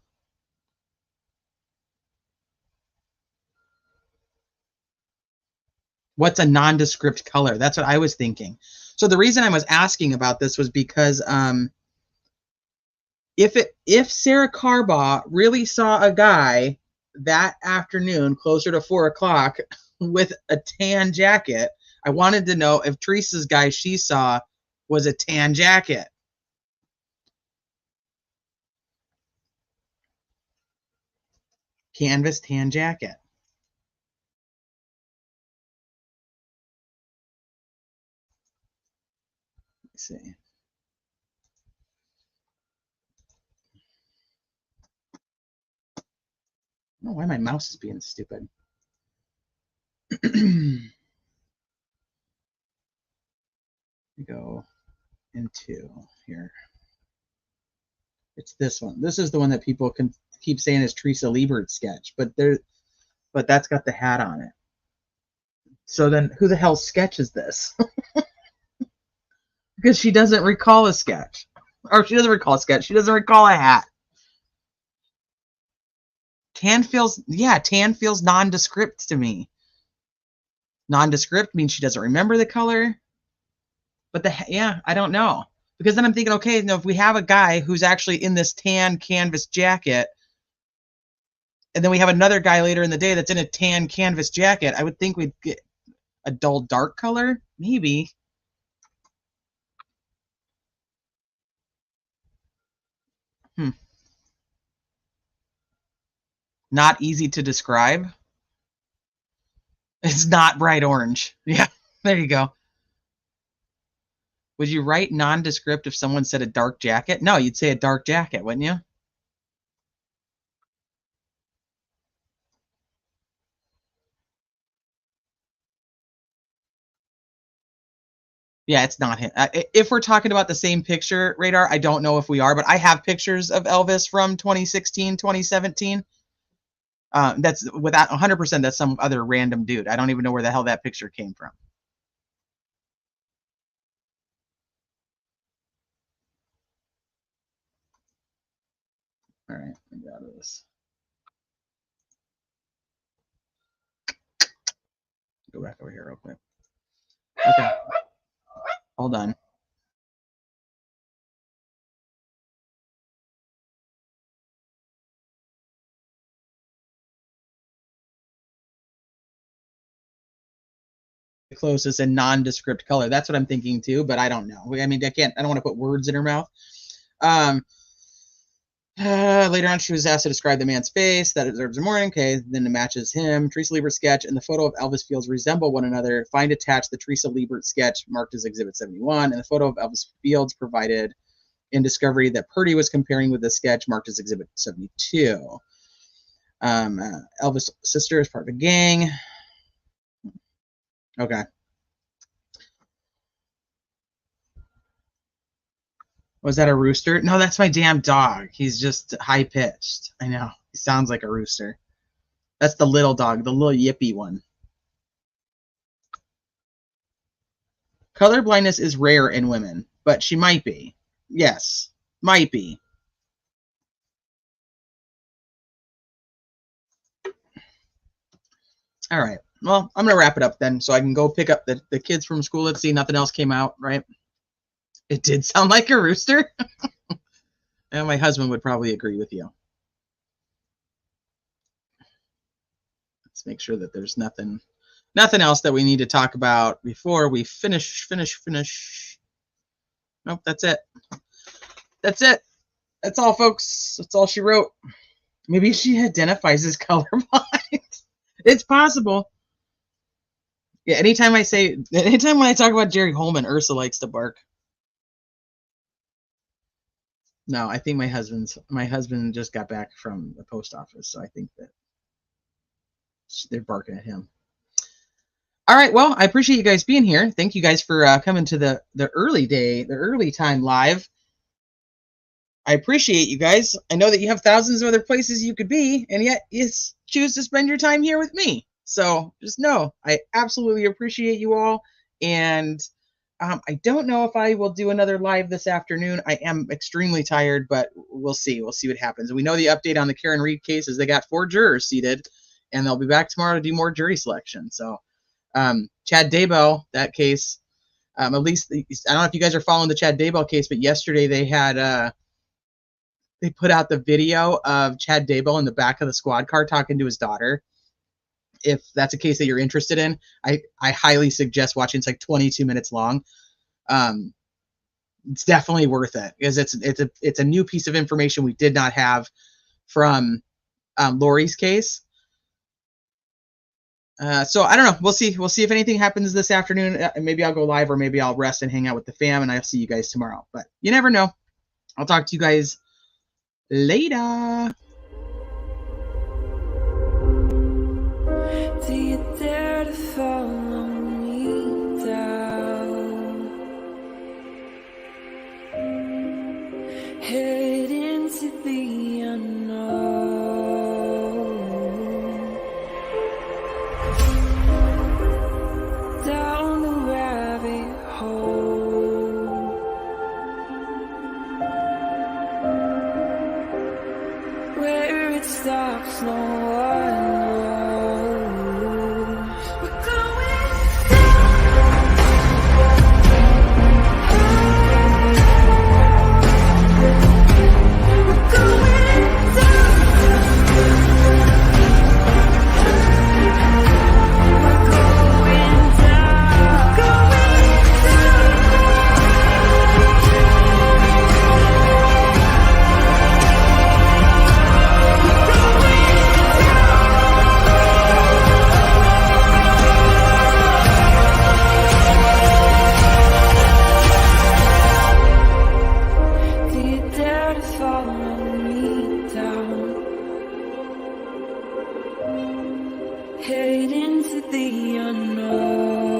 B: What's a nondescript color? That's what I was thinking. So the reason I was asking about this was because if Sarah Carbaugh really saw a guy that afternoon closer to 4 o'clock with a tan jacket, I wanted to know if Teresa's guy she saw was a tan jacket. Canvas tan jacket. Let's see. I don't know why my mouse is being stupid. Go into here. It's this one. This is the one that people can keep saying is Teresa Liebert's sketch, but that's got the hat on it. So then who the hell's sketch is this? Because she doesn't recall a sketch. Or she doesn't recall a sketch. She doesn't recall a hat. Tan feels nondescript to me. Nondescript means she doesn't remember the color. But I don't know. Because then I'm thinking, okay, now if we have a guy who's actually in this tan canvas jacket, and then we have another guy later in the day that's in a tan canvas jacket, I would think we'd get a dull dark color, maybe. Not easy to describe. It's not bright orange. Yeah, there you go. Would you write nondescript if someone said a dark jacket? No, you'd say a dark jacket, wouldn't you? Yeah, it's not him. If we're talking about the same picture, Radar, I don't know if we are, but I have pictures of Elvis from 2016, 2017. That's without 100%. That's some other random dude. I don't even know where the hell that picture came from. All right, let me get out of this. Go back over here real quick. Okay, hold on. Closest and nondescript color. That's what I'm thinking too, but I don't know. I mean, I don't want to put words in her mouth. Later on, she was asked to describe the man's face that observes the morning. Okay, then it matches him. Teresa Liebert sketch and the photo of Elvis Fields resemble one another. Find attached the Teresa Liebert sketch marked as Exhibit 71 and the photo of Elvis Fields provided in discovery that Purdy was comparing with the sketch marked as Exhibit 72. Elvis' sister is part of a gang. Okay. Was that a rooster? No, that's my damn dog. He's just high-pitched. I know. He sounds like a rooster. That's the little dog, the little yippy one. Color blindness is rare in women, but she might be. Yes, might be. All right. Well, I'm going to wrap it up then so I can go pick up the kids from school. Let's see, nothing else came out, right? It did sound like a rooster. And my husband would probably agree with you. Let's make sure that there's nothing else that we need to talk about before we finish. Nope, that's it. That's it. That's all, folks. That's all she wrote. Maybe she identifies as colorblind. It's possible. Yeah, anytime when I talk about Jerry Holman, Ursa likes to bark. No, I think my husband just got back from the post office, so I think that they're barking at him. All right, well, I appreciate you guys being here. Thank you guys for coming to the early time live. I appreciate you guys. I know that you have thousands of other places you could be, and yet you choose to spend your time here with me. So just know I absolutely appreciate you all, and I don't know if I will do another live this afternoon. I am extremely tired, but we'll see. We'll see what happens. We know the update on the Karen Reed case is they got 4 jurors seated, and they'll be back tomorrow to do more jury selection. So Chad Daybell, that case, at least I don't know if you guys are following the Chad Daybell case, but yesterday they had they put out the video of Chad Daybell in the back of the squad car talking to his daughter. If that's a case that you're interested in, I highly suggest watching. It's like 22 minutes long. It's definitely worth it because it's a new piece of information we did not have from Lori's case. So I don't know. We'll see. We'll see if anything happens this afternoon. Maybe I'll go live, or maybe I'll rest and hang out with the fam, and I'll see you guys tomorrow. But you never know. I'll talk to you guys later.
A: Do you dare to follow me down? Head into the unknown. Down the rabbit hole. Where it stops, no one knows. We're going down. We're going Do you dare to follow me down? Head into the unknown.